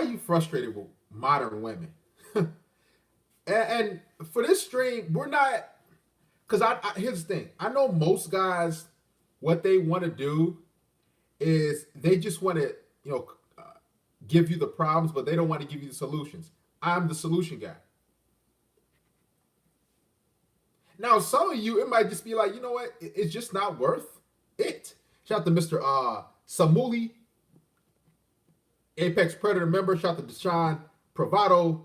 are you frustrated with modern women? And for this stream, we're not, because here's the thing. I know most guys, what they want to do is they just want to, you know, give you the problems, but they don't want to give you the solutions. I'm the solution guy. Now, some of you, it might just be like, you know what? It's just not worth it. Shout out to Mr. Samuli, Apex Predator member. Shout out to Deshaun Pravado,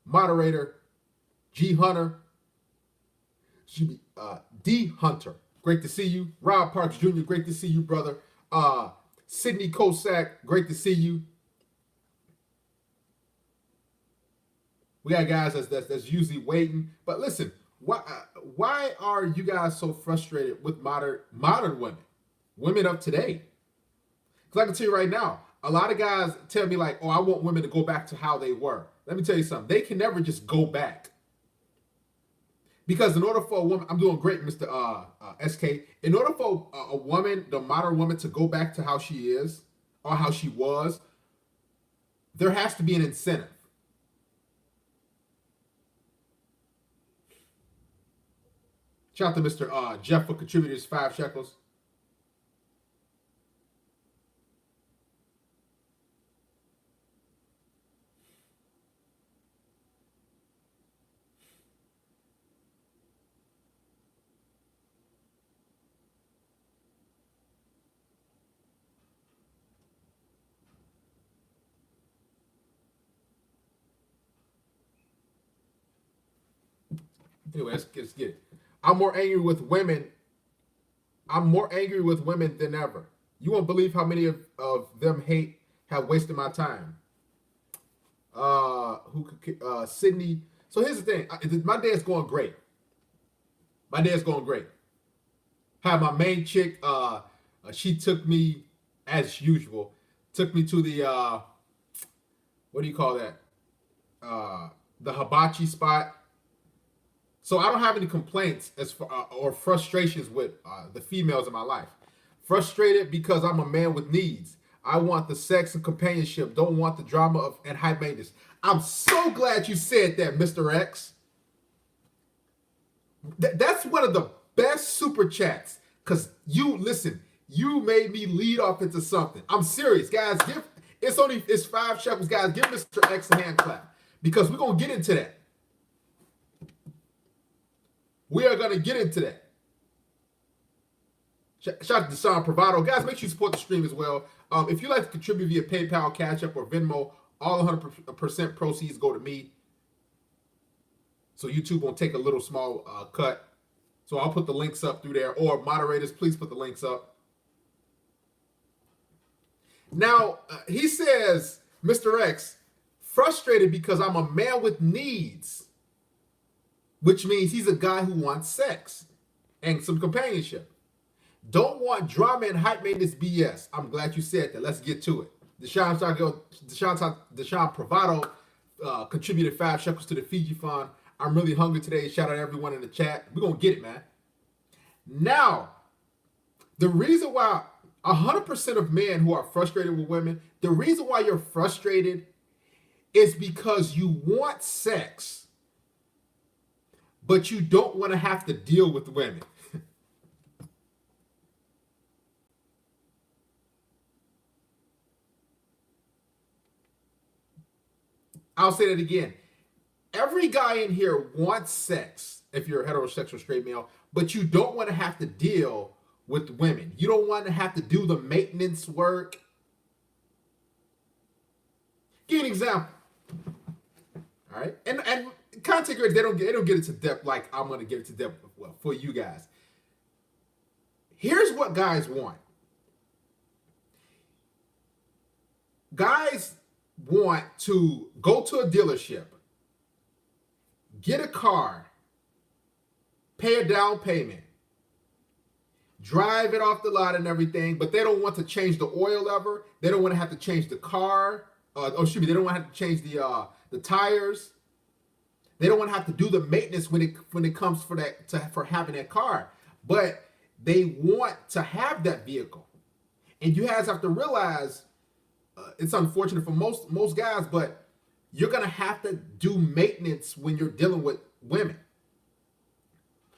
moderator, G Hunter, should be D Hunter. Great to see you. Rob Parks Jr., great to see you, brother. Sydney Kosak, great to see you. We got guys that's usually waiting. But listen, why are you guys so frustrated with modern women of today? Because I can tell you right now, a lot of guys tell me like, oh, I want women to go back to how they were. Let me tell you something. They can never just go back. Because in order for a woman, I'm doing great, Mr. SK. In order for a woman, the modern woman, to go back to how she is or how she was, there has to be an incentive. Shout out to Mr. Jeff for contributors 5 shekels. Anyway, let's get it. I'm more angry with women than ever. You won't believe how many of them have wasted my time. Sydney. So here's the thing. My day's going great. Had my main chick, she took me, as usual, took me to the, what do you call that? The hibachi spot. So I don't have any complaints or frustrations with the females in my life. Frustrated because I'm a man with needs. I want the sex and companionship. Don't want the drama and high maintenance. I'm so glad you said that, Mr. X. That's one of the best super chats. Because you made me lead off into something. I'm serious, guys. It's 5 shekels, guys. Give Mr. X a hand clap. Because we're going to get into that. We are going to get into that. Shout out to Deshaun Pravado. Guys, make sure you support the stream as well. If you'd like to contribute via PayPal, Cash App, or Venmo, all 100% proceeds go to me. So YouTube won't take a little small cut. So I'll put the links up through there. Or moderators, please put the links up. Now, he says, Mr. X, frustrated because I'm a man with needs. Which means he's a guy who wants sex and some companionship. Don't want drama and hype maintenance BS. I'm glad you said that. Let's get to it. Deshaun Pravado contributed 5 shekels to the Fiji Fund. I'm really hungry today. Shout out everyone in the chat. We're going to get it, man. Now, the reason why 100% of men who are frustrated with women, the reason why you're frustrated is because you want sex, but you don't want to have to deal with women. I'll say that again. Every guy in here wants sex, if you're a heterosexual straight male, but you don't want to have to deal with women. You don't want to have to do the maintenance work. Give an example. All right? And content creators, they don't get it to depth like I'm going to get it to depth for you guys. Here's what guys want. Guys want to go to a dealership, get a car, pay a down payment, drive it off the lot and everything, but they don't want to change the oil lever. They don't want to have to change the car. They don't want to have to change the tires. They don't want to have to do the maintenance when it comes for having that car. But they want to have that vehicle. And you guys have to realize it's unfortunate for most guys, but you're gonna have to do maintenance when you're dealing with women.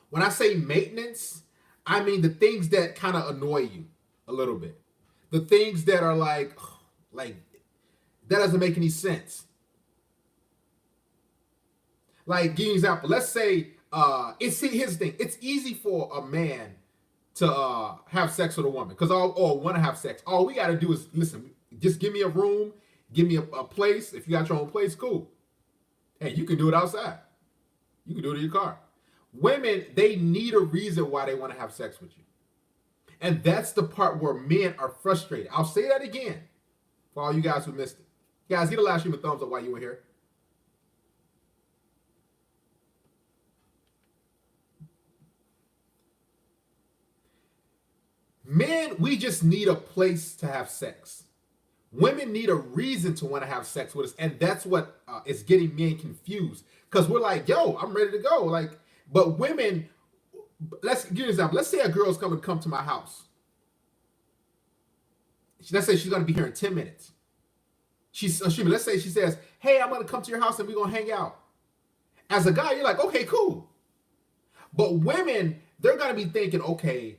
When I say maintenance, I mean the things that kind of annoy you a little bit, the things that are like that doesn't make any sense. Like, give you an example. Let's say here's the thing. It's easy for a man to have sex with a woman because or want to have sex. All we got to do is listen. Just give me a room, give me a place. If you got your own place, cool. Hey, you can do it outside. You can do it in your car. Women, they need a reason why they want to have sex with you. And that's the part where men are frustrated. I'll say that again for all you guys who missed it. Guys, hit the last human thumbs up while you were here. Men, we just need a place to have sex. Women need a reason to want to have sex with us, and that's what is getting men confused. Because we're like, yo, I'm ready to go. Like, but women, let's give you an example. Let's say a girl's come to my house. Let's say she's gonna be here in 10 minutes. Let's say she says, hey, I'm gonna come to your house and we're gonna hang out. As a guy, you're like, okay, cool. But women, they're gonna be thinking, okay,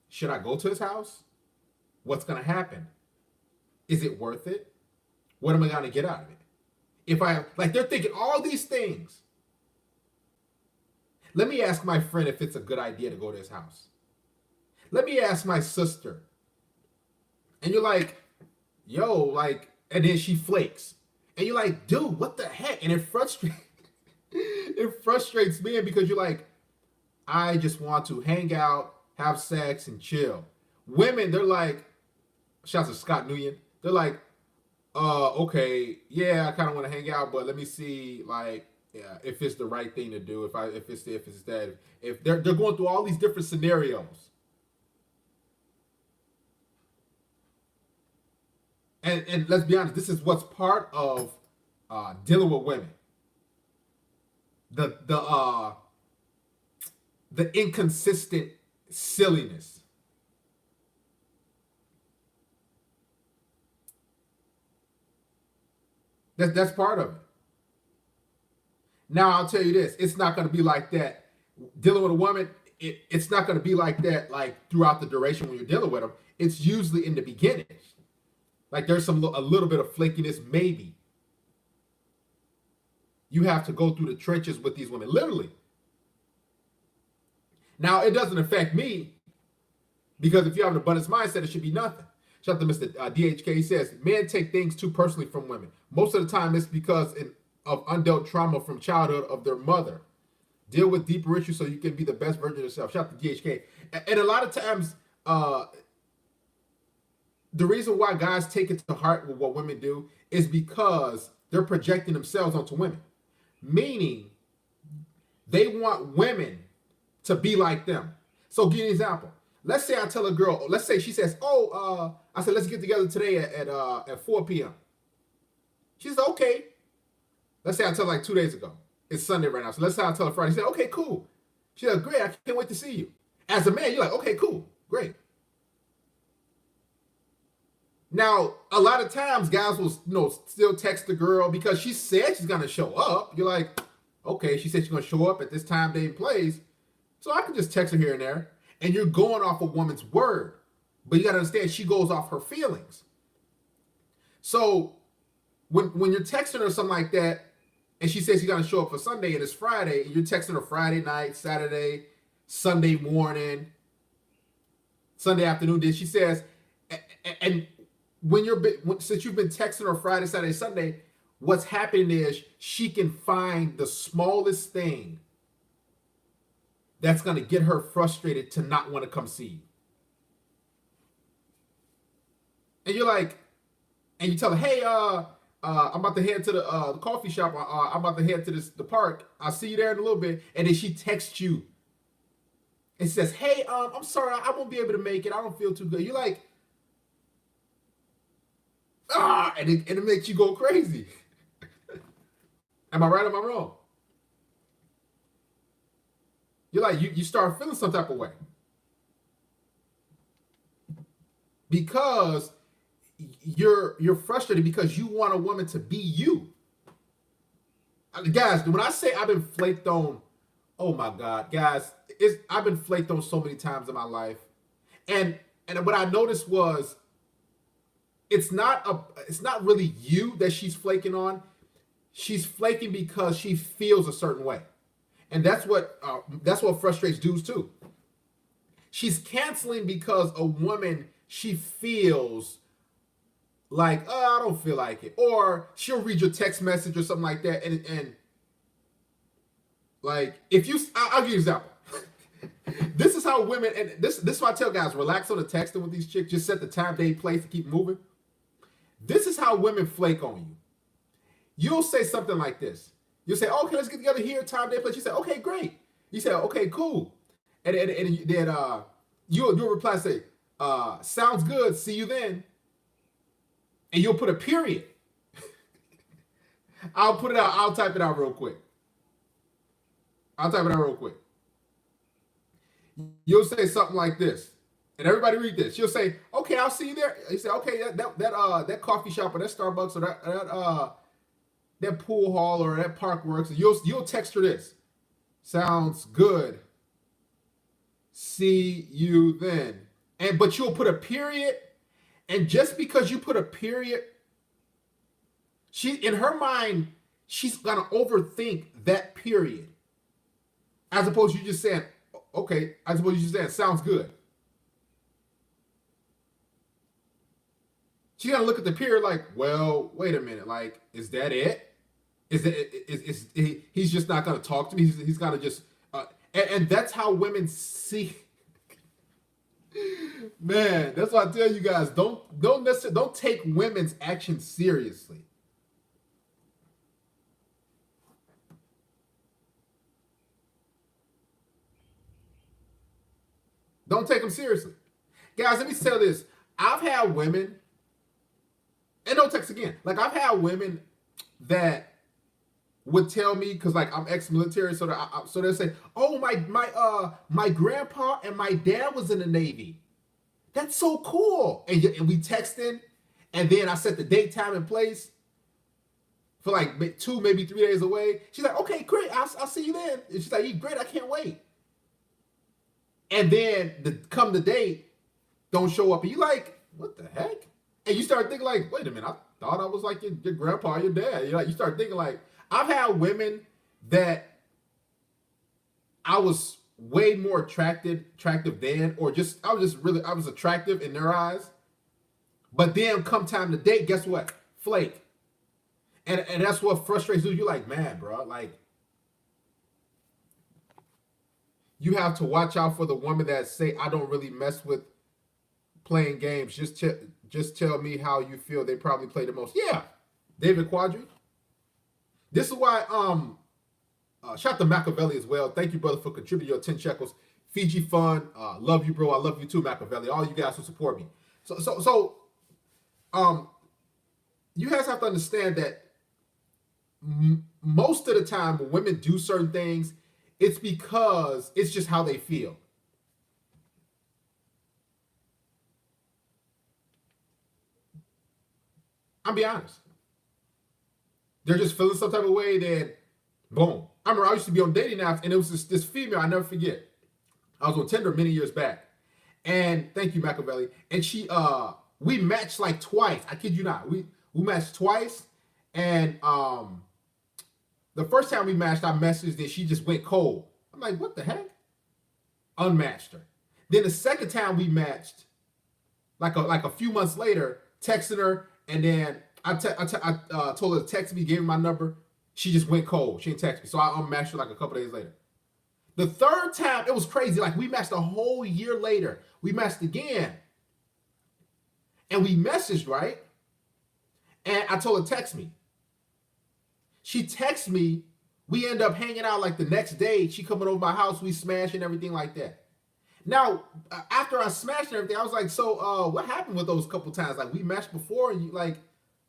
should I go to his house? What's gonna happen? Is it worth it? What am I gonna get out of it? If I they're thinking all these things. Let me ask my friend if it's a good idea to go to his house. Let me ask my sister. And you're like, yo, like, and then she flakes. And you're like, dude, what the heck? And it frustrates me because you're like, I just want to hang out, have sex, and chill. Women, they're like, shouts to Scott Nguyen. They're like, okay, yeah, I kind of want to hang out, but let me see, like, yeah, if it's the right thing to do, if they're going through all these different scenarios. And let's be honest, this is what's part of dealing with women. The inconsistent silliness. That's part of it. Now I'll tell you this: it's not going to be like that. Dealing with a woman, it's not going to be like that. Like throughout the duration when you're dealing with them, it's usually in the beginning. Like there's a little bit of flakiness, maybe. You have to go through the trenches with these women, literally. Now it doesn't affect me because if you have an abundance mindset, it should be nothing. Shout out to Mr. DHK. He says, men take things too personally from women. Most of the time, it's because of undealt trauma from childhood of their mother. Deal with deeper issues so you can be the best version of yourself. Shout out to DHK. And a lot of times, the reason why guys take it to heart with what women do is because they're projecting themselves onto women. Meaning, they want women to be like them. So, give you an example. Let's say I tell a girl, let's say she says, I said, let's get together today at 4 p.m. She said, okay. Let's say I tell her like 2 days ago. It's Sunday right now. So let's say I tell her Friday. She said, okay, cool. She said, great. I can't wait to see you. As a man, you're like, okay, cool. Great. Now, a lot of times guys will, still text the girl because she said she's going to show up. You're like, okay, she said she's going to show up at this time, day, and place. So I can just text her here and there. And you're going off a woman's word. But you got to understand, she goes off her feelings. So when you're texting her something like that, and she says she's going to show up for Sunday, and it's Friday, and you're texting her Friday night, Saturday, Sunday morning, Sunday afternoon, then she says, and since you've been texting her Friday, Saturday, Sunday, what's happening is she can find the smallest thing that's going to get her frustrated to not want to come see you. And you're like, and you tell her, hey, I'm about to head to the coffee shop. I'm about to head to the park. I'll see you there in a little bit. And then she texts you and says, hey, I'm sorry, I won't be able to make it. I don't feel too good. You're like, and it makes you go crazy. Am I right or am I wrong? You're like, you start feeling some type of way. Because you're frustrated because you want a woman to be you. Guys, when I say I've been flaked on, oh my God, guys, I've been flaked on so many times in my life. And what I noticed was it's not really you that she's flaking on. She's flaking because she feels a certain way. And that's what frustrates dudes too. She's canceling because a woman, she feels like, oh, I don't feel like it, or she'll read your text message or something like that, and like if you, I'll give you an example. This is how women, and this is why I tell guys, relax on the texting with these chicks. Just set the time, day, place to keep moving. This is how women flake on you. You'll say something like this. You'll say, okay, let's get together here, time, day, place. You say, okay, great. You say, okay, cool. And then you'll reply, say, sounds good, see you then. And you'll put a period. I'll put it out, I'll type it out real quick. You'll say something like this. And everybody read this. You'll say, okay, I'll see you there. You say, okay, that coffee shop or that Starbucks or that pool hall or that park works. And you'll text her this. Sounds good. See you then. But you'll put a period. And just because you put a period, in her mind, she's gonna overthink that period. As opposed to you just saying, okay, as opposed to you just saying, sounds good. She's gonna look at the period like, well, wait a minute, like, is that it? He's just not gonna talk to me. He's gonna just, and that's how women see. Man, that's why I tell you guys, don't take women's actions seriously. Don't take them seriously. Guys, let me tell this. I've had women, and don't text again. Like, I've had women that would tell me, because like I'm ex-military, so they'll say, oh, my grandpa and my dad was in the Navy. That's so cool. And we texting, and then I set the date, time, and place for like 2, maybe 3 days away. She's like, okay, great, I'll see you then. And she's like, great, I can't wait. And then come the date, don't show up. And you like, what the heck? And you start thinking like, wait a minute, I thought I was like your grandpa, your dad. You start thinking like, I've had women that I was way more attractive than, or I was attractive in their eyes. But then come time to date, guess what? Flake. And that's what frustrates you. You're like, man, bro, like, you have to watch out for the woman that say, I don't really mess with playing games. Just tell me how you feel. They probably play the most. Yeah, David Quadri. This is why shout out to Machiavelli as well. Thank you, brother, for contributing your 10 shekels. Fiji Fun. Love you, bro. I love you too, Machiavelli. All you guys who support me. So you guys have to understand that most of the time when women do certain things, it's because it's just how they feel. I'll be honest. They're just feeling some type of way, then boom. I remember I used to be on dating apps, and it was this female, I never forget. I was on Tinder many years back. And thank you, Machiavelli. And we matched like twice. I kid you not. We matched twice. And the first time we matched, I messaged and she just went cold. I'm like, what the heck? Unmatched her. Then the second time we matched, like a few months later, texting her, and then I told her to text me, gave her my number. She just went cold. She didn't text me. So I unmatched her like a couple days later. The third time, it was crazy. Like, we matched a whole year later. We matched again. And we messaged, right? And I told her, text me. She texted me. We end up hanging out like the next day. She coming over my house. We smashed and everything like that. Now, after I smashed and everything, I was like, so what happened with those couple times? Like, we matched before, and you like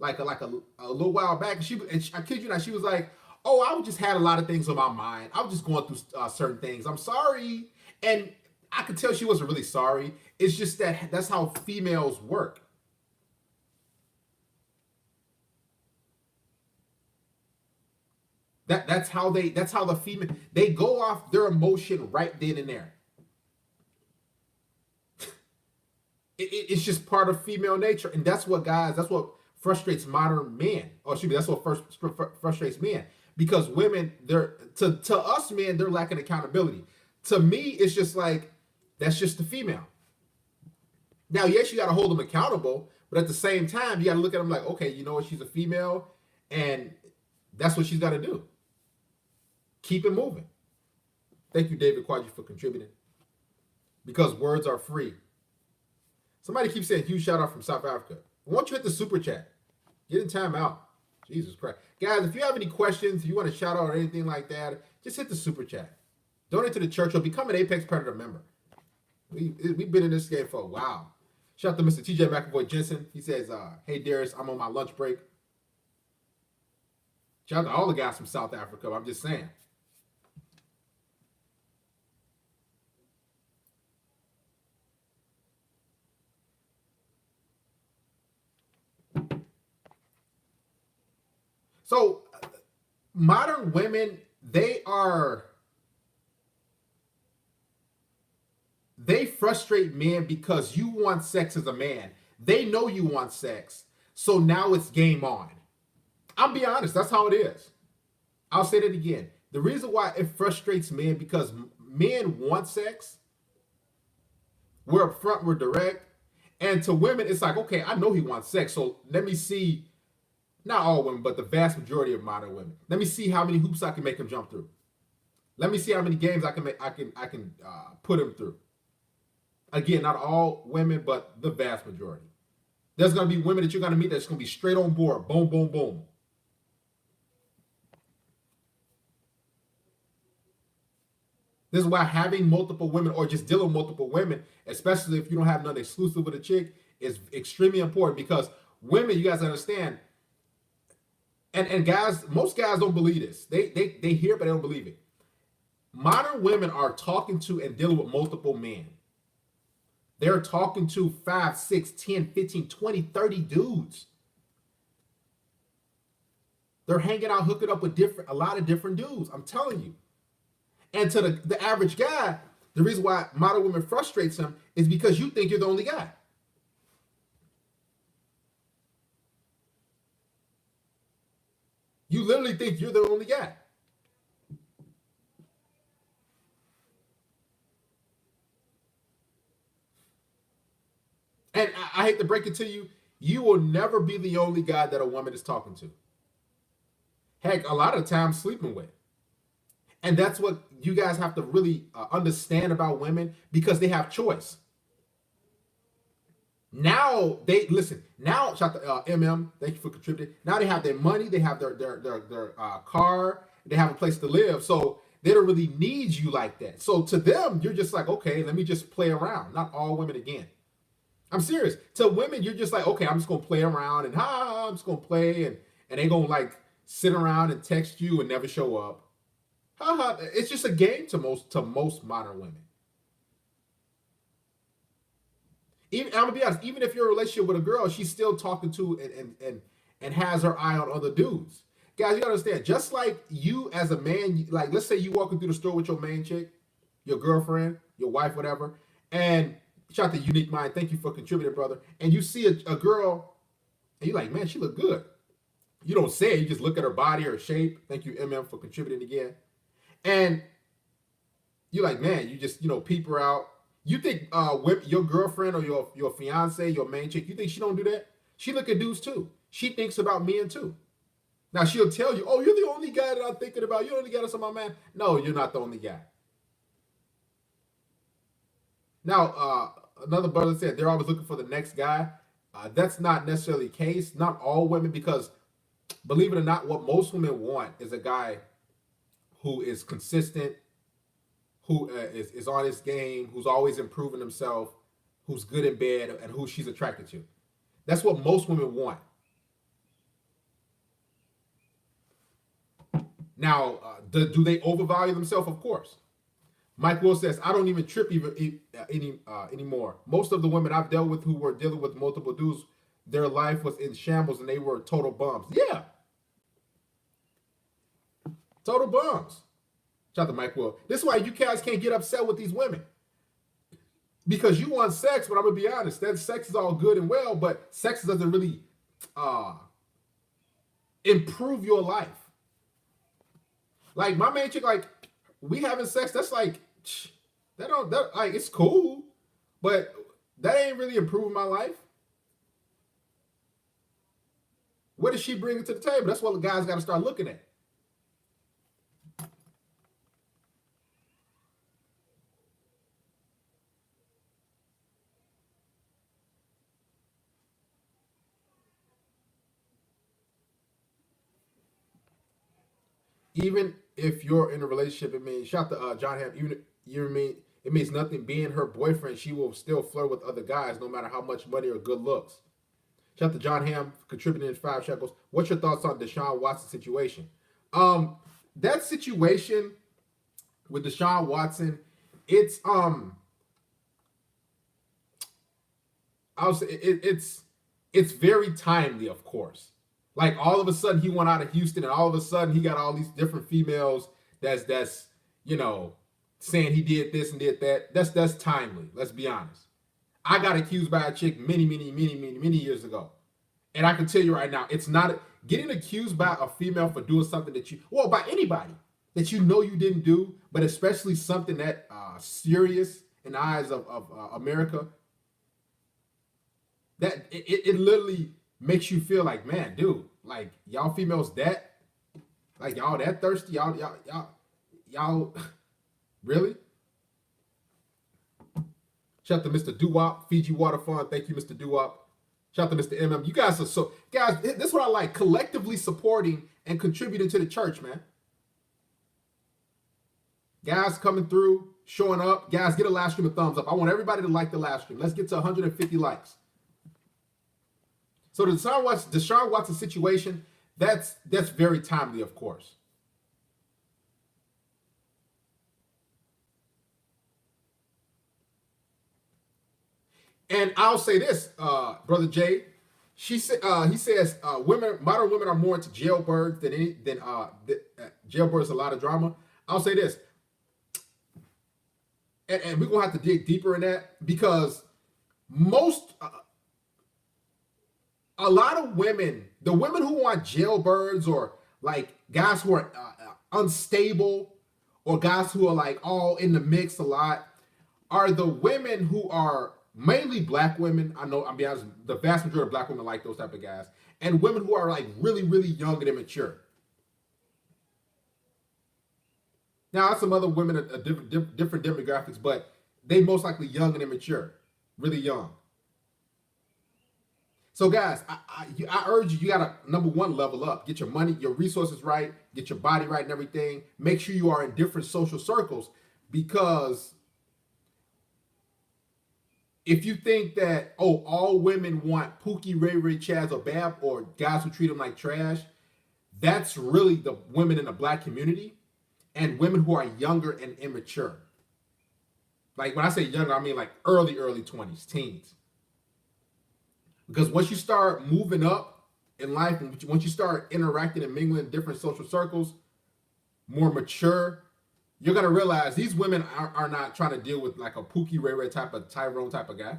a little while back. And I kid you not, she was like, oh, I just had a lot of things on my mind. I was just going through certain things. I'm sorry. And I could tell she wasn't really sorry. It's just that's how females work. That's how the female, they go off their emotion right then and there. It's just part of female nature, and that's what guys. That's what frustrates modern men. Or excuse me, that's what first frustrates men, because women, they're to us men, they're lacking accountability. To me, it's just like that's just the female. Now, yes, you got to hold them accountable, but at the same time, you got to look at them like, okay, you know what? She's a female, and that's what she's got to do. Keep it moving. Thank you, David Quadri, for contributing. Because words are free. Somebody keeps saying huge shout out from South Africa. Why don't you hit the super chat? Get in time out. Jesus Christ. Guys, if you have any questions, if you want to shout out or anything like that, just hit the super chat. Donate to the church or become an Apex Predator member. We've been in this game for a while. Shout out to Mr. TJ McAvoy Jensen. He says, hey, Darius, I'm on my lunch break. Shout out to all the guys from South Africa. I'm just saying. So, modern women, they frustrate men because you want sex as a man. They know you want sex. So now it's game on. I'll be honest, that's how it is. I'll say that again. The reason why it frustrates men because men want sex. We're upfront, we're direct. And to women, it's like, okay, I know he wants sex. So let me see, not all women, but the vast majority of modern women. Let me see how many hoops I can make him jump through. Let me see how many games I can put him through. Again, not all women, but the vast majority. There's going to be women that you're going to meet that's going to be straight on board. Boom, boom, boom. This is why having multiple women or just dealing with multiple women, especially if you don't have nothing exclusive with a chick, is extremely important because women, you guys understand, and guys, most guys don't believe this. They hear it, but they don't believe it. Modern women are talking to and dealing with multiple men. They're talking to 5, 6, 10, 15, 20, 30 dudes. They're hanging out, hooking up with a lot of different dudes. I'm telling you. And to the average guy, the reason why modern women frustrates him is because you think you're the only guy. You literally think you're the only guy. And I hate to break it to you, you will never be the only guy that a woman is talking to. Heck, a lot of times sleeping with. And that's what you guys have to really understand about women because they have choice. Now they listen. Now, shout out to MM. Thank you for contributing. Now they have their money. They have their car. They have a place to live. So they don't really need you like that. So to them, you're just like, okay, let me just play around. Not all women again. I'm serious. To women, you're just like, okay, I'm just gonna play around and I'm just gonna play and they gonna like sit around and text you and never show up. It's just a game to most modern women. Even I'm gonna be honest, even if you're in a relationship with a girl, she's still talking to and has her eye on other dudes. Guys, you gotta understand, just like you as a man, like let's say you walking through the store with your main chick, your girlfriend, your wife, whatever, and shout out to Unique Mind, thank you for contributing, brother. And you see a girl, and you're like, man, she look good. You don't say it, you just look at her body, her shape. Thank you, MM, for contributing again. And you're like, man, you just, peep her out. You think your girlfriend or your fiance, your main chick, you think she don't do that? She look at dudes too. She thinks about men too. Now she'll tell you, oh, you're the only guy that I'm thinking about. You're the only guy that's on my man. No, you're not the only guy. Now, another brother said they're always looking for the next guy. That's not necessarily the case. Not all women, because believe it or not, what most women want is a guy who is consistent, who is on his game, who's always improving himself, who's good in bed, and who she's attracted to. That's what most women want. Now, do they overvalue themselves? Of course. Mike Will says, I don't even trip anymore. Most of the women I've dealt with who were dealing with multiple dudes, their life was in shambles and they were total bums. Yeah. Total bums. Shout out to Mike Will. This is why you guys can't get upset with these women. Because you want sex, but I'm gonna be honest, that sex is all good and well, but sex doesn't really improve your life. Like my main chick, like we having sex, that's like that like it's cool, but that ain't really improving my life. What does she bring to the table? That's what the guys got to start looking at. Even if you're in a relationship, it means shout to John Ham. Even you mean it means nothing being her boyfriend. She will still flirt with other guys, no matter how much money or good looks. Shout out to John Ham for contributing his 5 shekels. What's your thoughts on Deshaun Watson situation? That situation with Deshaun Watson, it's I was it's very timely, of course. Like all of a sudden he went out of Houston, and all of a sudden he got all these different females that's you know saying he did this and did that. That's timely. Let's be honest. I got accused by a chick many years ago. And I can tell you right now, it's not getting accused by a female for doing something that by anybody that you know you didn't do, but especially something that serious in the eyes of America, that it literally makes you feel like, man, dude, like y'all females like y'all that thirsty, y'all really? Shout out to Mr. Doo-Wop, Fiji Water Fund. Thank you, Mr. Doo-Wop. Shout out to Mr. MM. You guys are guys, this is what I like, collectively supporting and contributing to the church, man. Guys coming through, showing up. Guys, get a live stream a thumbs up. I want everybody to like the live stream. Let's get to 150 likes. So the Deshaun Watson situation, that's very timely, of course. And I'll say this, Brother Jay. He says modern women are more into jailbirds than jailbirds. A lot of drama. I'll say this, and we're gonna have to dig deeper in that because a lot of women, the women who want jailbirds or like guys who are unstable or guys who are like all in the mix a lot, are the women who are mainly black women. I know, I'll be honest, the vast majority of black women like those type of guys, and women who are like really young and immature. Now, some other women are different demographics, but they most likely young and immature, really young. So, guys, I urge you gotta, number one, level up, get your money, your resources right, get your body right, and everything. Make sure you are in different social circles, because if you think that, all women want Pookie, Ray Ray, Chaz, or Bab, or guys who treat them like trash, that's really the women in the black community and women who are younger and immature. Like when I say younger, I mean like early 20s, teens. Because once you start moving up in life, and once you start interacting and mingling in different social circles, more mature, you're gonna realize these women are not trying to deal with like a Pookie, Ray Ray type of Tyrone type of guy.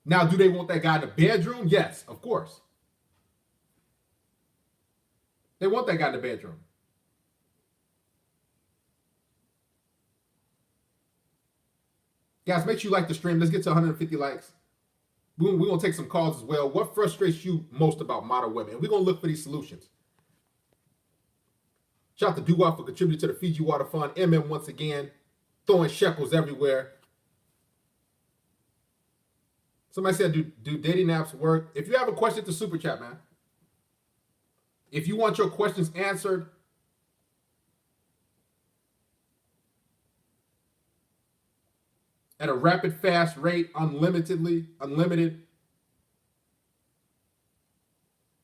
Now, do they want that guy in the bedroom? Yes, of course. They want that guy in the bedroom. Guys, make sure you like the stream. Let's get to 150 likes. We're going to take some calls as well. What frustrates you most about modern women? And we're going to look for these solutions. Shout out to Doo-Wop for contributing to the Fiji Water Fund. MM once again, throwing shekels everywhere. Somebody said, do dating apps work? If you have a question, to super chat, man. If you want your questions answered, at a rapid, fast rate, unlimited,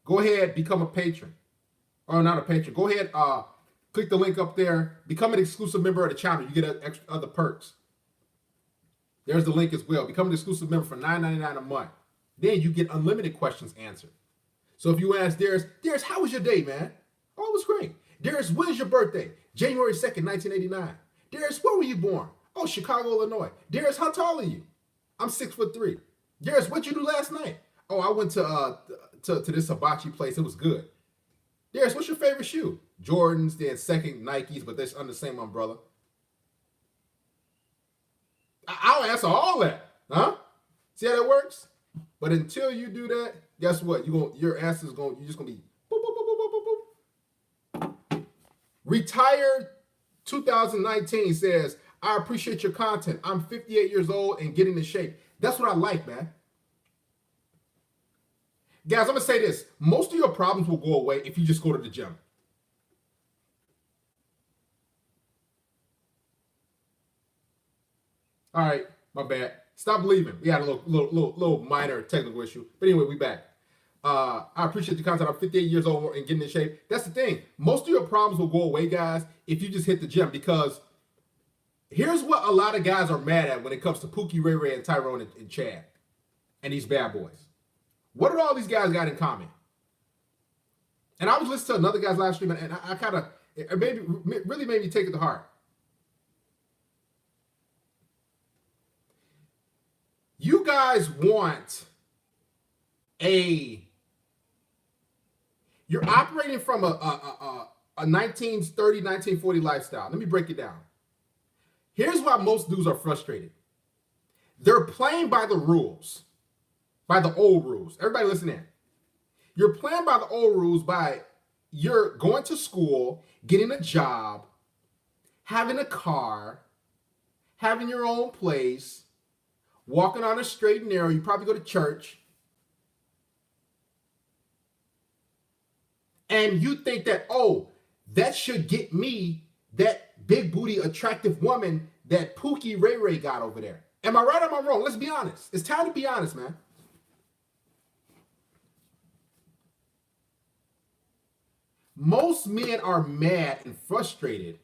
go ahead, become a patron. Or not a patron. Go ahead, click the link up there. Become an exclusive member of the channel. You get extra other perks. There's the link as well. Become an exclusive member for $9.99 a month. Then you get unlimited questions answered. So if you ask Darius, how was your day, man? Oh, it was great. Darius, when's your birthday? January 2nd, 1989. Darius, where were you born? Oh, Chicago, Illinois. Darius, how tall are you? I'm 6'3". Darius, what'd you do last night? Oh, I went to this hibachi place. It was good. Darius, what's your favorite shoe? Jordans, then second Nikes, but they're under the same umbrella. I'll answer all that. Huh? See how that works? But until you do that, guess what? Your answer is you're just gonna be boop, boop, boop, boop, boop, boop. Retired 2019 says, I appreciate your content. I'm 58 years old and getting in shape. That's what I like, man. Guys, I'm gonna say this. Most of your problems will go away if you just go to the gym. All right, my bad. Stop leaving. We had a little minor technical issue. But anyway, we back. I appreciate the content. I'm 58 years old and getting in shape. That's the thing. Most of your problems will go away, guys, if you just hit the gym. Because here's what a lot of guys are mad at when it comes to Pookie, Ray Ray, and Tyrone and Chad and these bad boys. What did all these guys got in common? And I was listening to another guy's live stream, and I kind of, it really made me take it to heart. You guys want you're operating from a 1930, 1940 lifestyle. Let me break it down. Here's why most dudes are frustrated. They're playing by the rules, by the old rules. Everybody listen in. You're playing by the old rules by you're going to school, getting a job, having a car, having your own place, walking on a straight and narrow. You probably go to church. And you think that, oh, that should get me that big booty, attractive woman that Pookie Ray Ray got over there. Am I right or am I wrong? Let's be honest. It's time to be honest, man. Most men are mad and frustrated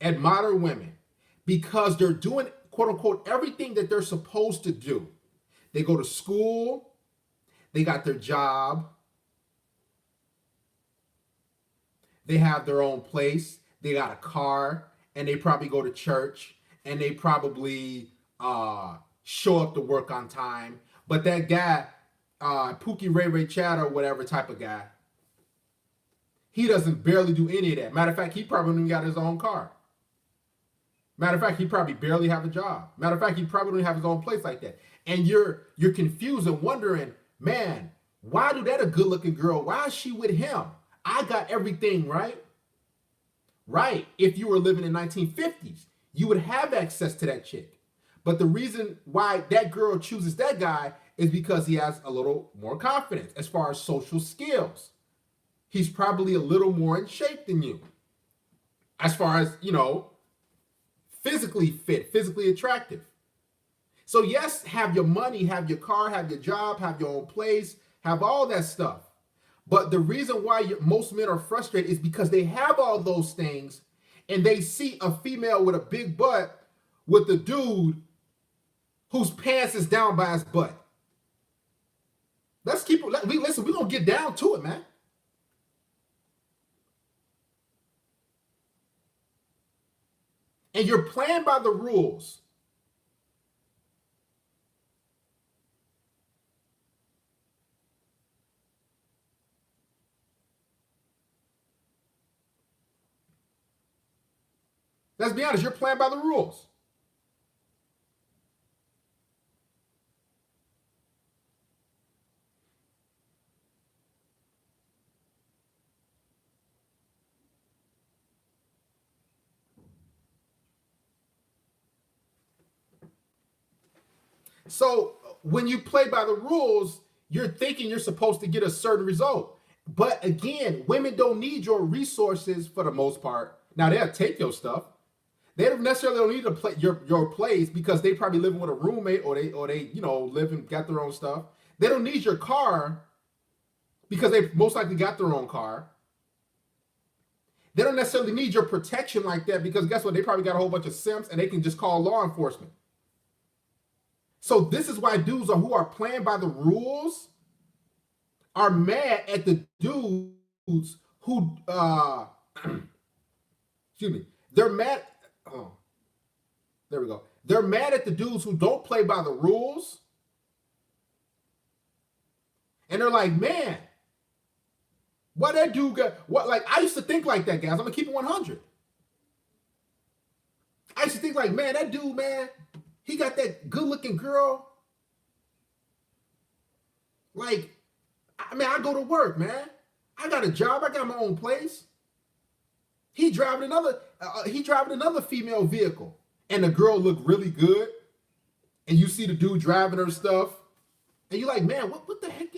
at modern women because they're doing, quote unquote, everything that they're supposed to do. They go to school, they got their job, they have their own place, they got a car, and they probably go to church, and they probably show up to work on time. But that guy, Pookie Ray Ray Chad or whatever type of guy, he doesn't barely do any of that. Matter of fact, he probably don't even got his own car. Matter of fact, he probably barely have a job. Matter of fact, he probably don't have his own place like that. And you're confused and wondering, man, why do that a good-looking girl? Why is she with him? I got everything, right? Right. If you were living in 1950s, you would have access to that chick. But the reason why that girl chooses that guy is because he has a little more confidence as far as social skills. He's probably a little more in shape than you. As far as, physically fit, physically attractive. So yes, have your money, have your car, have your job, have your own place, have all that stuff. But the reason why most men are frustrated is because they have all those things and they see a female with a big butt with a dude whose pants is down by his butt. Let's keep it, listen, we're going to get down to it, man. And you're playing by the rules. Let's be honest, you're playing by the rules. So when you play by the rules, you're thinking you're supposed to get a certain result. But again, women don't need your resources for the most part. Now they'll take your stuff. They don't necessarily need to play your place because they probably living with a roommate or they live and got their own stuff. They don't need your car because they most likely got their own car. They don't necessarily need your protection like that because guess what? They probably got a whole bunch of simps and they can just call law enforcement. So this is why dudes who are playing by the rules are mad at the dudes who excuse me, they're mad. Oh, there we go. They're mad at the dudes who don't play by the rules, and they're like, man, what that dude got? What, like, I used to think like that, guys. I'm gonna keep it 100. I used to think like, man, that dude, man, he got that good-looking girl. Like, I mean, I go to work, man. I got a job. I got my own place. He driving another female vehicle, and the girl looked really good. And you see the dude driving her stuff, and you're like, man, what the heck?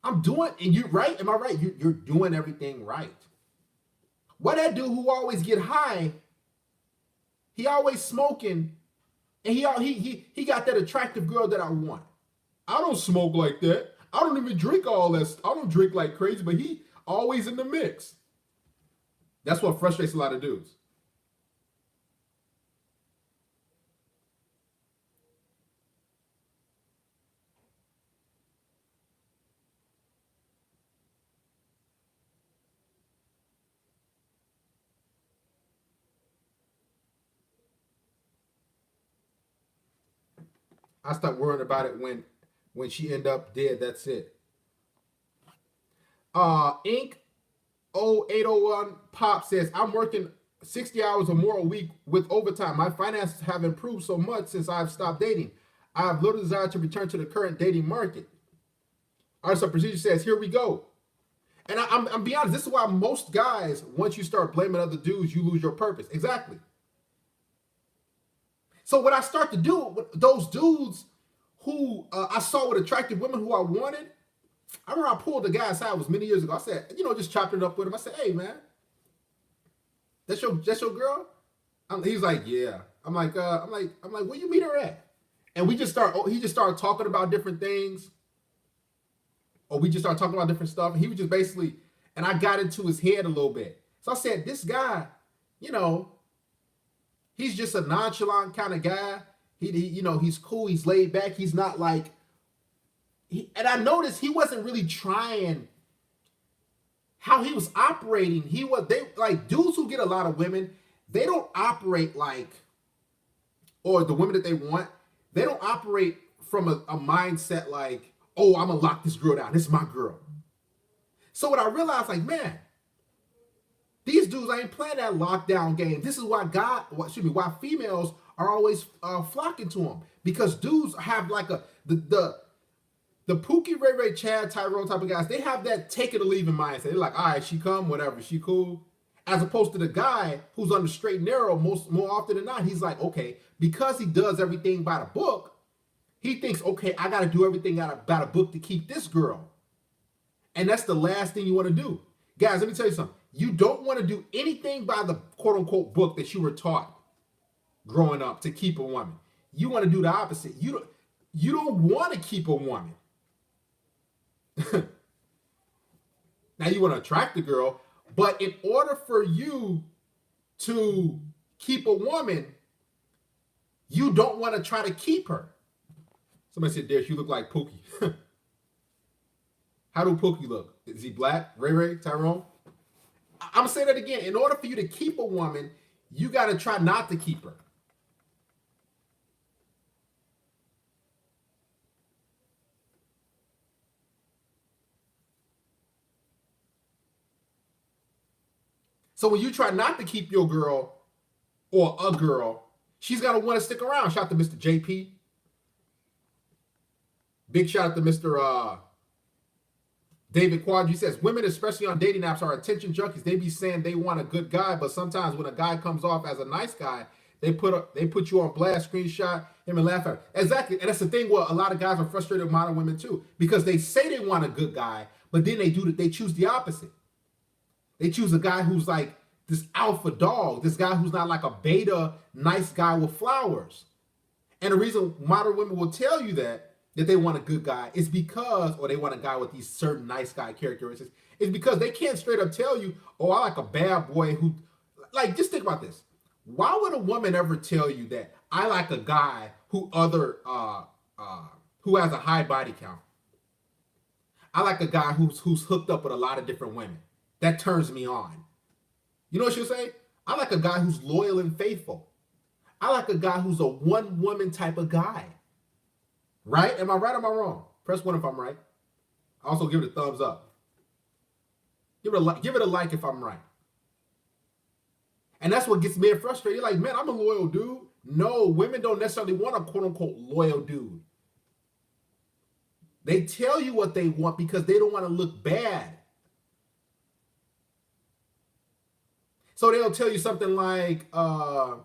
I'm doing, and you right? Am I right? You're doing everything right. What that dude who always get high, he always smoking, and he got that attractive girl that I want. I don't smoke like that. I don't even drink all that. I don't drink like crazy, but he always in the mix. That's what frustrates a lot of dudes. I stopped worrying about it when she end up dead. That's it. Inc. 0801 Pop says, I'm working 60 hours or more a week with overtime. My finances have improved so much since I've stopped dating. I have little desire to return to the current dating market. Our procedure says, here we go. And I'm be honest, this is why most guys, once you start blaming other dudes, you lose your purpose. Exactly. So what I start to do with those dudes who I saw with attractive women who I wanted, I remember I pulled the guy aside, it was many years ago. I said, just chopped it up with him. I said, hey man, that's your girl? He's like, yeah. I'm like, where you meet her at? And he just started talking about different things. Or we just started talking about different stuff. And he was just basically, and I got into his head a little bit. So I said, this guy, he's just a nonchalant kind of guy. He's cool. He's laid back. He's not like, and I noticed he wasn't really trying how he was operating. They like dudes who get a lot of women, they don't operate like, or the women that they want, they don't operate from a mindset like, oh, I'm gonna lock this girl down. This is my girl. So what I realized, like, man, these dudes ain't playing that lockdown game. This is why why females are always flocking to them, because dudes have like the Pookie, Ray Ray, Chad, Tyrone type of guys. They have that take it or leave in mindset. They're like, all right, she come, whatever, she cool. As opposed to the guy who's on the straight and narrow, more often than not, he's like, okay, because he does everything by the book, he thinks, okay, I got to do everything by the book to keep this girl. And that's the last thing you want to do. Guys, let me tell you something. You don't want to do anything by the quote-unquote book that you were taught growing up to keep a woman. You want to do the opposite. You don't want to keep a woman. Now you want to attract the girl, but in order for you to keep a woman, you don't want to try to keep her. Somebody said, Derek, you look like Pookie. How do Pookie look? Is he black? Ray Ray? Tyrone? I'm going to say that again. In order for you to keep a woman, you got to try not to keep her. So when you try not to keep your girl or a girl, she's got to want to stick around. Shout out to Mr. JP. Big shout out to Mr. David Quadri says, women, especially on dating apps, are attention junkies. They be saying they want a good guy, but sometimes when a guy comes off as a nice guy, they put you on blast, screenshot him and laugh at him. Exactly. And that's the thing where a lot of guys are frustrated with modern women too, because they say they want a good guy, but then they choose the opposite. They choose a guy who's like this alpha dog, this guy who's not like a beta nice guy with flowers. And the reason modern women will tell you that they want a good guy is because, or they want a guy with these certain nice guy characteristics, is because they can't straight up tell you, oh, I like a bad boy who, like, just think about this. Why would a woman ever tell you that I like a guy who has a high body count? I like a guy who's hooked up with a lot of different women. That turns me on. You know what she'll say? I like a guy who's loyal and faithful. I like a guy who's a one woman type of guy. Right? Am I right or am I wrong? Press one if I'm right. Also give it a thumbs up. Give it a like if I'm right. And that's what gets men frustrated. You're like, man, I'm a loyal dude. No, women don't necessarily want a quote unquote loyal dude. They tell you what they want because they don't want to look bad. So they'll tell you something like, I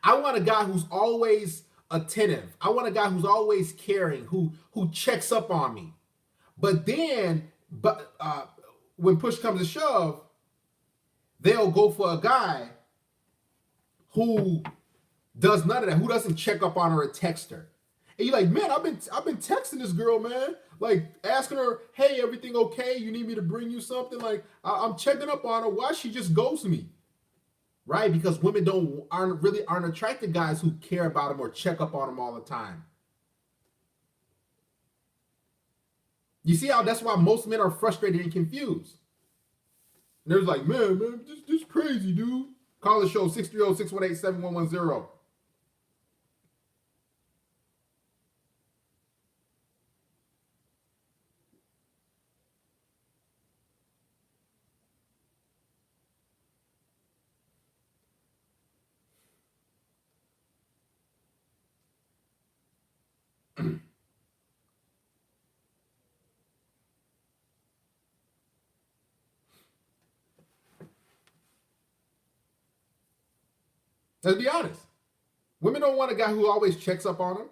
want a guy who's always attentive. I want a guy who's always caring, who checks up on me. But then, when push comes to shove, they'll go for a guy who does none of that, who doesn't check up on her or text her. And you're like, man, I've been texting this girl, man. Like asking her, hey, everything okay? You need me to bring you something? Like I'm checking up on her. Why she just ghosts me? Right? Because women aren't attracted to guys who care about them or check up on them all the time. You see how that's why most men are frustrated and confused. And they're like, man, this crazy, dude. Call the show 630-618-7110. Let's be honest. Women don't want a guy who always checks up on them.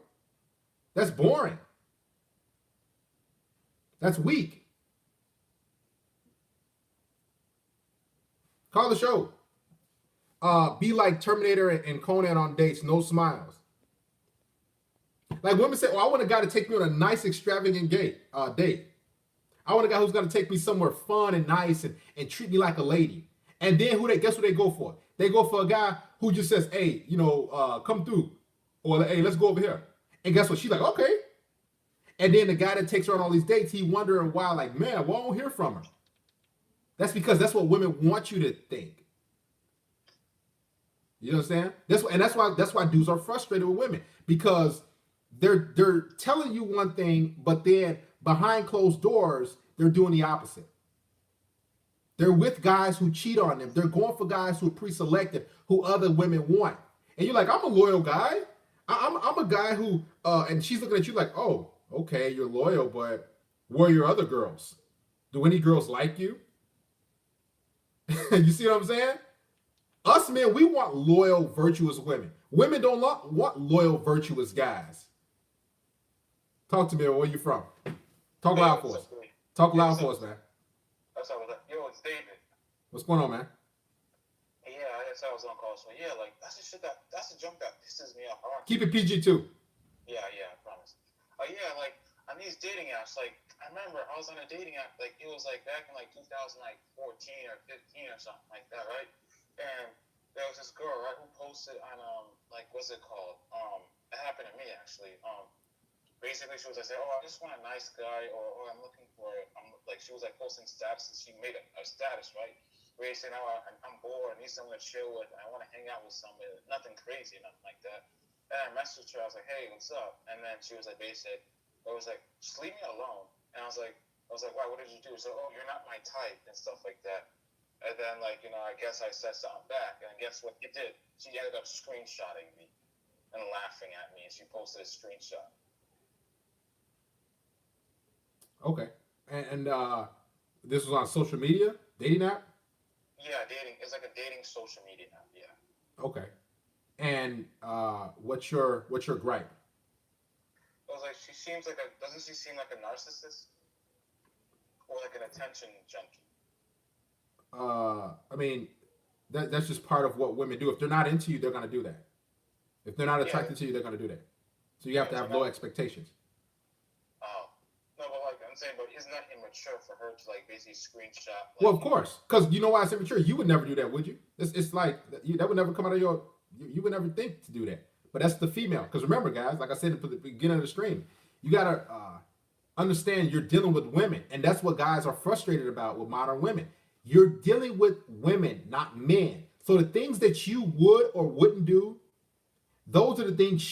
That's boring. That's weak. Call the show. Be like Terminator and Conan on dates, no smiles. Like women say, I want a guy to take me on a nice, extravagant date. I want a guy who's going to take me somewhere fun and nice and treat me like a lady. And then guess what they go for? They go for a guy who just says, hey, come through. Or, hey, let's go over here. And guess what? She's like, okay. And then the guy that takes her on all these dates, he wondering why, like, man, why don't hear from her? That's because that's what women want you to think. You understand? That's why dudes are frustrated with women. Because they're telling you one thing, but then behind closed doors, they're doing the opposite. They're with guys who cheat on them. They're going for guys who are pre-selected, who other women want. And you're like, I'm a loyal guy. I'm a guy who, and she's looking at you like, oh, okay, you're loyal, but where are your other girls? Do any girls like you? You see what I'm saying? Us men, we want loyal, virtuous women. Women don't want loyal, virtuous guys. Talk to me, where you from? Talk loud for us. Talk loud for us, man. Yo, it's David. What's going on, man? Yeah, I guess I was on call. So yeah, like that's the junk that pisses me off. Keep it PG too. Yeah, I promise. Yeah, like on these dating apps, like I remember I was on a dating app, like it was like back in like 2014 or 15 or something like that, right? And there was this girl, right, who posted on like what's it called? It happened to me actually. Basically, she was like, "Oh, I just want a nice guy," or I'm looking for. Like she was like posting statuses. She made a status, right? Where she said, "Oh, I'm bored. I need someone to chill with. I want to hang out with somebody. Nothing crazy, nothing like that." And I messaged her. I was like, "Hey, what's up?" And then she was like, "Basic." I was like, "Just leave me alone." And I was like, "Why? What did you do?" So, "Oh, you're not my type," and stuff like that. And then, like, I guess I said something back, and guess what it did? She ended up screenshotting me and laughing at me, and she posted a screenshot. Okay. And this was on social media, dating app? Yeah, dating. It's like a dating social media app. Yeah. Okay. And what's your gripe? I was like, doesn't she seem like a narcissist or like an attention junkie? I mean, that's just part of what women do. If they're not into you, they're gonna do that. If they're not attracted to you, they're gonna do that. So you have to have low expectations. No, but like I'm saying, but isn't that immature for her to like basically screenshot? Like, well, of course, because you know why it's immature. You would never do that, would you? It's like that would never come out of your. You would never think to do that. But that's the female. Because remember, guys, like I said at the beginning of the stream, you gotta understand you're dealing with women, and that's what guys are frustrated about with modern women. You're dealing with women, not men. So the things that you would or wouldn't do, those are the things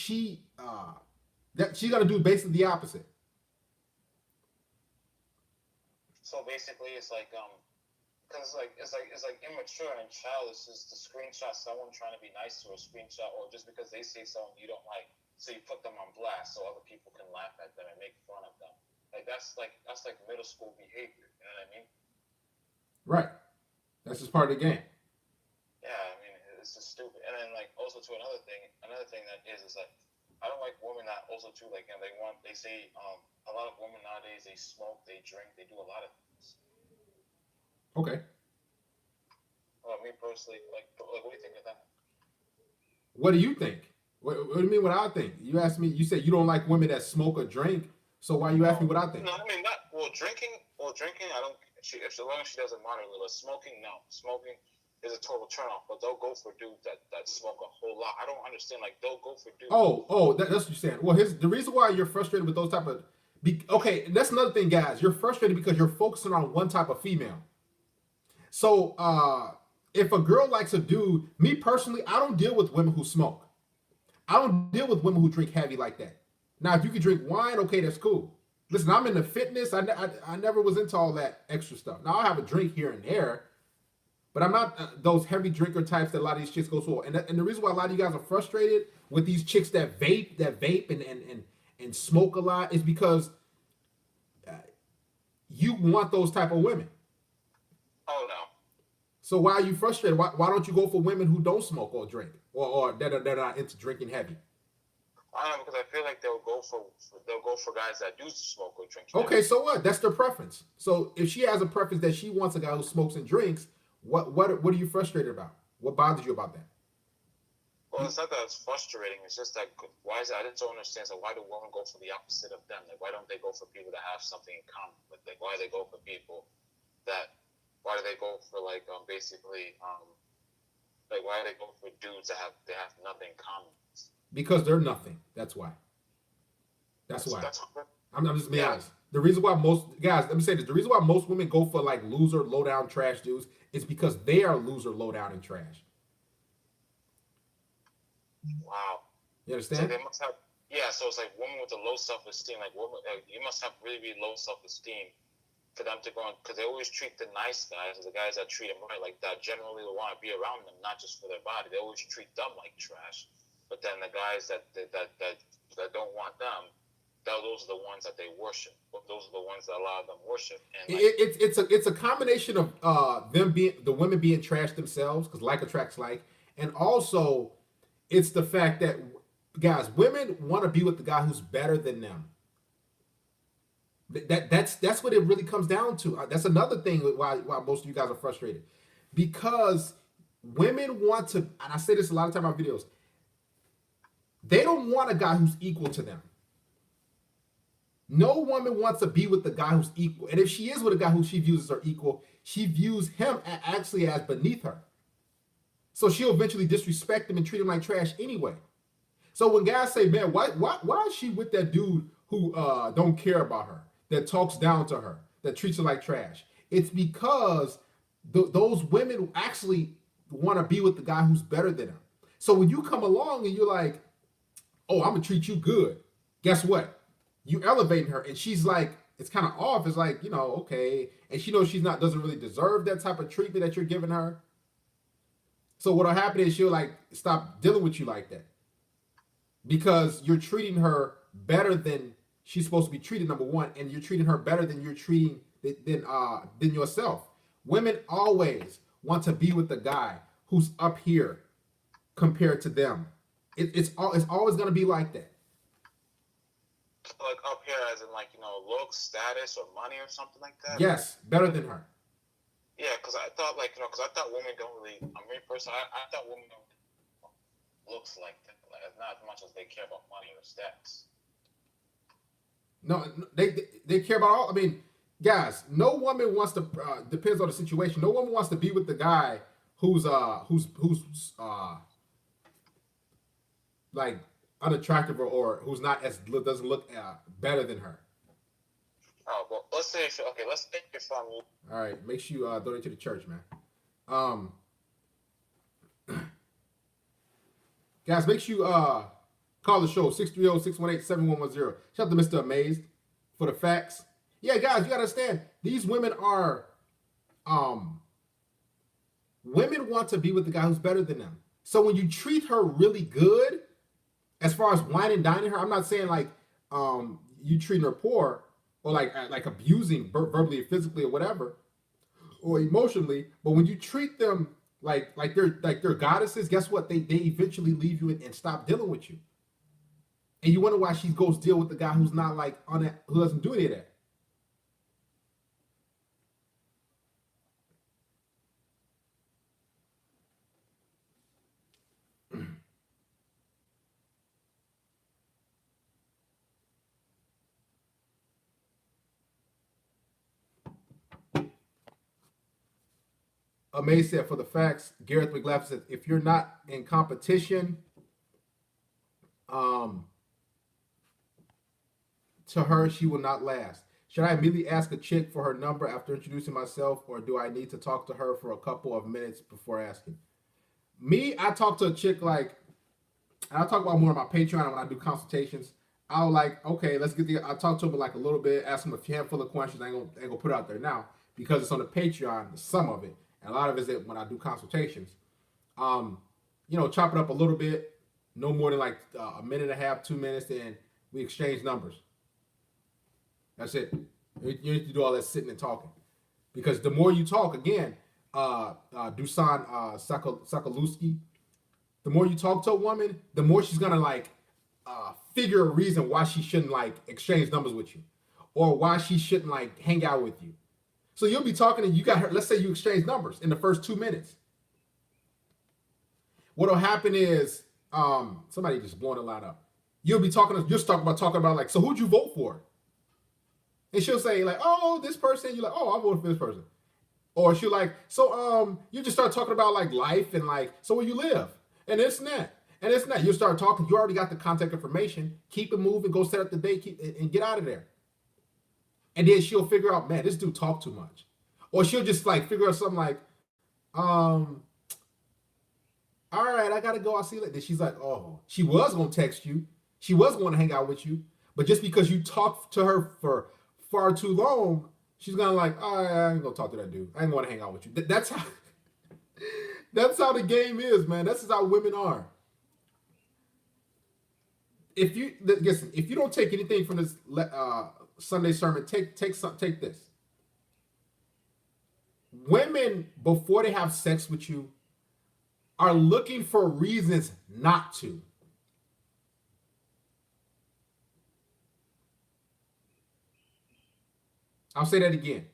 that she's gonna do basically the opposite. So basically, it's like because it's like immature and childish is to screenshot someone trying to be nice to a screenshot, or just because they say something you don't like, so you put them on blast so other people can laugh at them and make fun of them. That's like middle school behavior. You know what I mean? Right. That's just part of the game. Yeah, I mean it's just stupid. And then like also to another thing that is like I don't like women that also too like they say a lot of women nowadays they smoke, they drink, they do a lot of things. Okay. Well, me personally, like what do you think of that? What do you think? What do you mean what I think? You asked me, you said you don't like women that smoke or drink. So why you ask me No, what I think? no, I mean not well drinking. Well, drinking, I don't. If so long as she doesn't moderate it. Smoking, no. Smoking is a total turnoff. But they'll go for dudes that smoke a whole lot. I don't understand. Like they'll go for dudes. That's what you're saying. Well, here's the reason why you're frustrated with those type of. Okay, that's another thing, guys. You're frustrated because you're focusing on one type of female. So, if a girl likes a dude, me personally, I don't deal with women who smoke. I don't deal with women who drink heavy like that. Now, if you can drink wine, okay, that's cool. Listen, I'm into fitness. I never was into all that extra stuff. Now, I'll have a drink here and there, but I'm not those heavy drinker types that a lot of these chicks go for. And the reason why a lot of you guys are frustrated with these chicks that vape and smoke a lot is because uh, you want those type of women. Oh no. So why are you frustrated? Why don't you go for women who don't smoke or drink or that are not into drinking heavy? I don't know because I feel like they'll go for guys that do smoke or drink Okay, heavy. so what? That's their preference. So if she has a preference that she wants a guy who smokes and drinks, what are you frustrated about? What bothers you about that? Well, it's not that it's frustrating. It's just that why is it? I just don't understand. So why do women go for the opposite of them? Like why don't they go for people that have something in common? Like why do they go for people that? Why do they go for basically like why do they go for dudes that have nothing in common? Because they're nothing. That's why. That's why. That's I'm just being yeah. honest. The reason why most guys, let me say this, the reason why most women go for like loser, low down trash dudes is because they are loser, low down, and trash. Wow. You So understand? they must have yeah. So it's like women with a low self esteem. Like women, you must have really really low self esteem for them to go on because they always treat the nice guys, the guys that treat them right, like that generally will want to be around them, not just for their body. They always treat them like trash. But then the guys that don't want them, those are the ones that they worship. Those are the ones that a lot of them worship. And like, It's a combination of them being the women being trash themselves because like attracts like, and also it's the fact that guys, women want to be with the guy who's better than them. That's what it really comes down to. That's another thing why most of you guys are frustrated because women want to, and I say this a lot of time in my videos. They don't want a guy who's equal to them. No woman wants to be with the guy who's equal, and if she is with a guy who she views as her equal, she views him actually as beneath her. So she'll eventually disrespect him and treat him like trash anyway. So when guys say, "Man, why is she with that dude who don't care about her, that talks down to her, that treats her like trash?" It's because those women actually want to be with the guy who's better than them. So when you come along and you're like, "Oh, I'm gonna treat you good," guess what? You elevating her, and she's like, it's kind of off. It's like, okay, and she knows she's not doesn't really deserve that type of treatment that you're giving her. So what'll happen is she'll like stop dealing with you like that because you're treating her better than she's supposed to be treated. Number one, and you're treating her better than you're treating than yourself. Women always want to be with the guy who's up here compared to them. It's always gonna be like that. like up here, as in like looks, status, or money, or something like that. Or Yes, better than her. yeah, because I thought because I thought women don't really. I mean, personally, I thought women don't looks like that. Like not as much as they care about money or status. No, they care about all. I mean, guys, no woman wants to. Depends on the situation. No woman wants to be with the guy who's like unattractive or who's not as doesn't look better than her. Oh, well, let's say okay. Let's take it from you. All right, make sure you donate to the church, man. Um, Guys, make sure you call the show 630-618-7110. Shout out to Mr. Amazed for the facts. Yeah, guys, you gotta understand these women are women want to be with the guy who's better than them. So when you treat her really good, as far as wine and dining her, I'm not saying like you treating her poor or like abusing verbally or physically or whatever or emotionally, but when you treat them like they're goddesses, guess what? They eventually leave you and stop dealing with you. And you wonder why she goes deal with the guy who's not like on that, who doesn't do any of that. Amay said for the facts. Gareth McLaughlin said if you're not in competition, um, to her, she will not last. Should I immediately ask a chick for her number after introducing myself, or do I need to talk to her for a couple of minutes before asking? Me, I talk to a chick like, and I'll talk about more on my Patreon when I do consultations. I'll like, okay, let's get the. I'll talk to them like a little bit, ask them a handful of questions. I ain't gonna put it out there now because it's on the Patreon, some of it, and a lot of it is when I do consultations. Um, chop it up a little bit, no more than like a minute and a half, 2 minutes, and we exchange numbers. That's it. You need to do all that sitting and talking, because the more you talk, again, Dusan Sakaluski, the more you talk to a woman, the more she's gonna like figure a reason why she shouldn't like exchange numbers with you, or why she shouldn't like hang out with you. So you'll be talking and you got her. Let's say you exchange numbers in the first 2 minutes. What'll happen is somebody just blowing the line up. You'll be talking. You'll talking about like, so who'd you vote for? And she'll say like, oh, this person. You're like, oh, I voted for this person. Or she'll like, so you just start talking about like life and like, so where you live and this and that. And it's not. You start talking. You already got the contact information. Keep it moving. Go set up the date and get out of there. And then she'll figure out, man, this dude talk too much. Or she'll just like figure out something like, all right, I gotta go. I'll see you later. Then she's like, oh, she was gonna text you. She was gonna hang out with you. But just because you talked to her for far too long, she's gonna like, oh, I ain't gonna talk to that dude. I ain't gonna hang out with you. That's how. That's how the game is, man. That's how women are. If you listen, if you don't take anything from this Sunday sermon, take this. Women before they have sex with you are looking for reasons not to. I'll say that again.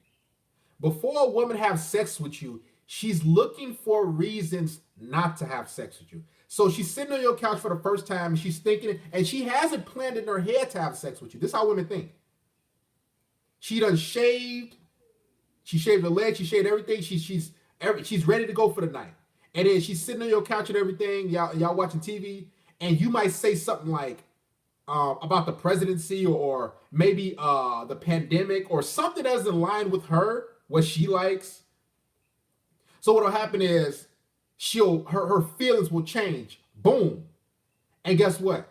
Before a woman has sex with you, she's looking for reasons not to have sex with you. So she's sitting on your couch for the first time and she's thinking, and she hasn't planned in her head to have sex with you. This is how women think. She done shaved. She shaved her legs. She shaved everything. She's ready to go for the night. And then she's sitting on your couch and everything. Y'all watching TV, and you might say something like about the presidency or maybe the pandemic or something that's in line with her, what she likes. So what'll happen is her feelings will change. Boom. And guess what?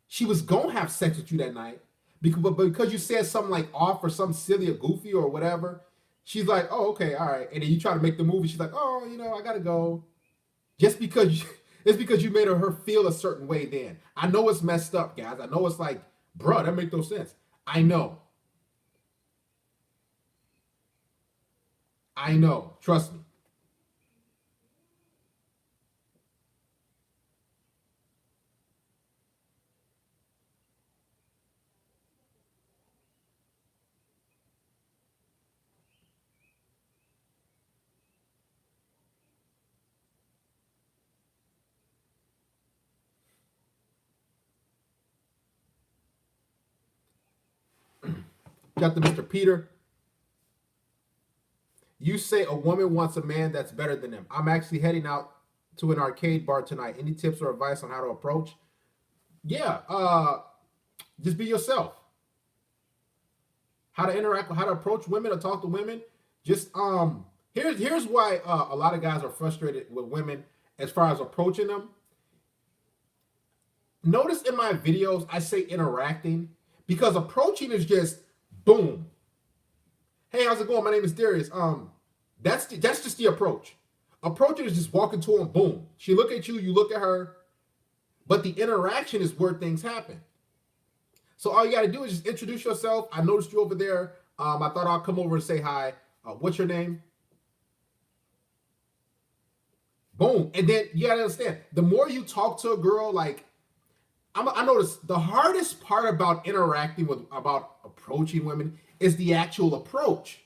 She was gonna have sex with you that night, because you said something like off or something silly or goofy or whatever. She's like, oh, okay, all right. And then you try to make the movie. She's like, oh, I gotta go. Just because it's because you made her feel a certain way then. I know it's messed up, guys. I know it's like, bro, that makes no sense. I know. Trust me. Got the Mr. Peter. You say a woman wants a man that's better than them. I'm actually heading out to an arcade bar tonight. Any tips or advice on how to approach? Yeah, just be yourself. how to interact, how to approach women or talk to women. Just here's why a lot of guys are frustrated with women as far as approaching them. Notice in my videos I say interacting because approaching is just boom. Hey, how's it going? My name is Darius. That's just the approach. Approaching is just walking to him, boom. She look at you, you look at her, but the interaction is where things happen. So all you got to do is just introduce yourself. I noticed you over there. I thought I'll come over and say hi. What's your name? Boom. And then you got to understand, the more you talk to a girl, like I noticed the hardest part about interacting with, about approaching women is the actual approach.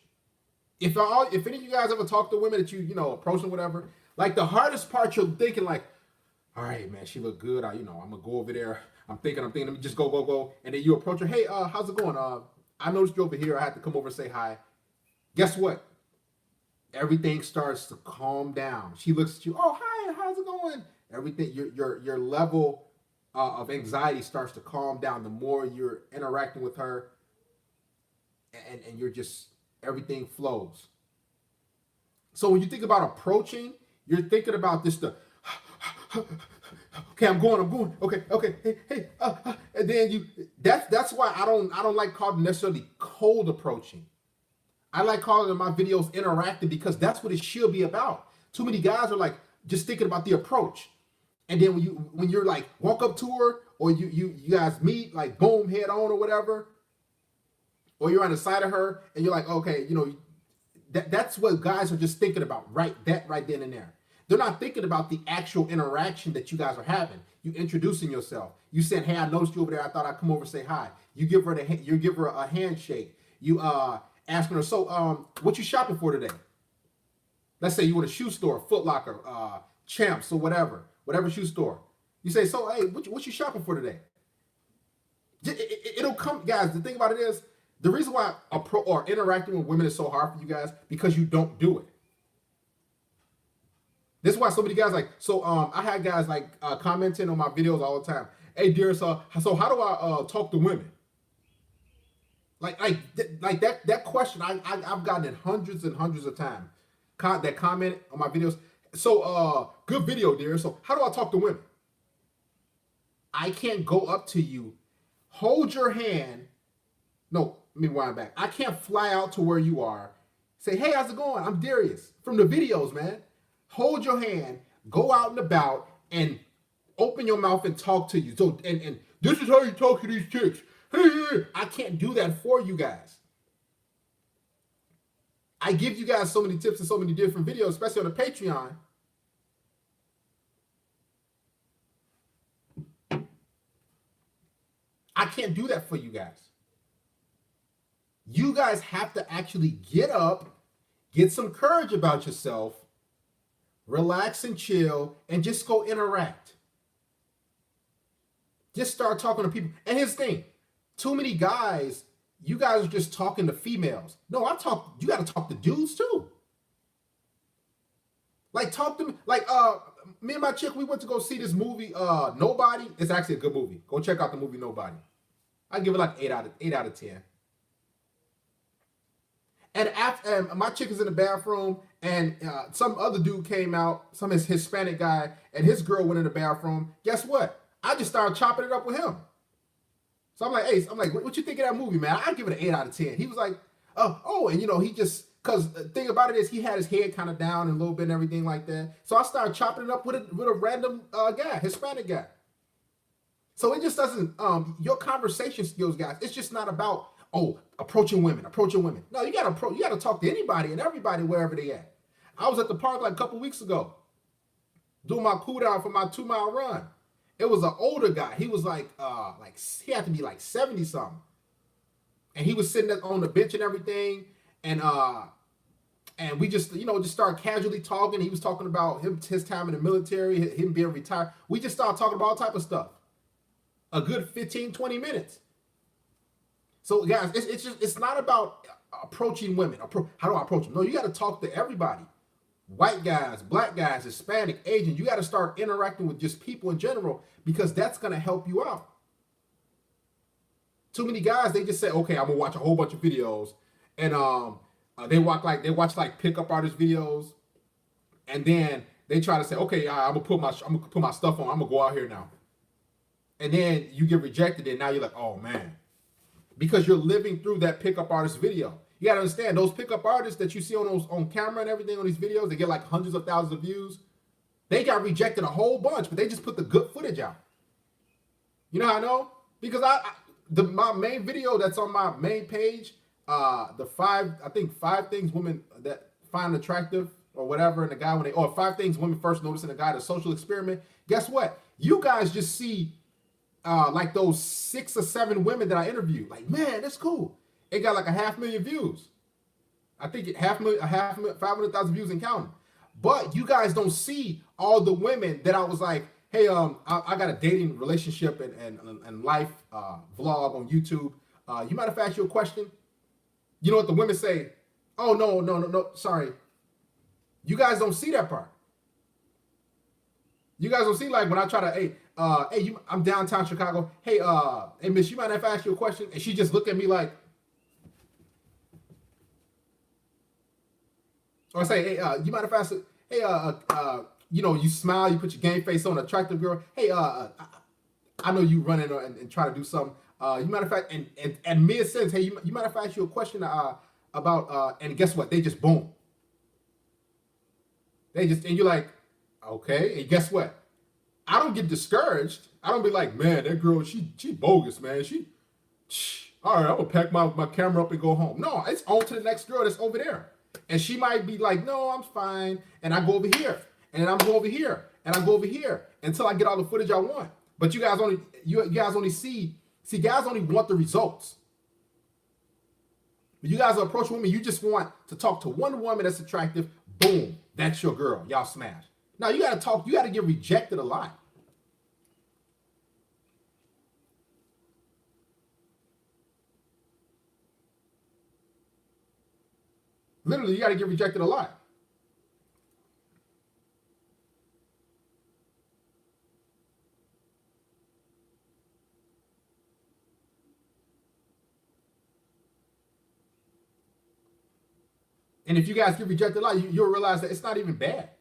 If any of you guys ever talk to women that you know approach them, whatever, like the hardest part you're thinking like, all right, man, she look good. I'm gonna go over there. I'm thinking, let me just go, and then you approach her. Hey, how's it going? I noticed you over here. I had to come over and say hi. Guess what? Everything starts to calm down. She looks at you. Oh, hi, how's it going? Everything, your level of anxiety starts to calm down the more you're interacting with her, and you're just everything flows. So when you think about approaching, you're thinking about this the okay, I'm going. Okay, hey, and then that's why I don't like calling it necessarily cold approaching. I like calling it in my videos interactive because that's what it should be about. Too many guys are like just thinking about the approach. And then when you're like walk up to her or you guys meet like boom head on or whatever, or you're on the side of her and you're like, okay, that's what guys are just thinking about right then and there. They're not thinking about the actual interaction that you guys are having. You introducing yourself. You saying, hey, I noticed you over there. I thought I'd come over and say hi. You give her a handshake. You asking her, so what you shopping for today? Let's say you in a shoe store, Foot Locker, Champs or whatever shoe store. You say, so hey, what you shopping for today? It'll come, guys. The thing about it is, the reason why interacting with women is so hard for you guys because you don't do it. This is why so many guys like, so I had guys like commenting on my videos all the time. Hey, dear, so how do I talk to women? Like that question I've gotten it hundreds and hundreds of times. That comment on my videos. So good video, dear. So how do I talk to women? I can't go up to you, hold your hand. No, let me wind back. I can't fly out to where you are. Say, hey, how's it going? I'm Darius from the videos, man. Hold your hand, go out and about, and open your mouth and talk to you. So, and this is how you talk to these chicks. Hey, I can't do that for you guys. I give you guys so many tips and so many different videos, especially on the Patreon. I can't do that for you guys. You guys have to actually get up, get some courage about yourself, relax and chill, and just go interact. Just start talking to people. And here's the thing, too many guys, you guys are just talking to females. No, you got to talk to dudes too. Like talk to me, like me and my chick, we went to go see this movie, Nobody. It's actually a good movie. Go check out the movie Nobody. I give it like 8 out of 10. And after my chick is in the bathroom, and some other dude came out, some Hispanic guy, and his girl went in the bathroom. Guess what? I just started chopping it up with him. So I'm like, hey, what you think of that movie, man? I give it an 8 out of 10. He was like, oh, and he just, because the thing about it is he had his head kind of down and a little bit and everything like that. So I started chopping it up with a random guy, Hispanic guy. So it just doesn't, your conversation skills, guys, it's just not about, approaching women. No, you gotta talk to anybody and everybody wherever they at. I was at the park like a couple weeks ago doing my cool down for my 2-mile run. It was an older guy. He was like he had to be like 70 something. And he was sitting there on the bench and everything. And we just started casually talking. He was talking about his time in the military, him being retired. We just started talking about all type of stuff. A good 15, 20 minutes. So guys, it's not about approaching women. How do I approach them? No, you got to talk to everybody. White guys, black guys, Hispanic, Asian. You got to start interacting with just people in general because that's going to help you out. Too many guys, they just say, okay, I'm gonna watch a whole bunch of videos, and they watch like pickup artist videos, and then they try to say, okay, I'm gonna put my stuff on. I'm gonna go out here now, and then you get rejected, and now you're like, oh man, because you're living through that pickup artist video. You gotta understand those pickup artists that you see on those on camera and everything on these videos, they get like hundreds of thousands of views. They got rejected a whole bunch, but they just put the good footage out. You know how I know? Because my main video that's on my main page, five things women that find attractive or whatever, and the guy when they or five things women first notice in a guy, the social experiment. Guess what? You guys just see like those 6 or 7 women that I interviewed. Like, man, that's cool. It got like 500,000 views. I think 500,000 views and counting. But you guys don't see all the women that I was like, hey, I got a dating relationship and life vlog on YouTube. You mind if I ask you a question? You know what the women say? Oh, no, sorry. You guys don't see that part. You guys don't see like when I try to, I'm downtown Chicago. Hey, miss, you mind if I ask you a question? And she just looked at me like, or I say, hey, you mind if I ask, hey, you smile, you put your game face on, attractive girl. Hey, I know you running and try to do something. You mind if I, and mid sentence, hey, you mind if I ask you a question about, and guess what? They just boom. And you're like, okay, and guess what? I don't get discouraged. I don't be like, man, that girl, she bogus, man. All right, I'm gonna pack my camera up and go home. No, it's on to the next girl that's over there. And she might be like, no, I'm fine. And I go over here. And then I'm go over here. And I go over here until I get all the footage I want. But you guys only see guys only want the results. When you guys approach women, you just want to talk to one woman that's attractive. Boom, that's your girl. Y'all smash. Now you gotta get rejected a lot. Literally, you gotta get rejected a lot. And if you guys get rejected a lot, you'll realize that it's not even bad.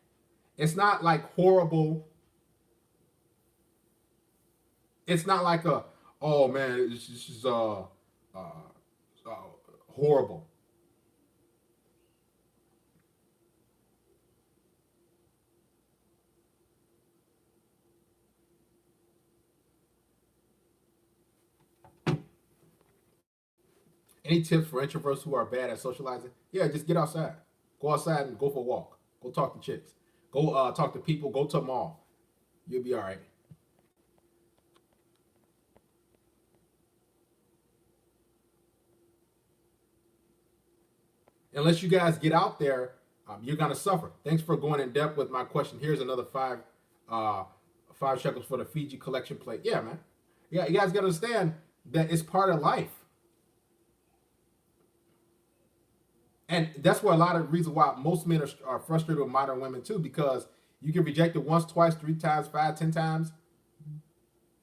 It's not like horrible. It's not like oh man, this is horrible. Any tips for introverts who are bad at socializing? Yeah, just get outside. Go outside and go for a walk. Go talk to chicks. Go talk to people. Go to a mall. You'll be all right. Unless you guys get out there, you're gonna suffer. Thanks for going in depth with my question. Here's another 5 shekels for the Fiji collection plate. Yeah, man. Yeah, you guys gotta understand that it's part of life. And that's where a lot of the reason why most men are frustrated with modern women too, because you get rejected once, twice, 3 times, 5, 10 times.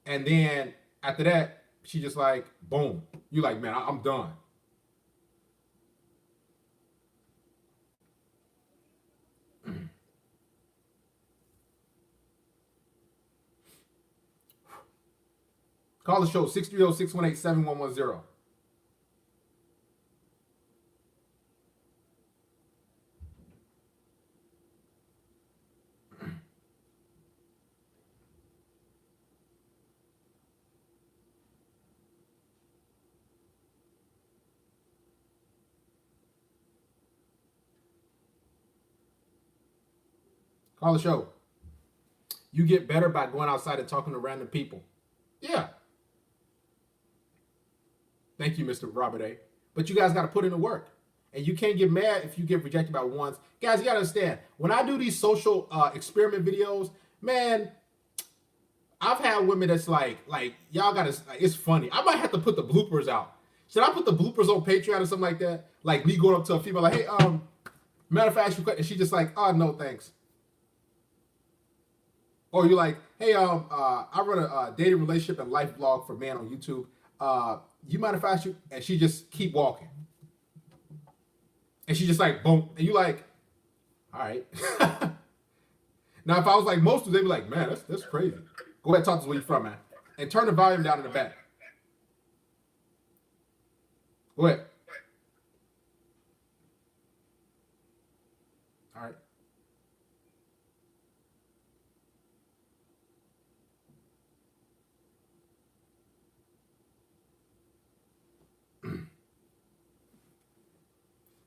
And then after that, she just like, boom. You're like, man, I'm done. Call the show 630-618-7110. Call the show. You get better by going outside and talking to random people. Yeah. Thank you, Mr. Robert A. But you guys got to put in the work. And you can't get mad if you get rejected by once. Guys, you got to understand, when I do these social experiment videos, man, I've had women that's like y'all got to, it's funny. I might have to put the bloopers out. Should I put the bloopers on Patreon or something like that? Like me going up to a female like, hey, matter of fact, and she just like, oh, no, thanks. Or you're like, hey, I run a dating relationship and life vlog for man on YouTube. You mind if I shoot? And she just keep walking. And she just like boom. And you like, all right. Now if I was like most of them, they'd be like, man, that's crazy. Go ahead, talk to us where you from, man. And turn the volume down in the back. Go ahead. All right.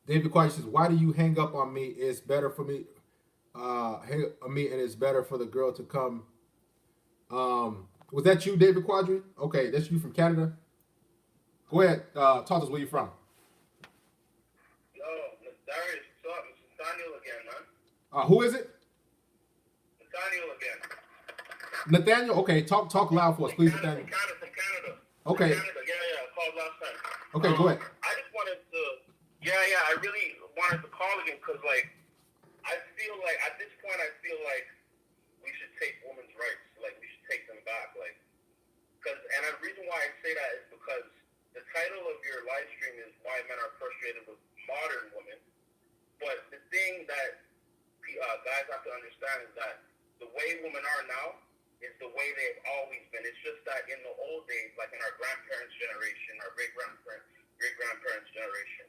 David Quash says, why do you hang up on me? It's better for me. Hang up on me, and it's better for the girl to come. Was that you, David Quadri? Okay, that's you from Canada. Go ahead. Talk to us where you from. Yo, Darius, what's up? It's Nathaniel again, man. Who is it? Nathaniel again. Nathaniel. Okay, talk loud for us, please, Nathaniel. From Canada. Okay. From Canada. Yeah, I called last time. Okay, go ahead. I just wanted to, I really wanted to call again because, like, I feel like at this point, we should take women's rights. Like, we should take them back. Like, and the reason why I say that is because the title of your live stream is Why Men Are Frustrated with Modern Women. But the thing that guys have to understand is that the way women are now is the way they've always been. It's just that in the old days, like in our grandparents' generation, our great-grandparents' generation,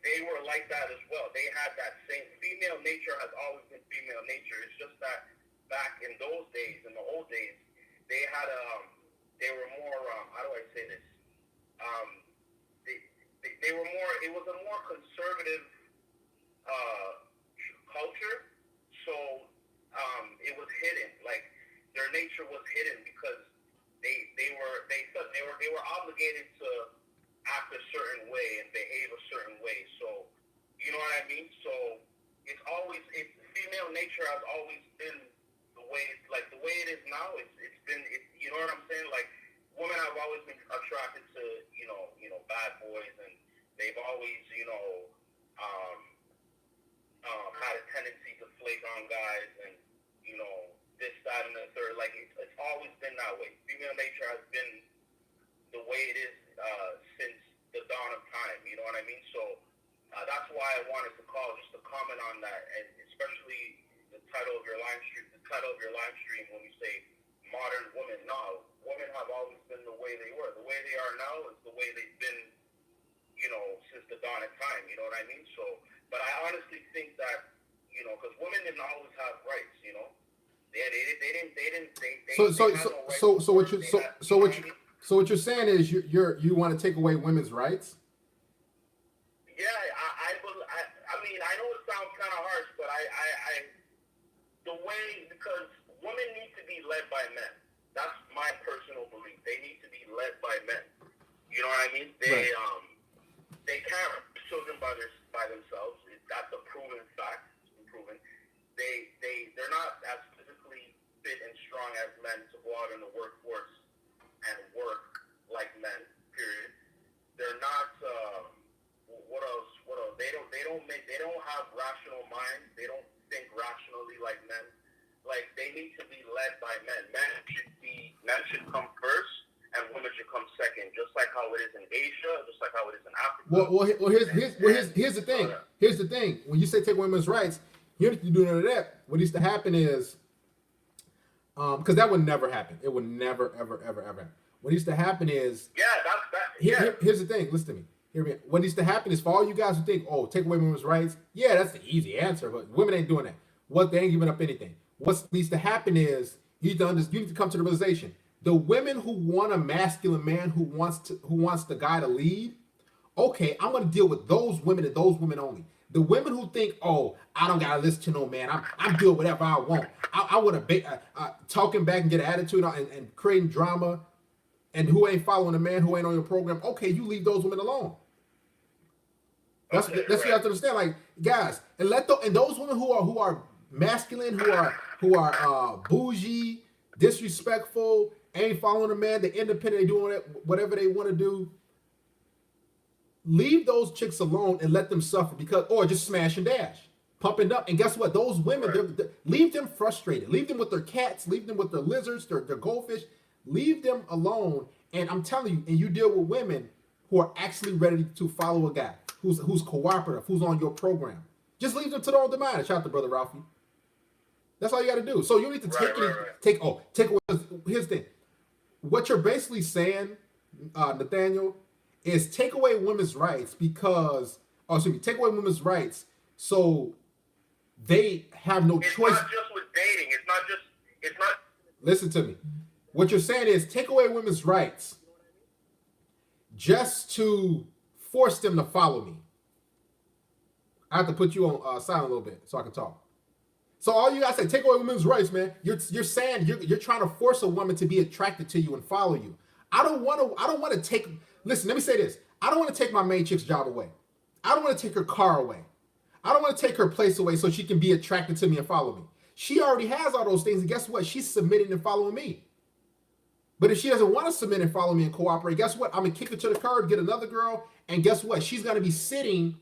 they were like that as well. They had that same female nature has always been female nature. It's just that back in those days, in the old days, they had they were more how do I say this? They were more. It was a more conservative culture, so it was hidden. Like their nature was hidden because they were obligated to act a certain way and behave a certain way. So you know what I mean? So female nature has always been the way it is now. It's been you know what I'm saying? Like women have always been attracted to bad boys, and they've always had a tendency to flake on guys and this, that, and the third. Like it's always been that way. Female nature has been the way it is since the dawn of time. You know what I mean? So that's why I wanted to call just to comment on that, and especially the title of your live stream. The title of your live stream when you say modern women. No, women have always been the way they were. The way they are now is the way they've been, since the dawn of time. You know what I mean? So, but I honestly think that because women didn't always have rights. So what you're saying is you want to take away women's rights? Yeah, I mean, I know it sounds kind of harsh, but because women need to be led by men. That's my personal belief. They need to be led by men. You know what I mean? They can't raise children by themselves. That's a proven fact. It's been proven. They're not as physically fit and strong as men to go out in the workforce and work like men. Period. They're not. What else? They don't have rational minds. They don't think rationally like men. Like they need to be led by men. Men should come first, and women should come second. Just like how it is in Asia, just like how it is in Africa. Here's the thing. Here's the thing. When you say take women's rights, you don't need to do none of that. What needs to happen is, because that would never happen. It would never, ever, ever, ever happen. What needs to happen is, here's the thing. Listen to me. Hear me. What needs to happen is for all you guys who think, oh, take away women's rights. Yeah, that's the easy answer, but women ain't doing that. They ain't giving up anything. What needs to happen is you need to come to the realization. The women who want a masculine man who wants the guy to lead, okay, I'm gonna deal with those women and those women only. The women who think, oh, I don't gotta listen to no man. I'm doing whatever I want. I want to talking back and get an attitude and creating drama, and who ain't following a man who ain't on your program. Okay, you leave those women alone. That's what you have to understand. Like guys, and those women who are masculine, who are bougie, disrespectful, ain't following a man, they're independent, they doing whatever they want to do. Leave those chicks alone and let them suffer or just smash and dash, pumping up. And guess what? Those women, leave them frustrated. Leave them with their cats. Leave them with their lizards, their goldfish. Leave them alone And I'm telling you, and you deal with women who are actually ready to follow a guy who's cooperative, who's on your program. Just leave them to their own demise. Shout out to Brother Ralphie. That's all you got to do. So you need to take away. Here's the thing. What you're basically saying, Nathaniel, is take away women's rights because, take away women's rights so they have no choice. It's not just with dating. It's not. Listen to me. What you're saying is take away women's rights just to force them to follow me. I have to put you on silent a little bit so I can talk. So all you gotta say, take away women's rights, man. You're saying you're trying to force a woman to be attracted to you and follow you. I don't want to take. Listen, let me say this. I don't want to take my main chick's job away. I don't want to take her car away. I don't want to take her place away so she can be attracted to me and follow me. She already has all those things, and guess what? She's submitting and following me. But if she doesn't want to submit and follow me and cooperate, guess what? I'm gonna kick her to the curb, get another girl, and guess what? She's gonna be sitting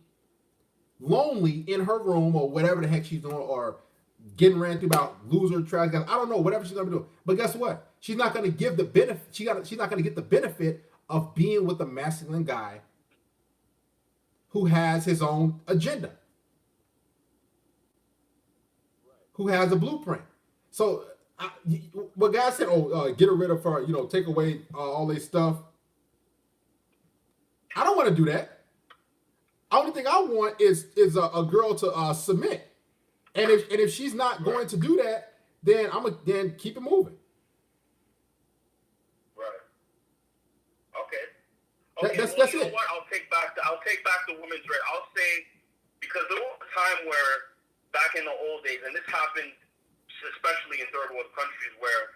lonely in her room or whatever the heck she's doing, or getting ran through about loser trash guys. I don't know, whatever she's gonna do. But guess what? She's not gonna give the benefit. She's not gonna get the benefit of being with a masculine guy who has his own agenda, who has a blueprint. So what guys said, get rid of her, take away all this stuff. I don't want to do that. Only thing I want is a girl to submit. And if she's not going to do that, then then keep it moving. Right. Okay. That's you know it. What? I'll take back the women's right. I'll say, because there was a time where back in the old days, and this happened especially in third world countries, where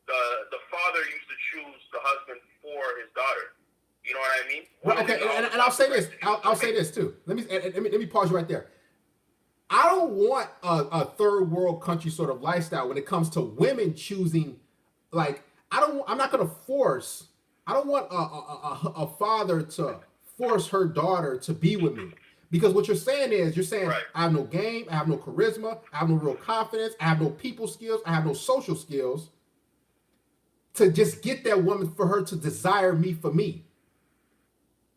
the father used to choose the husband for his daughter. You know what I mean? Well, okay, and I'll say this. I'll say this too. Let me pause you right there. I don't want a third world country sort of lifestyle when it comes to women choosing. Like, I'm not going to force. I don't want a father to force her daughter to be with me. Because what you're saying is, right. I have no game, I have no charisma, I have no real confidence, I have no people skills, I have no social skills to just get that woman for her to desire me for me.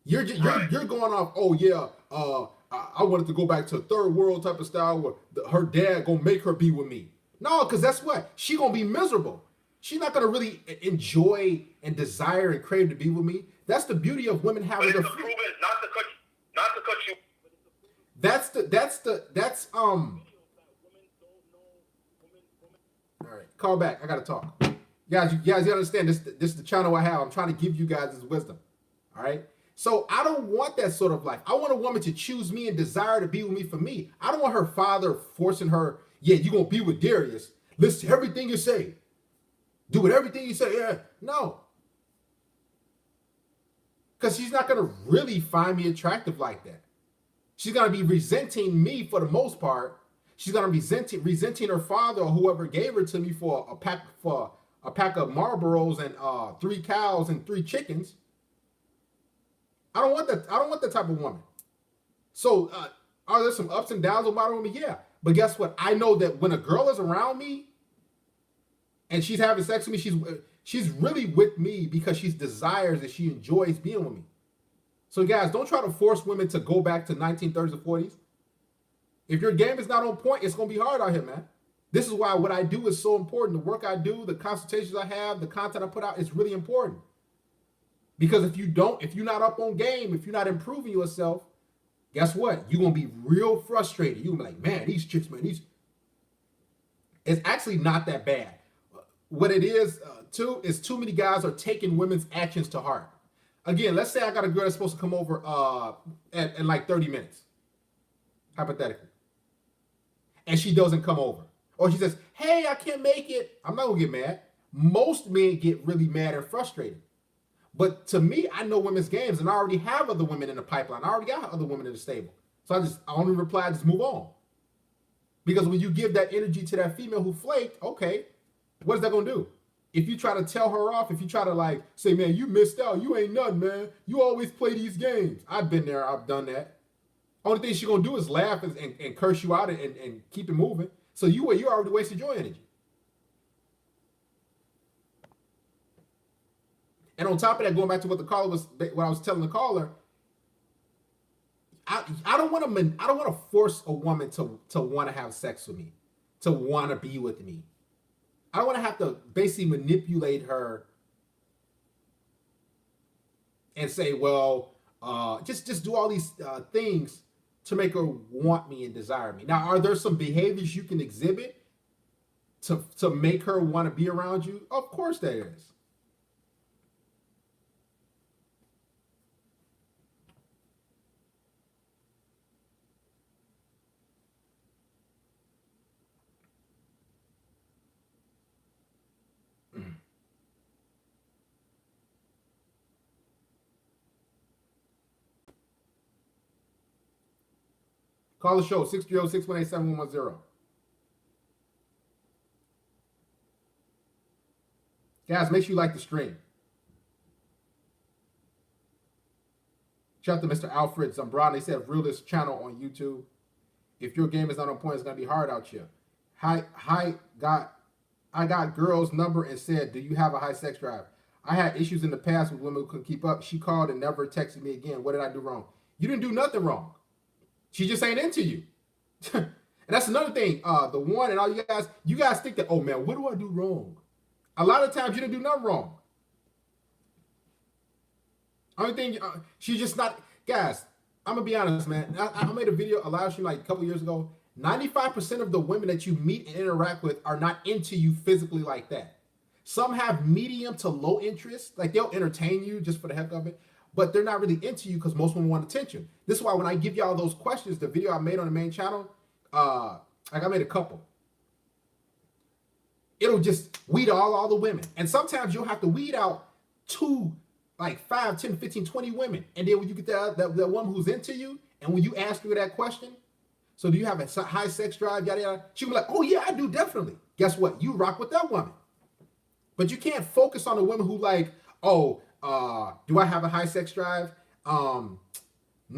You're going off, I wanted to go back to a third world type of style where her dad gonna make her be with me. No, because that's what? She gonna be miserable. She's not gonna really enjoy and desire and crave to be with me. That's the beauty of women having their freedom. Not to cut you. That's all right, call back. I gotta talk. Guys, you understand this is the channel I have. I'm trying to give you guys this wisdom. All right. So I don't want that sort of life. I want a woman to choose me and desire to be with me for me. I don't want her father forcing her, you're gonna be with Darius. Listen to everything you say. Do it everything you say. Yeah. No. Because she's not gonna really find me attractive like that. She's gonna be resenting me for the most part. She's gonna be resenting her father or whoever gave her to me for a pack of Marlboros and 3 cows and 3 chickens. I don't want that. I don't want that type of woman. So are there some ups and downs with modern women? Yeah. But guess what? I know that when a girl is around me and she's having sex with me, she's really with me because she desires and she enjoys being with me. So guys, don't try to force women to go back to 1930s and 40s. If your game is not on point, it's going to be hard out here, man. This is why what I do is so important. The work I do, the consultations I have, the content I put out is really important. Because if you're not up on game, if you're not improving yourself, guess what? You're going to be real frustrated. You're going to be like, man, these chicks, man, it's actually not that bad. What it is, too, is too many guys are taking women's actions to heart. Again, let's say I got a girl that's supposed to come over in like 30 minutes, hypothetically. And she doesn't come over. Or she says, hey, I can't make it. I'm not going to get mad. Most men get really mad and frustrated. But to me, I know women's games, and I already have other women in the pipeline. I already got other women in the stable. So I only reply, I just move on. Because when you give that energy to that female who flaked, okay, what is that going to do? If you try to tell her off, if you try to like say, man, you missed out, you ain't nothing, man. You always play these games. I've been there, I've done that. Only thing she's going to do is laugh and curse you out and keep it moving. So you already wasted your energy. And on top of that, going back to what what I was telling the caller, I don't want to force a woman to want to have sex with me, to want to be with me. I don't want to have to basically manipulate her and say, well, just do all these things to make her want me and desire me. Now, are there some behaviors you can exhibit to make her want to be around you? Of course there is. Call the show, 630-618-7110. Guys, make sure you like the stream. Shout out to Mr. Alfred Zambrano. They said, realist channel on YouTube. If your game is not on point, it's going to be hard out here. I got girl's number and said, do you have a high sex drive? I had issues in the past with women who couldn't keep up. She called and never texted me again. What did I do wrong? You didn't do nothing wrong. She just ain't into you. And that's another thing. The one and all you guys think that, oh man, what do I do wrong? A lot of times you didn't do nothing wrong. Only thing, she's just not, guys, I'm going to be honest, man. I made a video, a live stream like a couple years ago. 95% of the women that you meet and interact with are not into you physically like that. Some have medium to low interest. Like they'll entertain you just for the heck of it. But they're not really into you because most women want attention. This is why when I give y'all those questions, the video I made on the main channel, like I made a couple. It'll just weed out all the women. And sometimes you'll have to weed out 2, like 5, 10, 15, 20 women. And then when you get that woman who's into you, and when you ask her that question, so do you have a high sex drive, yada, yada, she'll be like, oh yeah, I do, definitely. Guess what? You rock with that woman. But you can't focus on the women who like, oh, do I have a high sex drive? No,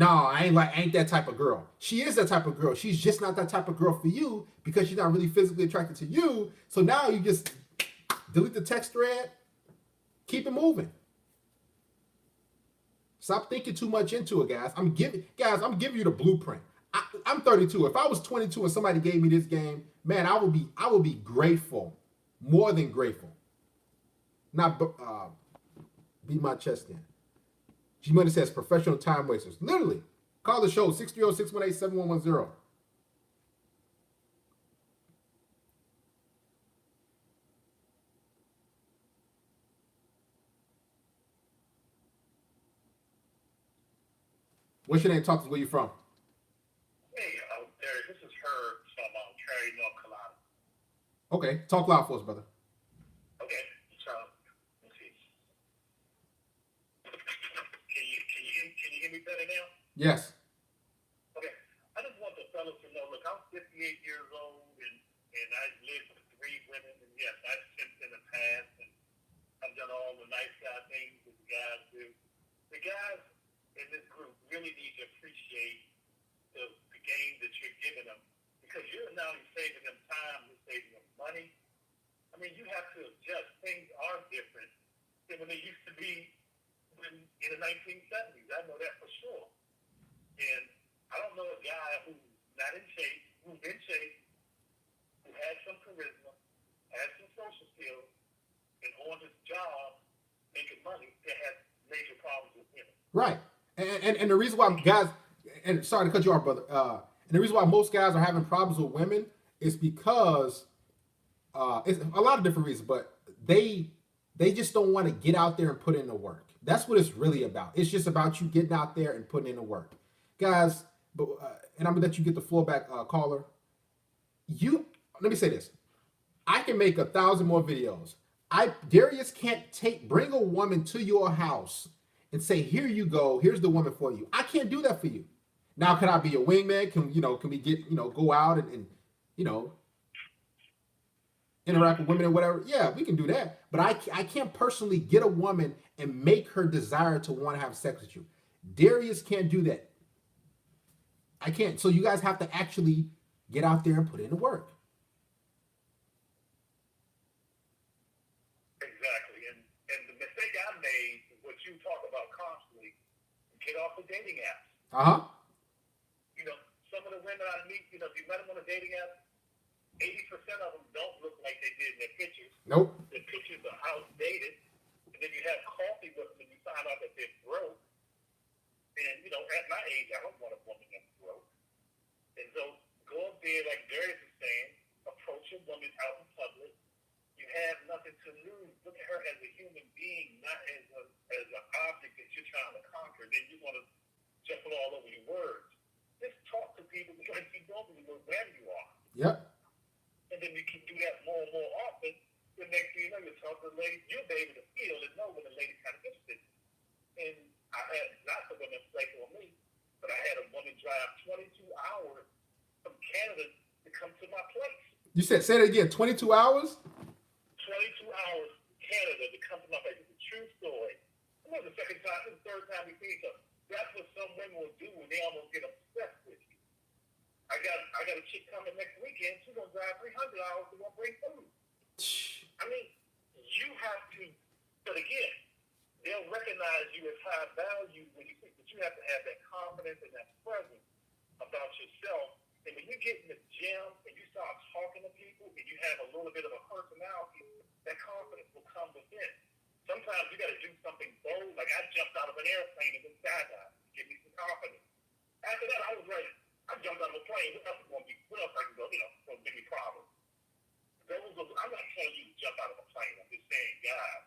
I ain't that type of girl. She is that type of girl. She's just not that type of girl for you because she's not really physically attracted to you. So now you just delete the text thread, keep it moving. Stop thinking too much into it, guys. I'm giving you the blueprint. I'm 32. If I was 22 and somebody gave me this game, man, I would be grateful, more than grateful. Not beat my chest in. G Money says professional time wasters. Literally. Call the show 630-618-7110. What's your name? Talk to us. Where you from? Hey, Derek, this is Herb from Cary, North Carolina. Okay. Talk loud for us, brother. Okay, so let's see. Can you hear me better now? Yes. Okay. I just want the fellas to know, look, I'm 58 years old and I've lived with 3 women, and yes, I've simped in the past and I've done all the nice guy things that the guys do. The guys in this group really need to appreciate the game that you're giving them, because you're not only saving them time, you're saving them money. I mean, you have to adjust. Things are different than when they used to be in the 1970s. I know that for sure. And I don't know a guy who's not in shape, who's in shape, who has some charisma, has some social skills, and on his job, making money, that has major problems with women. Right. And the reason why guys, and sorry to cut you off, brother, and the reason why most guys are having problems with women is because it's a lot of different reasons, but they just don't want to get out there and put in the work. That's what it's really about. It's just about you getting out there and putting in the work. Guys, but and I'm gonna let you get the floor back, caller. Let me say this. I can make 1,000 more videos. Darius can't bring a woman to your house and say, here you go, here's the woman for you. I can't do that for you. Now, can I be a wingman? Can we get, go out and interact with women or whatever? Yeah, we can do that. But I can't personally get a woman and make her desire to want to have sex with you. Darius can't do that. I can't. So you guys have to actually get out there and put in the work. Exactly. And the mistake I made get off the dating apps. Uh-huh. You know, some of the women I meet, you know, if you met them on a dating app, 80% of them don't look like they did in their pictures. Nope. Their pictures are outdated. And then you have coffee with them and you find out that they're broke. And, you know, at my age, I don't want a woman that's broke. And so go up there, like Darius is saying, approach a woman out in public. You have nothing to lose. Look at her as a human being, not as an object that you're trying to conquer. Then you want to jump all over your words. Just talk to people like you normally would where you are. Yep. And then you can do that more and more often. The next thing you know, you're talking to the lady, you'll be able to feel and know when the lady's kind of interested. And I had lots of women flake on me, but I had a woman drive 22 hours from Canada to come to my place. You said, say that again, 22 hours? 22 hours from Canada to come to my place. It's a true story. It wasn't the second time, it was the third time we see each other. That's what some women will do when they almost get obsessed with you. I got a chick coming next weekend. She's gonna drive 300 hours to go bring food. I mean, you have to. But again, they'll recognize you as high value when you think, but you have to have that confidence and that presence about yourself. And when you get in the gym and you start talking to people and you have a little bit of a personality, that confidence will come within. Sometimes you got to do something bold. Like I jumped out of an airplane and went skydiving to give me some confidence. After that, I was ready. I jumped out of a plane. What else I can go? You know, going to give me problems. I'm not telling you to jump out of a plane. I'm just saying, guys,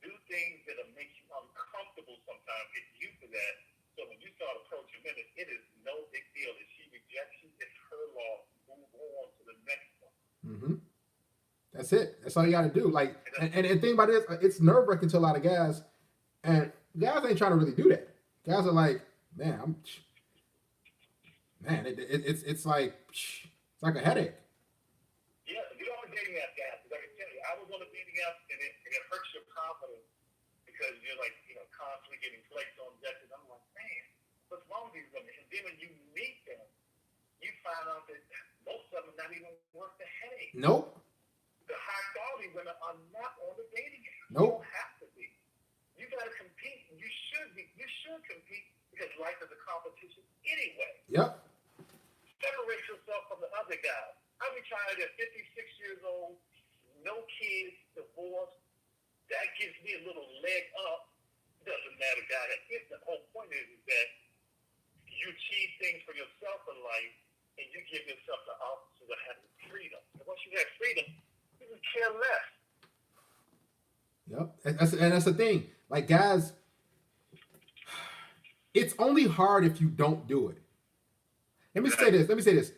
do things that'll make you uncomfortable sometimes. Get used to that. So when you start approaching women, it is no big deal. If she rejects you, it's her loss. Move on to the next one. Mm-hmm. That's it. That's all you got to do. Like, and the thing about it is, it's nerve wracking to a lot of guys, and guys ain't trying to really do that. Guys are like, man, it's like a headache. Yeah, get off the dating app, guys. Because I can tell you, I was on a dating app, and it hurts your confidence because you're like, you know, constantly getting flaked on rejected. I'm like, man, what's wrong with these women? And then when you meet them, you find out that most of them are not even worth the headache. Nope. The high quality women are not on the dating app. Nope. You don't have to be. You got to compete. You should be. You should compete because life is a competition anyway. Yep. Separate yourself from the other guys. I be trying to get 56 years old, no kids, divorced. That gives me a little leg up. Doesn't matter, guy. The whole point is that you achieve things for yourself in life, and you give yourself the opportunity to have freedom. And once you have freedom, you can care less. Yep. And that's the thing. Like, guys, it's only hard if you don't do it. Let me say this.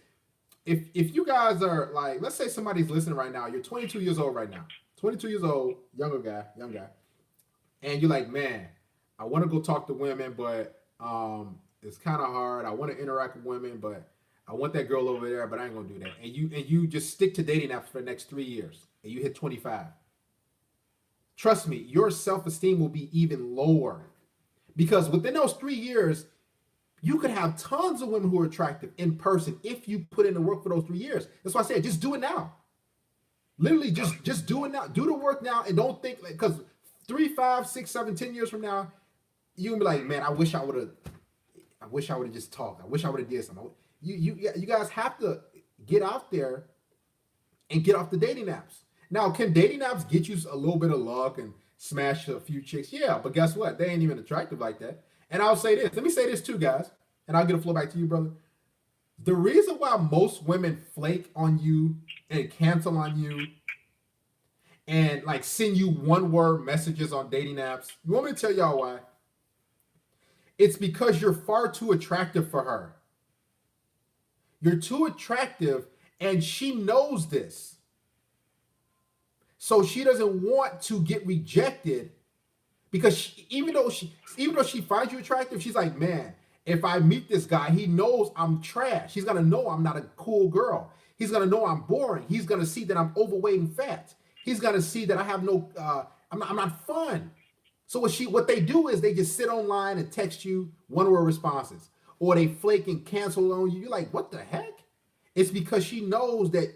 If you guys are like, let's say somebody's listening right now, you're 22 years old right now. 22 years old, young guy. And you're like, man, I want to go talk to women, but it's kind of hard. I want to interact with women, but I want that girl over there, but I ain't gonna do that. And you just stick to dating apps for the next 3 years, and you hit 25. Trust me, your self-esteem will be even lower, because within those 3 years, you could have tons of women who are attractive in person if you put in the work for those 3 years. That's why I said, just do it now. Literally, just do it now. Do the work now, and don't think, like, because 3, 5, 6, 7, 10 years from now, you can be like, man, I wish I would have just talked. I wish I would have did something. You guys have to get out there and get off the dating apps. Now, can dating apps get you a little bit of luck and smash a few chicks? Yeah, but guess what? They ain't even attractive like that. And I'll say this. Let me say this too, guys, and I'll get a flow back to you, brother. The reason why most women flake on you and cancel on you and like send you one-word messages on dating apps, you want me to tell y'all why? It's because you're far too attractive for her. You're too attractive, and she knows this. So she doesn't want to get rejected, because even though she finds you attractive, she's like, man, if I meet this guy, he knows I'm trash. He's gonna know I'm not a cool girl. He's gonna know I'm boring. He's gonna see that I'm overweight and fat. He's gonna see that I have no, I'm not fun. So what they do is they just sit online and text you one-word responses, or they flake and cancel on you. You're like, what the heck? It's because she knows that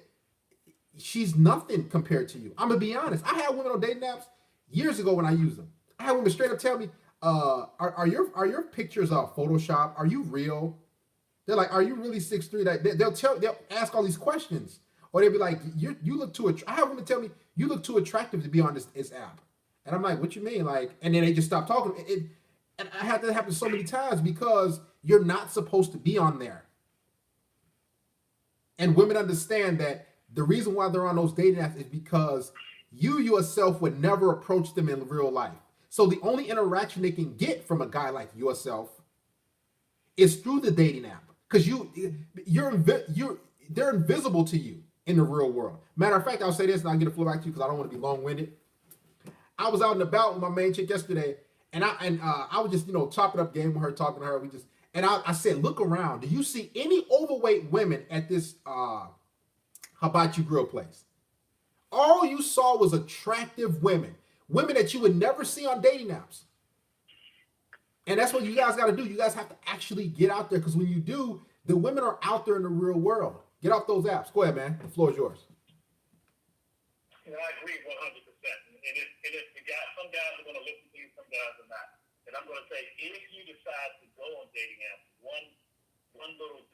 she's nothing compared to you. I'm gonna be honest. I had women on dating apps years ago when I used them. I had women straight up tell me, are your pictures Photoshop? Are you real? They're like, are you really 6'3"? Like they'll ask all these questions, or they'll be like, you look too. I have women tell me you look too attractive to be on this app, and I'm like, what you mean? Like, and then they just stop talking. And I had that happen so many times because you're not supposed to be on there, and women understand that the reason why they're on those dating apps is because you yourself would never approach them in real life. So the only interaction they can get from a guy like yourself is through the dating app because you're they're invisible to you in the real world. Matter of fact, I'll say this and I'll get a floor back to you because I don't want to be long winded. I was out and about with my main chick yesterday, and I was just chopping up game with her, talking to her. I said, look around. Do you see any overweight women at this hibachi grill place? All you saw was attractive women that you would never see on dating apps. And that's what you guys got to do. You guys have to actually get out there because when you do, the women are out there in the real world. Get off those apps. Go ahead, man. The floor is yours. I agree 100%. And if the guy, some guys are going to listen to you, some guys are not. And I'm going to say, if you decide to go on dating apps, one little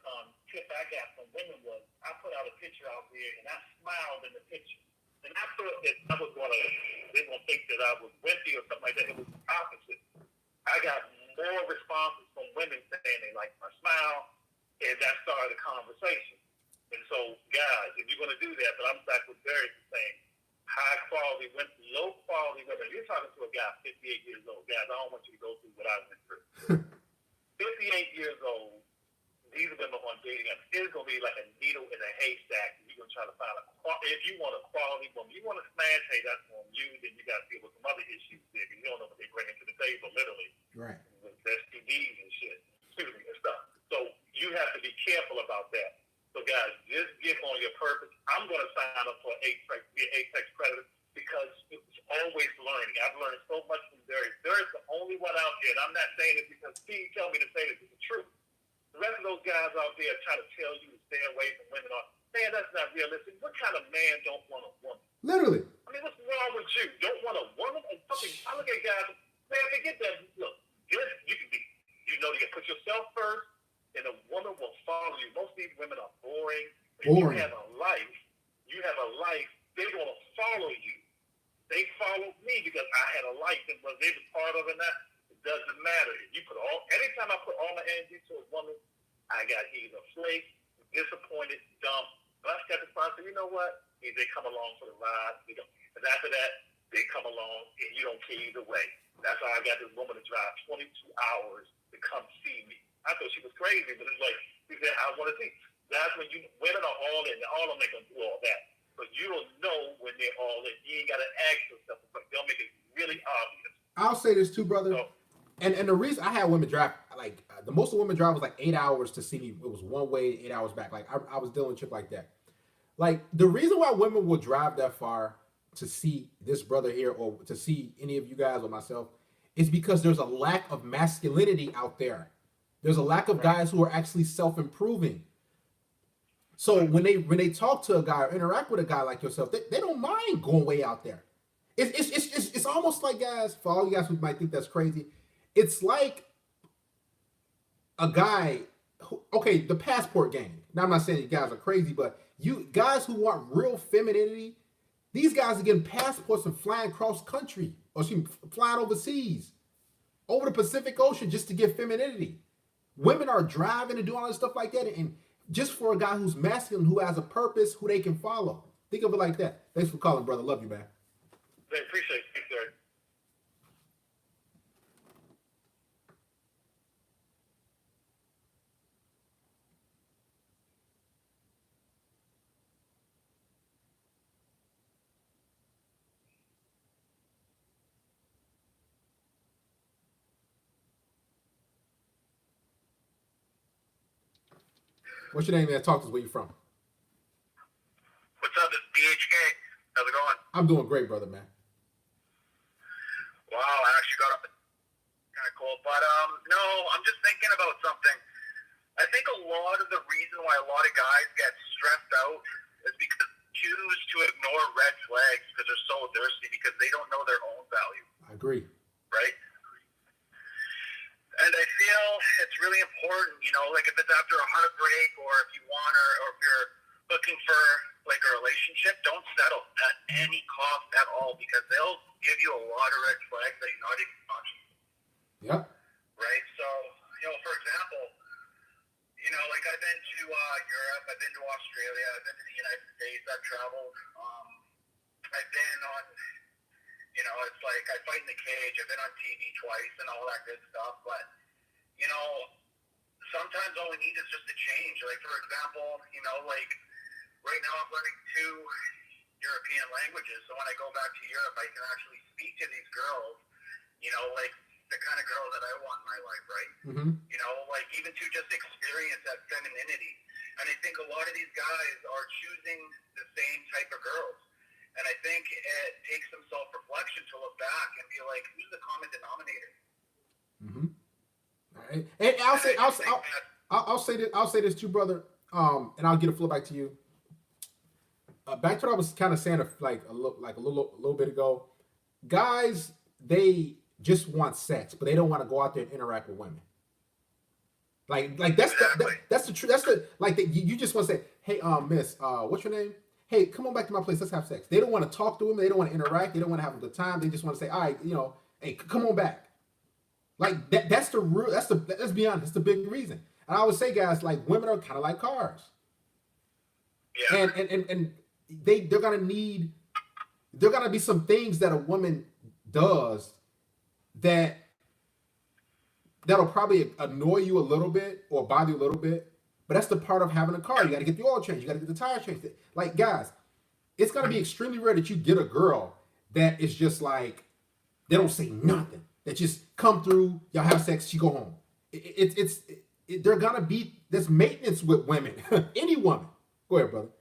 tip I got from women was I put out a picture out there and I smiled in the picture. And I thought that they were going to think that I was wimpy or something like that. It was the opposite. I got more responses from women saying they like my smile, and that started a conversation. And so, guys, if you're going to do that, but I'm back with Barry saying, high quality women, low quality women. You're talking to a guy 58 years old. Guys, I don't want you to go through what I went through. 58 years old, these women on dating apps, it's going to be like a needle in a haystack. You're going to try to find if you want a quality woman, you want to smash, hey, that's on you, then you got to deal with some other issues there because you don't know what they bring to the table, literally. Right. With STDs and shit, excuse me, and stuff. So you have to be careful about that. So guys, just get on your purpose. I'm going to sign up for be an Apex Predator because it's always learning. I've learned so much from Darius. Darius is the only one out there, and I'm not saying this because Steve told me to say this. It's the truth. The rest of those guys out there trying to tell you to stay away from women man, that's not realistic. What kind of man don't want a woman? Literally. I mean, what's wrong with you? Don't want a woman? And something, I look at guys, man, forget that. Look, you can be, you can put yourself first, and a woman will follow you. Most of these women are boring. Boring. You have a life, they're going to follow you. They followed me because I had a life, and whether they were part of it or not, it doesn't matter. Anytime I put all my energy to a woman, I got either flake, disappointed, dumb. But I got to find, so you know what? They come along for the ride. And after that, they come along, and you don't care either way. That's how I got this woman to drive 22 hours to come see me. I thought she was crazy, but it's like, she said, I want to see. That's when women are all in. All of them ain't going to do all that. But you don't know when they're all in. You ain't got to ask yourself, but they'll make it really obvious. I'll say this too, brother. And the reason I had women drive, like the most of women drive was like 8 hours to see me. It was one way, 8 hours back. Like I was dealing with a chick like that. Like the reason why women will drive that far to see this brother here or to see any of you guys or myself is because there's a lack of masculinity out there. There's a lack of guys who are actually self-improving. So when they talk to a guy or interact with a guy like yourself, they don't mind going way out there. It's almost like, guys, for all you guys who might think that's crazy, it's like a guy who, okay, the passport game. Now I'm not saying you guys are crazy, but you guys who want real femininity, these guys are getting passports and flying cross country or flying overseas, over the Pacific Ocean just to get femininity. Women are driving and doing all this stuff like that, and just for a guy who's masculine, who has a purpose, who they can follow. Think of it like that. Thanks for calling, brother. Love you, man. I appreciate it, sir. What's your name, man? Talk to us. Where you from? What's up? This is BHK. How's it going? I'm doing great, brother, man. Wow, I actually got up kind of cool. But no, I'm just thinking about something. I think a lot of the reason why a lot of guys get stressed out is because they choose to ignore red flags because they're so thirsty because they don't know their own value. I agree. Right? like if it's after a heartbreak or if you want or if you're looking for like a relationship, don't settle at any cost at all because they'll give you a lot of red flags that you're not even watching. Yep. Right? So, for example, like I've been to Europe, I've been to Australia, I've been to the United States, I've traveled. I've been on, it's like I fight in the cage. I've been on TV twice and all that good stuff. But, sometimes all we need is just a change. Like, for example, like right now I'm learning 2 European languages. So when I go back to Europe, I can actually speak to these girls, like the kind of girl that I want in my life, right? Mm-hmm. Like even to just experience that femininity. And I think a lot of these guys are choosing the same type of girls. And I think it takes some self-reflection to look back and be like, who's the common denominator? Mm-hmm. All right. And I'll say this too, brother. And I'll get a flow back to you. Back to what I was kind of saying, like a little bit ago. Guys, they just want sex, but they don't want to go out there and interact with women. Like that's Exactly. that's the truth. That's the you just want to say, hey, miss, what's your name? Hey, come on back to my place. Let's have sex. They don't want to talk to women. They don't want to interact. They don't want to have a good time. They just want to say, all right, hey, come on back. Like that's the real. Let's be honest. That's the big reason. And I always say, guys, like women are kind of like cars. Yeah. And they're gonna need. There are gonna be some things that a woman does that'll probably annoy you a little bit or bother you a little bit. But that's the part of having a car. You got to get the oil change. You got to get the tire changed. Like, guys, it's going to be extremely rare that you get a girl that is just like, they don't say nothing. That just come through, y'all have sex, she go home. They're going to be, there's maintenance with women. Any woman. Go ahead, brother.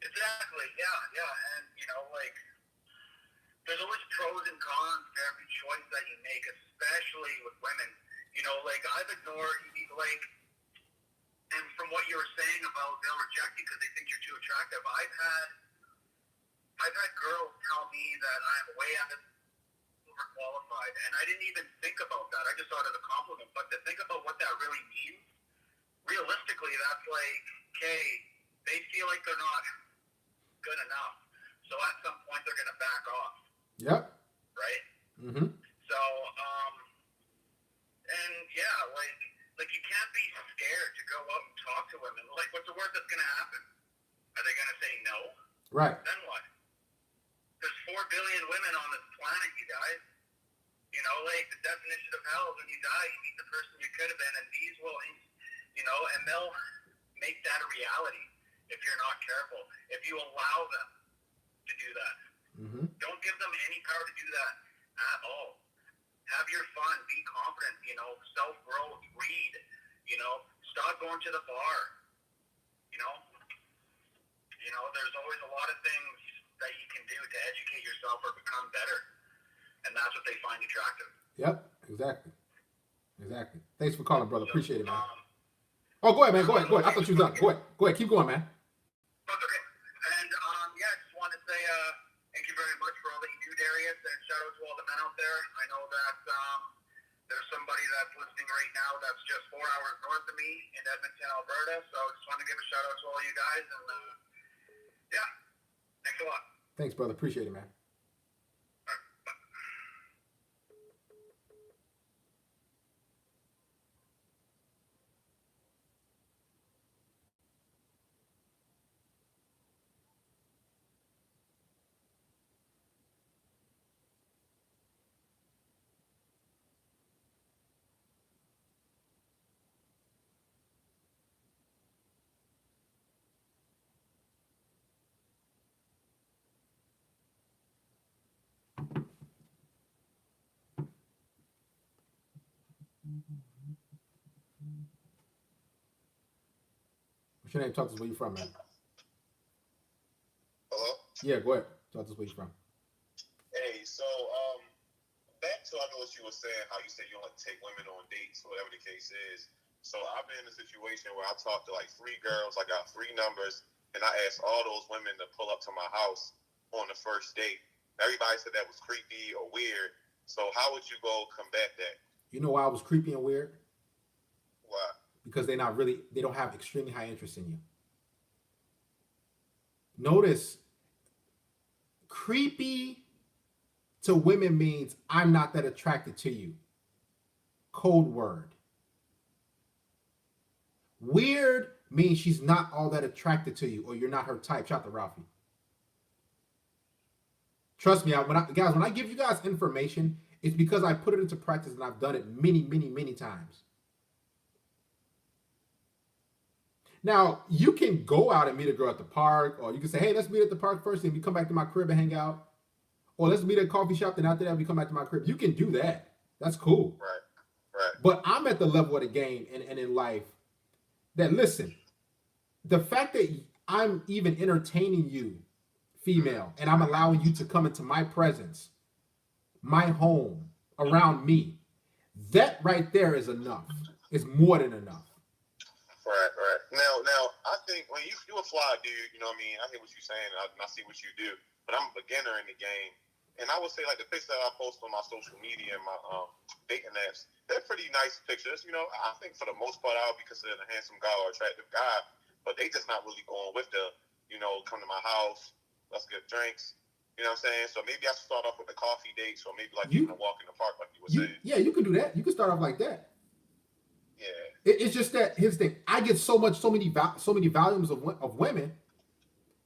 Exactly. Yeah. And, like, there's always pros and cons to every choice that you make, especially with women. Like, I've ignored, like, and from what you were saying about they'll reject you because they think you're too attractive, I've had girls tell me that I'm way overqualified, and I didn't even think about that. I just thought it a compliment. But to think about what that really means, realistically, that's like, okay, they feel like they're not good enough. So at some point, they're going to back off. Yep. Right? Mm-hmm. So, and yeah, like you can't be scared to go out and talk to women. Like, what's the worst that's going to happen? Are they going to say no? Right. Then what? There's 4 billion women on this planet, you guys. Like the definition of hell is when you die, you meet the person you could have been, and these will, and they'll make that a reality if you're not careful. If you allow them to do that. Mm-hmm. Don't give them any power to do that at all. Have your fun, be confident, self-growth, read, stop going to the bar, there's always a lot of things that you can do to educate yourself or become better, and that's what they find attractive. Yep, exactly. Thanks for calling, brother. Appreciate it, man. Go ahead, man. Go ahead. I thought you was done. Go ahead. Keep going, man. That's okay. And, I just want to say thank you very much for all that you do, Darius, and shout out to all the men out there. I know that there's somebody that's listening right now that's just 4 hours north of me in Edmonton, Alberta, so I just want to give a shout out to all you guys, and, yeah, thanks a lot. Thanks, brother. Appreciate it, man. What's your name? Talk to us where you from, man. Hello? Yeah, go ahead. Talk to us where you from. Hey, so, back to I know what you were saying, how you said you only take women on dates, whatever the case is. So I've been in a situation where I talked to like 3 girls, I got 3 numbers, and I asked all those women to pull up to my house on the first date. Everybody said that was creepy or weird. So how would you go combat that? You know why I was creepy and weird? Why? Because they don't have extremely high interest in you. Notice, creepy to women means I'm not that attracted to you. Code word. Weird means she's not all that attracted to you, or you're not her type. Shout out to Ralphie. Trust me, guys, when I give you guys information, it's because I put it into practice and I've done it many, many, many times. Now, you can go out and meet a girl at the park, or you can say, hey, let's meet at the park first, and we come back to my crib and hang out. Or let's meet at a coffee shop, then after that, we come back to my crib. You can do that. That's cool. Right. But I'm at the level of the game and in life that, listen, the fact that I'm even entertaining you, female, and I'm allowing you to come into my presence, my home, around me, that right there is enough. It's more than enough. Right. Now, I think when you're a fly dude, you know what I mean? I hear what you're saying, and I see what you do, but I'm a beginner in the game. And I would say, like, the pictures that I post on my social media and my dating apps, they're pretty nice pictures. You know, I think for the most part, I would be considered a handsome guy or attractive guy, but they just not really going with the, come to my house, let's get drinks. You know what I'm saying? So maybe I should start off with the coffee dates, or maybe like even a walk in the park, like you were saying. Yeah, you can do that. You can start off like that. Yeah. It's just that, here's the thing. I get so many volumes of women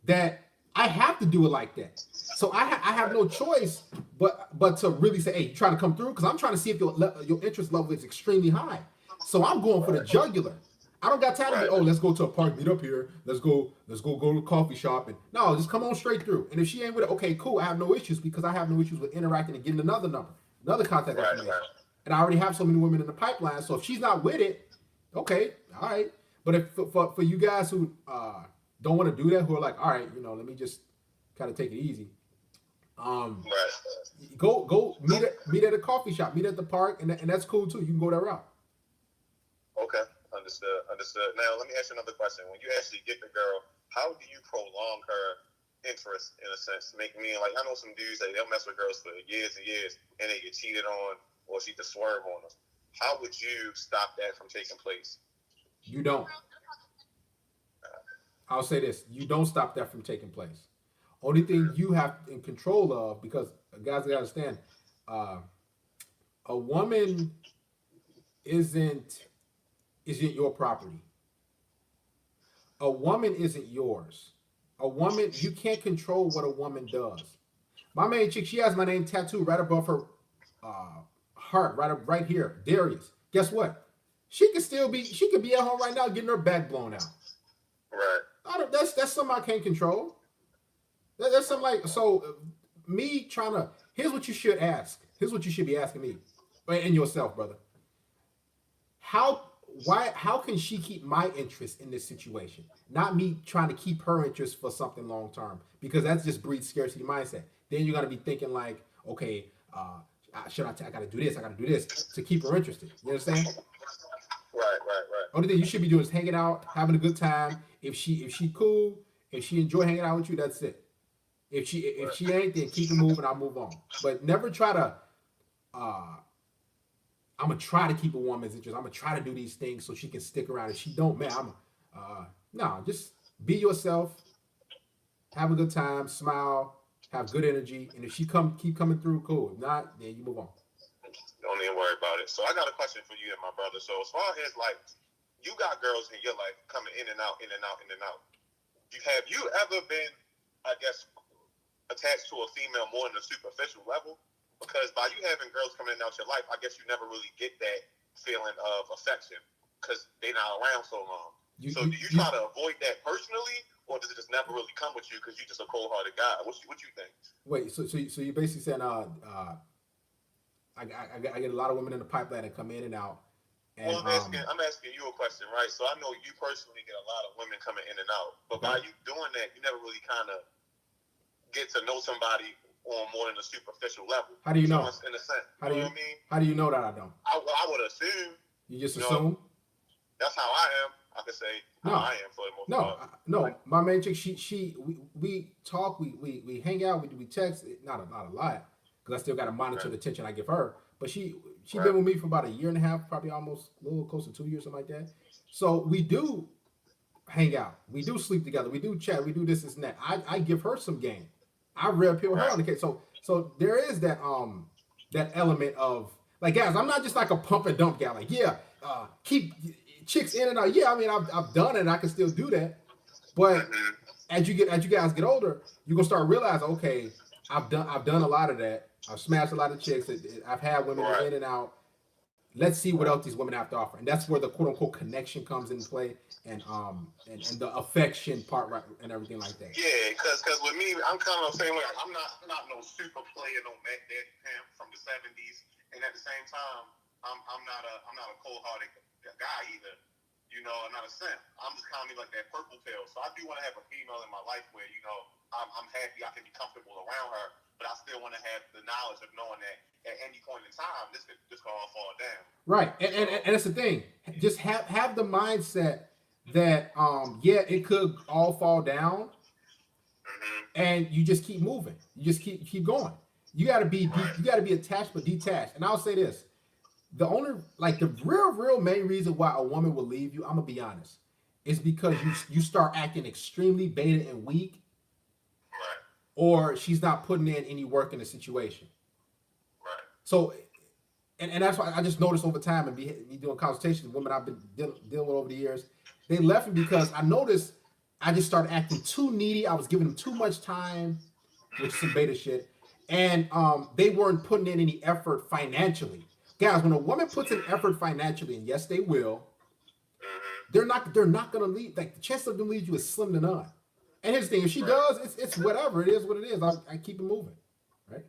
that I have to do it like that. So I have no choice but to really say, hey, you trying to come through? Because I'm trying to see if your interest level is extremely high. So I'm going for the jugular. I don't got time to be, oh, let's go to a park, meet up here. Let's go to a coffee shop. And no, just come on straight through. And if she ain't with it, okay, cool. I have no issues, because I have no issues with interacting and getting another number, another contact information. Right. And I already have so many women in the pipeline. So if she's not with it, okay, all right. But if for you guys who don't want to do that, who are like, all right, let me just kind of take it easy. Go meet at a coffee shop, meet at the park, and that's cool too. You can go that route. Okay, understood. Now let me ask you another question. When you actually get the girl, how do you prolong her interest, in a sense? Make me, like, I know some dudes that they'll mess with girls for years and years, and they get cheated on, or she just swerve on them. How would you stop that from taking place? You don't. I'll say this: you don't stop that from taking place. Only thing you have in control of, because guys gotta understand, a woman isn't your property. A woman isn't yours. A woman, you can't control what a woman does. My main chick, she has my name tattooed right above her heart, right here, Darius. Guess what? She could be at home right now getting her back blown out. Right. That's something I can't control. That's something like, so me trying to, here's what you should ask. Here's what you should be asking me and yourself, brother. How can she keep my interest in this situation? Not me trying to keep her interest for something long term, because that just breeds scarcity mindset. Then you're gonna be thinking like, okay, I gotta do this to keep her interested. You understand? Right. Only thing you should be doing is hanging out, having a good time. If she cool, if she enjoy hanging out with you, that's it. If she ain't, then keep it moving. I'll move on. But never try to. I'm gonna try to keep a woman's interest. I'm gonna try to do these things so she can stick around. If she don't, man, no. Just be yourself. Have a good time. Smile. Have good energy. And if she keep coming through, cool. If not, then you move on. Don't even worry about it. So I got a question for you and my brother. So as far as, like, you got girls in your life coming in and out. Have you ever been, I guess, attached to a female more on a superficial level? Because by you having girls coming in and out your life, I guess you never really get that feeling of affection because they're not around so long. Do you try to avoid that personally, or does it just never really come with you because you're just a cold-hearted guy? What you think? Wait, so you basically saying I get a lot of women in the pipeline that come in and out. And, well, I'm asking you a question, right? So I know you personally get a lot of women coming in and out, but by you doing that, you never really kind of get to know somebody on more than a superficial level. How do you know? In a sense, how do you know what I mean? How do you know that I don't? I would assume. You just assume? That's how I am. I could say how I am for the most part. No. My main chick, we talk, we hang out, we text. Not a lot, because I still got to monitor the attention I give her. but she Right. been with me for about a year and a half, probably almost a little close to 2 years, something like that. So we do hang out, we do sleep together, we do chat, we do this and that. I give her some game. I red pill her Right. on the case. So there is that element of like, guys, I'm not just like a pump and dump guy. Like, yeah, keep chicks in and out. Yeah, I mean, I've done it, and I can still do that. But Mm-hmm. as you guys get older, you're gonna start realizing, okay, I've done a lot of that. I've smashed a lot of chicks. I've had women Right. in and out. Let's see what else these women have to offer, and that's where the quote unquote connection comes into play, and the affection part, right, and everything like that. Yeah, because with me, I'm kind of the same way. I'm not no super player, no Mac Daddy pimp from the '70s, and at the same time, I'm not a cold hearted guy either. You know, I'm not a simp. I'm just kind of like that purple pill. So I do want to have a female in my life where I'm happy I can be comfortable around her, but I still want to have the knowledge of knowing that at any point in time this could all fall down. Right, and that's the thing. Just have the mindset that yeah, it could all fall down, Mm-hmm. and you just keep moving. You just keep going. You got to be Right. you got to be attached but detached. And I'll say this: the only like the real main reason why a woman will leave you, I'm gonna be honest, is because you start acting extremely beta and weak, Right. or she's not putting in any work in the situation. Right. So, and that's why I just noticed over time and be doing consultations with women I've been dealing with over the years, they left me because I noticed I just started acting too needy. I was giving them too much time, which is some beta shit, and they weren't putting in any effort financially. Guys, when a woman puts in effort financially, and yes, they will, Mm-hmm. they're not gonna leave. Like the chance of them leave you is slim to none. And here's the thing: if she Right. does, it's whatever. It is what it is. I keep it moving, right?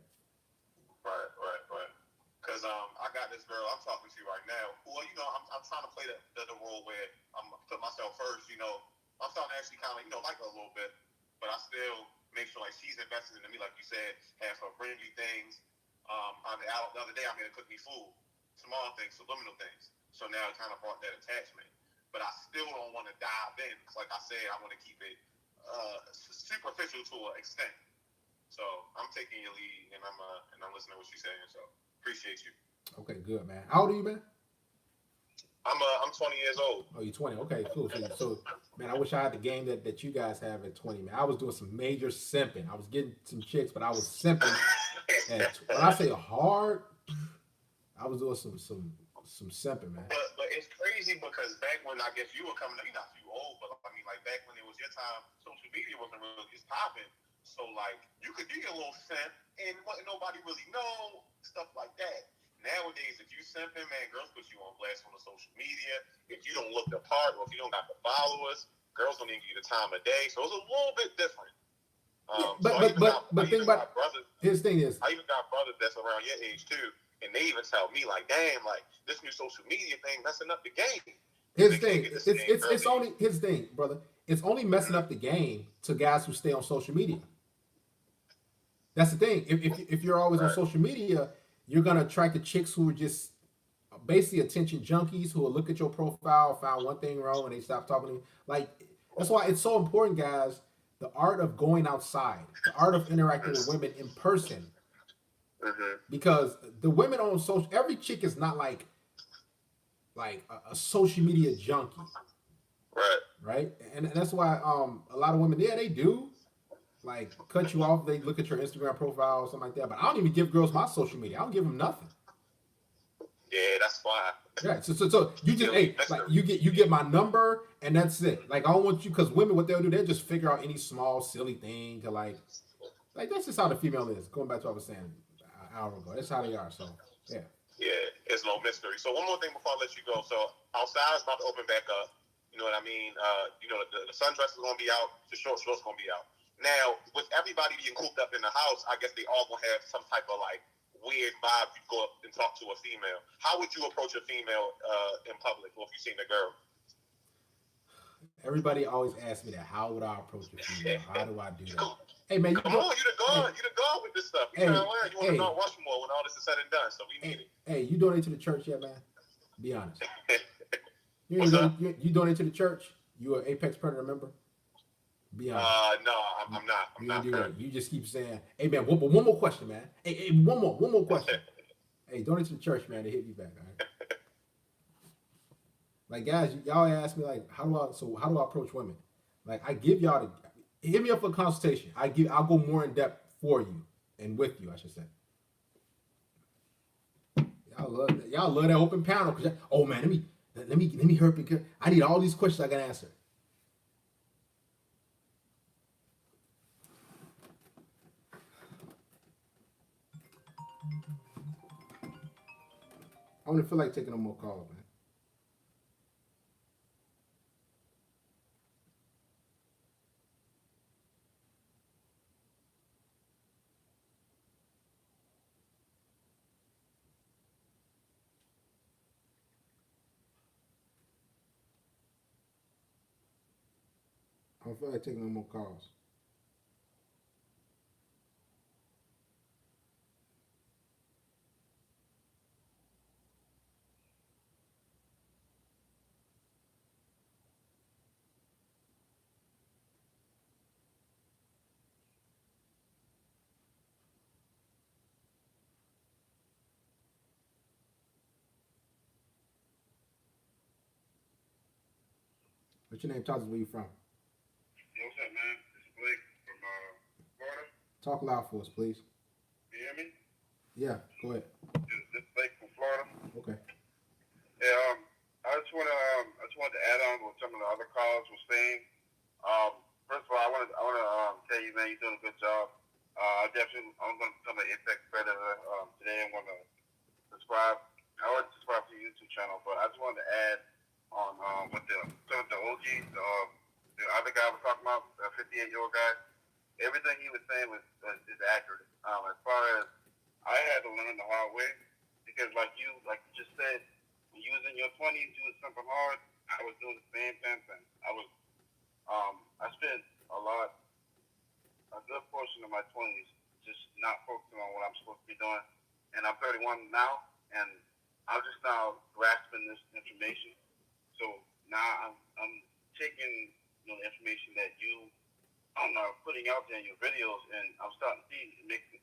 Right. Because I got this girl I'm talking to right now. Well, I'm trying to play the role where I'm put myself first. I'm starting to actually kind of like her a little bit, but I still make sure like she's invested into me, like you said, have her bring me things. Out the other day, I made her cook me food, small things, subliminal things. So now it kind of brought that attachment, but I still don't want to dive in. Cause like I said, I want to keep it superficial to an extent. So I'm taking your lead, and I'm listening to what you're saying. So appreciate you. Okay, good, man. How old are you, man? I'm 20 years old. Oh, you're 20. Okay, cool. So, man, I wish I had the game that you guys have at 20, man. I was doing some major simping. I was getting some chicks, but I was simping. And when I say hard, I was doing some simping, man. But it's crazy because back when I guess you were coming up, you're not too old, but I mean like back when it was your time, social media wasn't really just popping. So like you could do your little simp and wasn't nobody really know stuff like that. Nowadays, if you simping, man, girls put you on blast on the social media. If you don't look the part or if you don't got the followers, girls don't even give you the time of day. So it's a little bit different. Yeah, So but think about brothers. his thing is I even got brothers that's around your age too, and they even tell me like, "Damn, like this new social media thing messing up the game." his They can't thing. get this It's game it's it's early. only his thing, brother. It's only messing up the game to guys who stay on social media. That's the thing. If you're always on Right. social media, you're gonna attract the chicks who are just basically attention junkies who will look at your profile, find one thing wrong, and they stop talking to you. Like that's why it's so important, guys. The art of going outside, the art of interacting with women in person, Mm-hmm. because the women on social, every chick is not like a social media junkie, Right. right? And that's why a lot of women, yeah, they do like cut you off. They look at your Instagram profile or something like that. But I don't even give girls my social media. I don't give them nothing. Yeah, that's fine. Yeah, so you just hey, like you get my number and that's it. Like I don't want you because women what they'll do they'll just figure out any small silly thing to like that's just how the female is. Going back to what I was saying an hour ago, that's how they are. So yeah, Yeah, it's no mystery. So one more thing before I let you go. So outside is about to open back up. You know what I mean? The sundress is gonna be out. The shorts gonna be out. Now, with everybody being cooped up in the house, I guess they all gonna have some type of like weird vibe. You go up and talk to a female. How would you approach a female in public, or if you seen a girl? everybody always asks me that. How would I approach a female? How do I do that? Come Hey man, on, you the god. You the god with this stuff. You Hey, trying to learn. You want to hey. know Rushmore when all this is said and done. So we need Hey, you donate to the church yet, man? Be honest. it. You What's up? you donate to the church? You an Apex Predator member? Be honest. No, I'm not. I'm You not. do that. You just keep saying, "Hey man, one more question, man. Hey, one more question. Hey, donate to the church, man. They hit me back. All right. Like guys, y'all ask me like, how do I approach women? Like I give y'all the hit me up for a consultation. I'll go more in depth for you and with you, I should say. Y'all love that open panel because oh man, let me hurt because I need all these questions I gotta answer. I don't feel like taking no more calls, man. I don't feel like taking no more calls. What's your name? Talk to us. Where you from? What's up, man? This is Blake from Florida. Talk loud for us, please. You hear me? Yeah, go ahead. This is Blake from Florida. Okay. Yeah, I just wanted to add on what some of the other callers were saying. First of all, I want to tell you, man, you're doing a good job. I'm going to become an Apex Predator today. I'm going to subscribe. I already subscribed to your YouTube channel, but I just wanted to add on with some of the OGs, the other guy was talking about, the 58-year-old guy. Everything he was saying is accurate. As far as I had to learn the hard way, because like you just said, when you was in your 20s, doing something hard, I was doing the same thing. I spent a good portion of my 20s just not focusing on what I'm supposed to be doing. And I'm 31 now, and I'm just now grasping this information. So now I'm taking the information that you putting out there in your videos, and I'm starting to see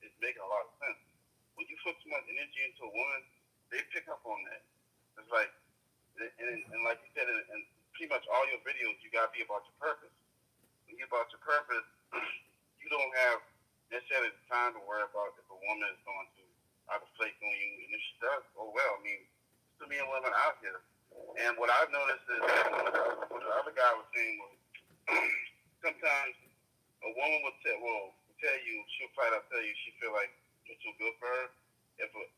it's making a lot of sense. When you put too much energy into a woman, they pick up on that. It's like, and like you said, in pretty much all your videos, you gotta be about your purpose. When you're about your purpose, you don't have necessarily the time to worry about if a woman is going to either flake on you, and if she does, oh well. I mean, there's too many women out here. And what I've noticed is what the other guy was saying was sometimes a woman will tell you, she'll flat out tell you she feel like you're too good for her.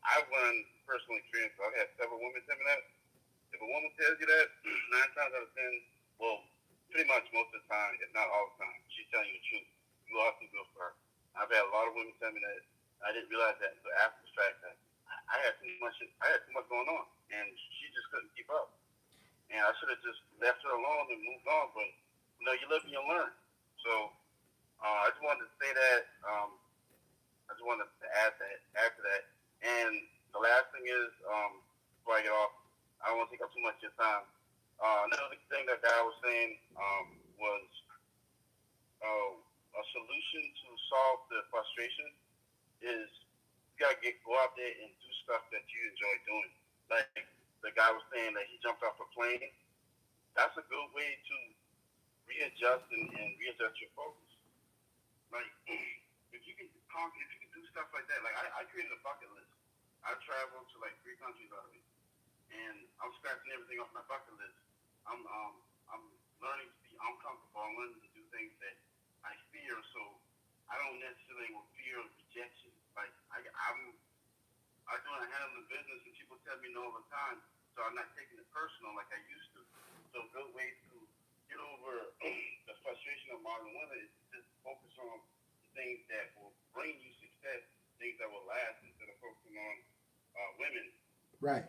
I've learned personal experience, I've had several women tell me that. If a woman tells you that, 9 times out of 10, well, pretty much most of the time, if not all the time, she's telling you the truth. You are too good for her. I've had a lot of women tell me that. I didn't realize that until after the fact that I had too much going on, and she just couldn't keep up. And I should have just left her alone and moved on. But you live and you learn. So I just wanted to say that. I just wanted to add to that. And the last thing is, before I get off, I don't want to take up too much of your time. Another thing that guy was saying was a solution to solve the frustration is you gotta go out there and do stuff that you enjoy doing. Like the guy was saying that he jumped off a plane. That's a good way to readjust and readjust your focus. Like if you can do stuff like that. Like I created a bucket list. I traveled to like 3 countries already, and I'm scratching everything off my bucket list. I'm learning to be uncomfortable. I'm learning to do things that I fear, so I don't necessarily will fear rejection. Like I do a handle the business, and people tell me no all the time, so I'm not taking it personal like I used to. So a good way to get over the frustration of modern women is just focus on the things that will bring you success, things that will last, instead of focusing on women. Right.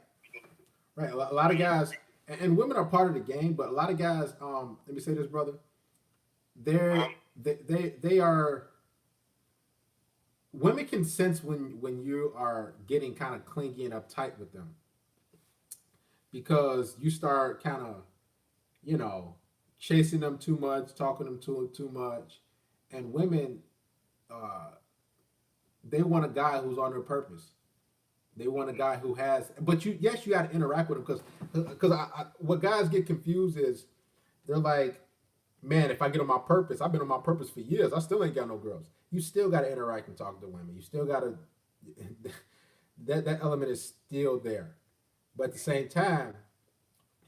Right. A lot of guys, and women are part of the game, but a lot of guys, let me say this, brother, they are, women can sense when you are getting kind of clingy and uptight with them because you start kind of, chasing them too much, talking them too much, and women, they want a guy who's on their purpose. They want a guy who has, but you yes, you got to interact with him because what guys get confused is they're like, man, if I get on my purpose, I've been on my purpose for years. I still ain't got no girls. You still got to interact and talk to women. You still got to that element is still there, but at the same time,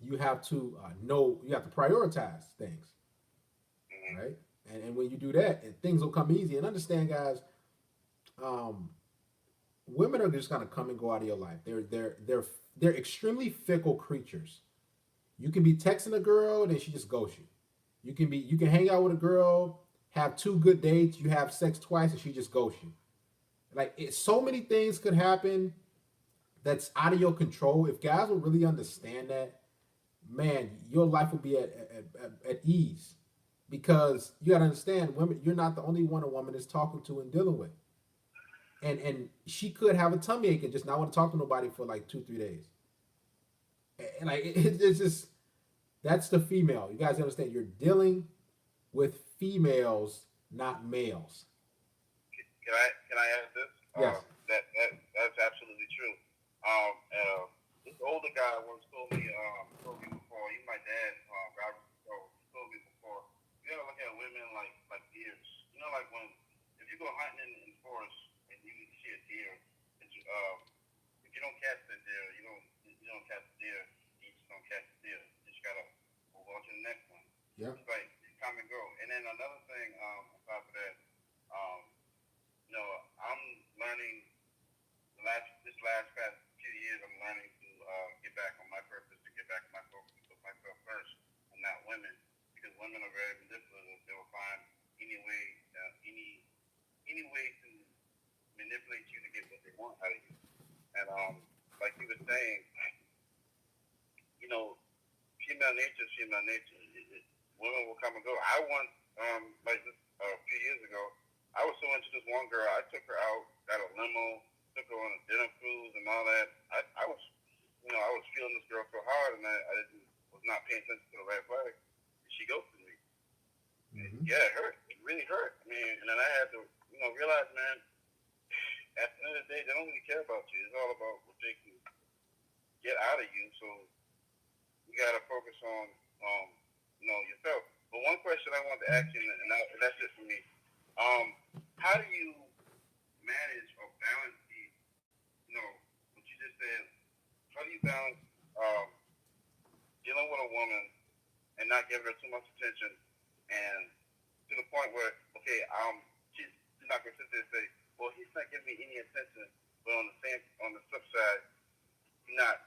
you have to know you have to prioritize things, Mm-hmm. right? And when you do that, and things will come easy. And understand, guys, um, women are just gonna come and go out of your life. They're extremely fickle creatures. You can be texting a girl, and then she just ghosts you. You can hang out with a girl, have two good dates, you have sex twice, and she just ghosts you. So many things could happen that's out of your control. If guys would really understand that, man, your life would be at ease. Because you gotta understand, women, you're not the only one a woman is talking to and dealing with. And she could have a tummy ache and just not want to talk to nobody for like 2 3 days. And it's just that's the female. You guys understand? You're dealing with females, not males. Can I add this? Yes. That's absolutely true. This older guy once told me before, even my dad, Robert, told me before, you gotta look at women like deers. You know, like if you go hunting in the forest and you see a deer, it's, if you don't catch the deer, you don't catch the deer. You just don't catch the deer. You just gotta move on to the next one. Yeah. It's like come and go. And then another thing on top of that, um, I'm learning this last past few years. I'm learning to get back on my purpose, to get back on my focus, to put myself first, and not women, because women are very manipulative. They will find any way, any way to manipulate you to get what they want out of you. And like you were saying, female nature is female nature. Women will come and go. I once, like this a few years ago, I was so into this one girl. I took her out, got a limo, took her on a dinner cruise and all that. I was, I was feeling this girl so hard, and was not paying attention to the red flag. She ghosted me. Mm-hmm. Yeah, it hurt. It really hurt. I mean, and then I had to, realize, man, at the end of the day, they don't really care about you. It's all about what they can get out of you. So you got to focus on, yourself. But one question I wanted to ask you, and that's it for me. How do you manage or balance what you just said? How do you balance dealing with a woman and not giving her too much attention, and to the point where, okay, she's not going to sit there and say, well, he's not giving me any attention, but on the flip side, he's not,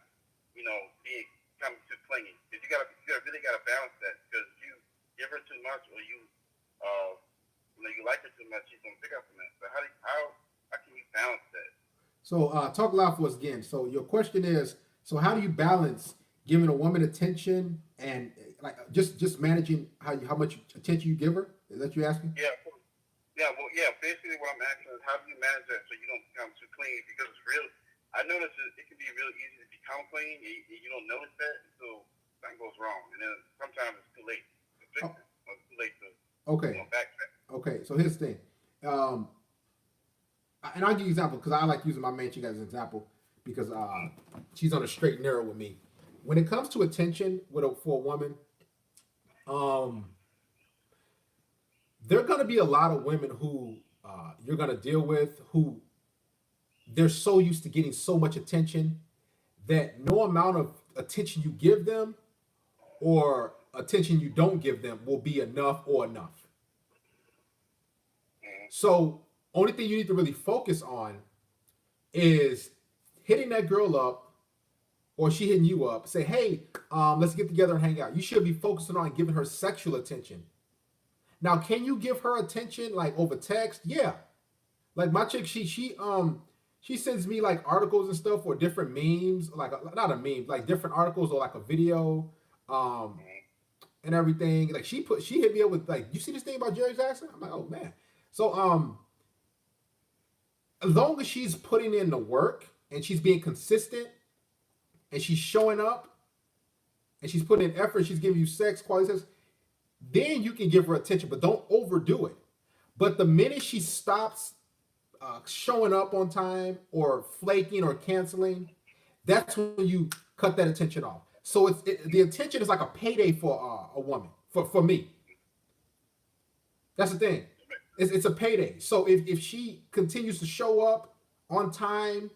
being coming too clingy. Because you really got to balance that, because if you give her too much, or you like her too much, she's gonna pick up on that. So how can you balance that? So talk loud for us again. So your question is, so how do you balance giving a woman attention and just managing how much attention you give her? Is that you asking? Yeah. Basically, what I'm asking is, how do you manage that so you don't become too clingy? Because it's real. I notice it can be real easy to become clingy, and you don't notice that until something goes wrong, and then sometimes it's too late to fix it, or it's too late to backtrack. Okay, so here's the thing. And I'll give you an example because I like using my main chick as an example because she's on a straight and narrow with me. When it comes to attention for a woman, there are going to be a lot of women who you're going to deal with who they're so used to getting so much attention that no amount of attention you give them or attention you don't give them will be enough or enough. So only thing you need to really focus on is hitting that girl up, or she hitting you up. Say, hey, let's get together and hang out. You should be focusing on giving her sexual attention. Now, can you give her attention like over text? Yeah. Like my chick, she sends me like articles and stuff or different memes, not a meme, like different articles or like a video, and everything. Like she hit me up with like, you see this thing about Jerry Jackson? I'm like, oh man. So as long as she's putting in the work and she's being consistent and she's showing up and she's putting in effort, she's giving you quality sex, then you can give her attention, but don't overdo it. But the minute she stops showing up on time or flaking or canceling, that's when you cut that attention off. So the attention is like a payday for a woman. For me, that's the thing. It's a payday. So if she continues to show up on time,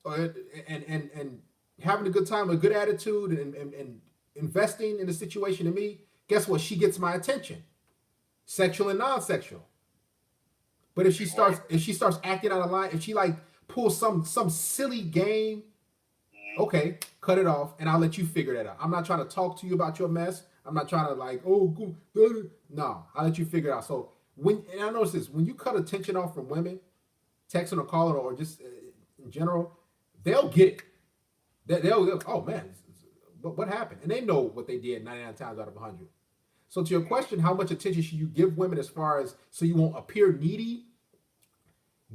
and having a good time, a good attitude, and investing in the situation to me, guess what? She gets my attention, sexual and non-sexual. But if she starts acting out of line, if she like pulls some silly game, okay, cut it off, and I'll let you figure that out. I'm not trying to talk to you about your mess. I'm not trying to like, oh, cool. No, I'll let you figure it out. So and I notice this, when you cut attention off from women, texting or calling or just in general, they'll get it. They'll oh man, what happened? And they know what they did 99 times out of 100. So to your question, how much attention should you give women as far as so you won't appear needy?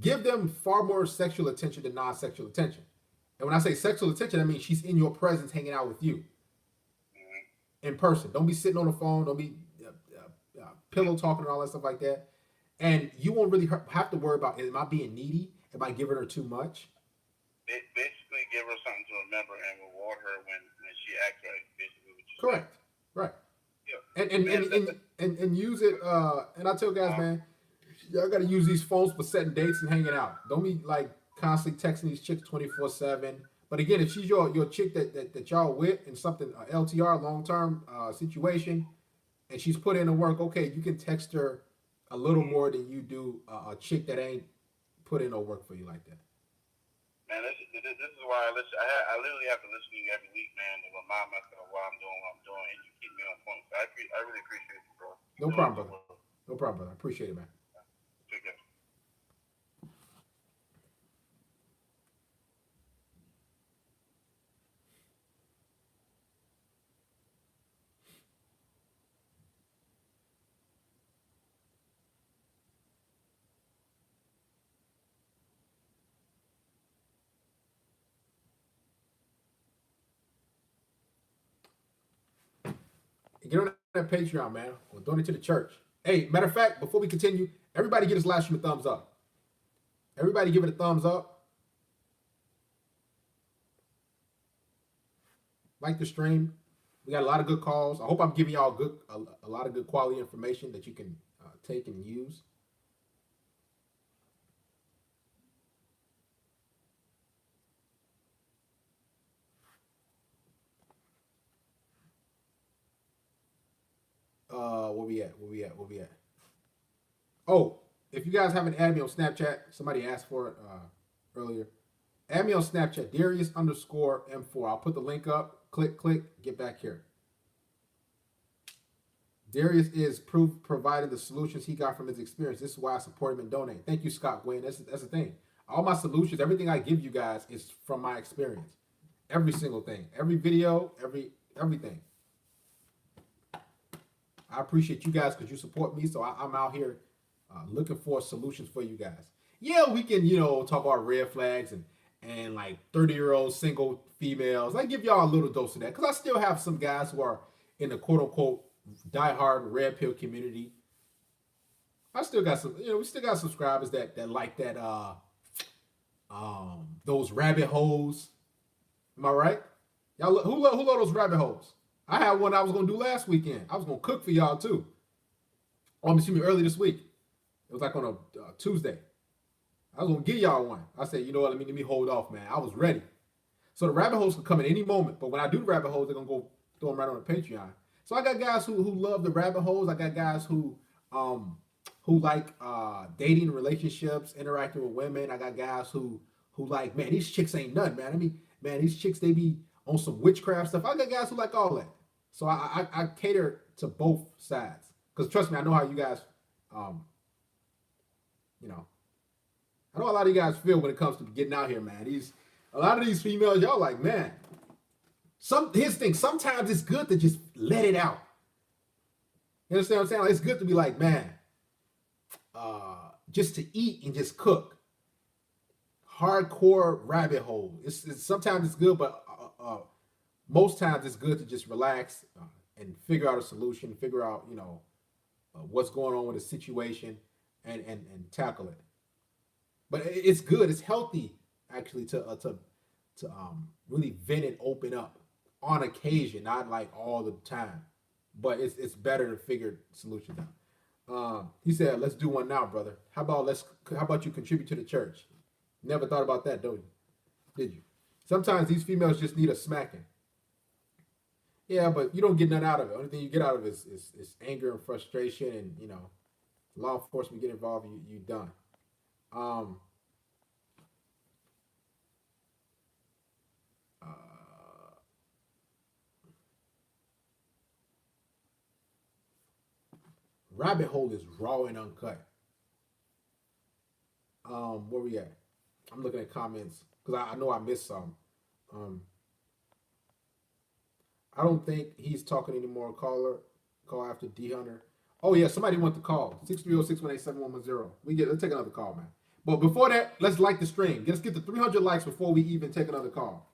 Give them far more sexual attention than non-sexual attention. And when I say sexual attention, I mean she's in your presence, hanging out with you in person. Don't be sitting on the phone. Don't be pillow talking and all that stuff like that. And you won't really have to worry about, am I being needy? Am I giving her too much? Basically, give her something to remember and reward her when she acts right. Basically, what you're Correct. Right. And use it. And I tell guys, man, y'all got to use these phones for setting dates and hanging out. Don't be like constantly texting these chicks 24/7. But again, if she's your chick that y'all with in something LTR, long term situation, and she's put in the work, okay, you can text her a little more than you do a chick that ain't put in no work for you like that. Man, this is why I listen. I literally have to listen to you every week, man, to remind myself why I'm doing what I'm doing, and you keep me on point. So I really appreciate you, bro. No problem, brother. No problem, brother. I appreciate it, man. Take care. Get on that Patreon, man, or donate to the church. Hey, matter of fact, before we continue, everybody give this live stream a thumbs up. Everybody give it a thumbs up. Like the stream. We got a lot of good calls. I hope I'm giving y'all a lot of good quality information that you can take and use. Where we at? Oh, if you guys haven't added me on Snapchat, somebody asked for it earlier. Add me on Snapchat, Darius_M4. I'll put the link up. Click, get back here. Darius is providing the solutions he got from his experience. This is why I support him and donate. Thank you, Scott Gwen. That's the thing. All my solutions, everything I give you guys is from my experience. Every single thing. Every video, everything. I appreciate you guys because you support me. So I'm out here looking for solutions for you guys. Yeah, we can, talk about red flags and like 30-year-old single females. I give y'all a little dose of that because I still have some guys who are in the quote unquote diehard red pill community. I still got some, we still got subscribers that like that those rabbit holes. Am I right? Y'all who love those rabbit holes? I had one I was gonna do last weekend. I was gonna cook for y'all too. Oh, excuse me, early this week. It was like on a Tuesday. I was gonna give y'all one. I said, you know what? Let me hold off, man. I was ready. So the rabbit holes can come at any moment, but when I do the rabbit holes, they're gonna go throw them right on the Patreon. So I got guys who love the rabbit holes. I got guys who like dating relationships, interacting with women. I got guys who like, man, these chicks ain't nothing, man. I mean, man, these chicks, they be on some witchcraft stuff. I got guys who like all that. So I cater to both sides. Because trust me, I know how you guys, I know a lot of you guys feel when it comes to getting out here, man. A lot of these females, y'all like, man, here's the thing, sometimes it's good to just let it out. You understand what I'm saying? Like, it's good to be like, man, just to eat and just cook. Hardcore rabbit hole. Sometimes it's good, but most times it's good to just relax and figure out a solution, figure out, what's going on with the situation and tackle it. But it's good. It's healthy actually to really vent and open up on occasion, not like all the time. But it's better to figure solutions out. He said, "Let's do one now, brother. How about you contribute to the church? Never thought about that, don't you? Did you? Sometimes these females just need a smacking. Yeah, but you don't get nothing out of it. Only thing you get out of it is anger and frustration, and law enforcement get involved. You done. Um, uh, Rabbit hole is raw and uncut. Where we at? I'm looking at comments because I know I missed some. Um, I don't think he's talking anymore. Call after D Hunter. Oh yeah, somebody want to call 630-618-7110. Let's take another call, man. But before that, let's like the stream. Let's get to 300 likes before we even take another call.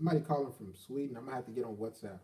Somebody calling from Sweden. I'm gonna have to get on WhatsApp.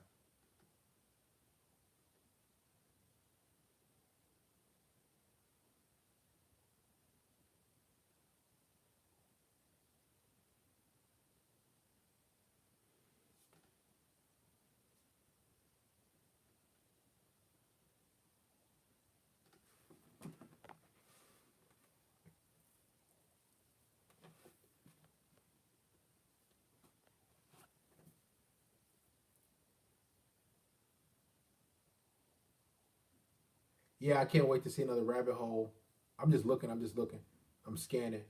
Yeah, I can't wait to see another rabbit hole. I'm just looking. I'm just looking. I'm scanning.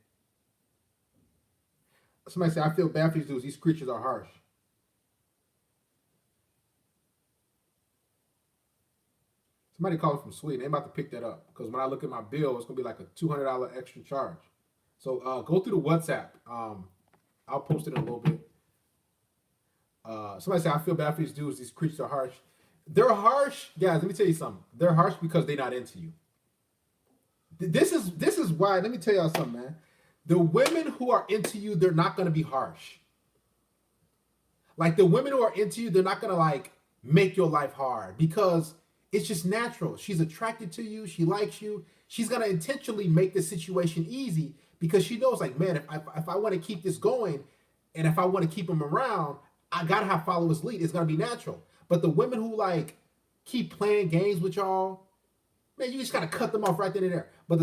Somebody said, I feel bad for these dudes. These creatures are harsh. Somebody calling from Sweden. They about to pick that up because when I look at my bill, it's gonna be like a $200 extra charge. So go through the WhatsApp. I'll post it in a little bit. Somebody said, I feel bad for these dudes. These creatures are harsh. They're harsh, guys. Let me tell you something. They're harsh because they're not into you. This is why. Let me tell y'all something, man. The women who are into you, they're not gonna be harsh. Like the women who are into you, they're not gonna like make your life hard because it's just natural. She's attracted to you. She likes you. She's gonna intentionally make the situation easy because she knows, like, man, if I want to keep this going, and if I want to keep him around, I gotta have follow his lead. It's gonna be natural. But the women who like keep playing games with y'all, man, you just gotta cut them off right then and there. But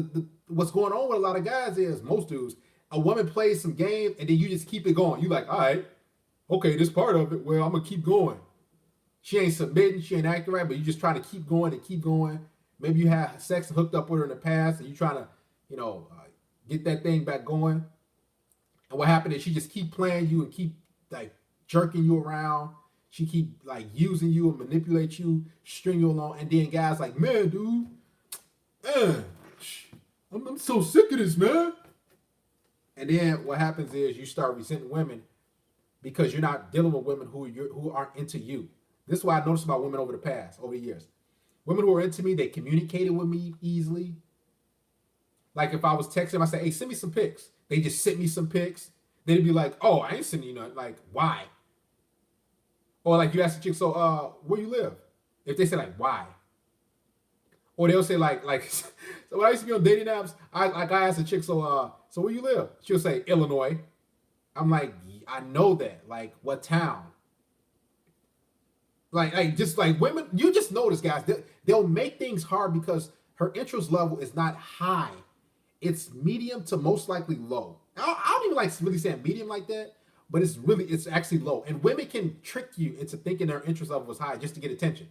what's going on with a lot of guys is most dudes, a woman plays some game and then you just keep it going. You like, all right, okay, this part of it, well, I'm gonna keep going. She ain't submitting, she ain't acting right, but you just trying to keep going and keep going. Maybe you had sex hooked up with her in the past, and you trying to, get that thing back going. And what happened is she just keep playing you and keep like jerking you around. She keep like using you and manipulate you, string you along, and then guys like, man, dude, man, I'm so sick of this, man. And then what happens is you start resenting women because you're not dealing with women who aren't into you. This is what I noticed about women over the years. Women who are into me, they communicated with me easily. Like if I was texting them, I say, hey, send me some pics. They just sent me some pics. They'd be like, oh, I ain't sending you nothing. Like, why? Or like you ask the chick, so where you live? If they say like, why? Or they'll say like so when I used to be on dating apps, I asked the chick, so where you live? She'll say Illinois. I'm like, I know that. Like, what town? Like just like women, you just notice, guys, they'll make things hard because her interest level is not high. It's medium to most likely low. I don't even like really saying medium like that, but it's actually low. And women can trick you into thinking their interest level was high just to get attention.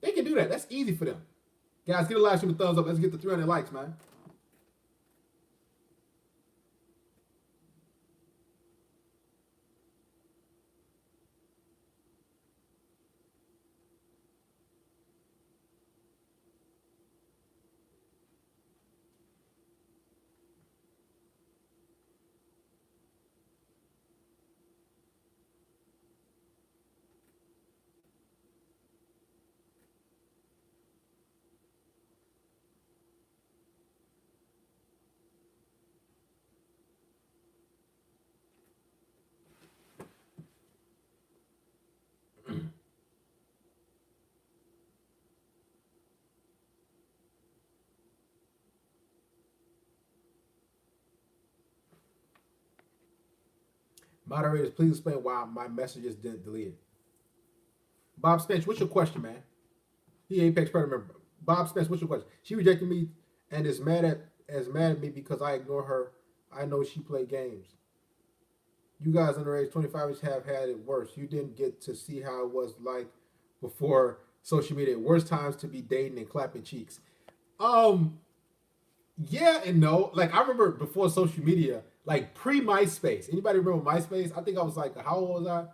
They can do that. That's easy for them. Guys, get a live stream a thumbs up. Let's get to 300 likes, man. Moderators, please explain why my messages didn't delete it. Bob Spence, what's your question, man? He Apex Predator member. Bob Spence, what's your question? She rejected me and is mad at me because I ignore her. I know she played games. You guys underage 25ers have had it worse. You didn't get to see how it was like before social media. Worst times to be dating and clapping cheeks. Um, yeah and no. Like I remember before social media, like pre MySpace. Anybody remember MySpace? I think I was like, how old was I?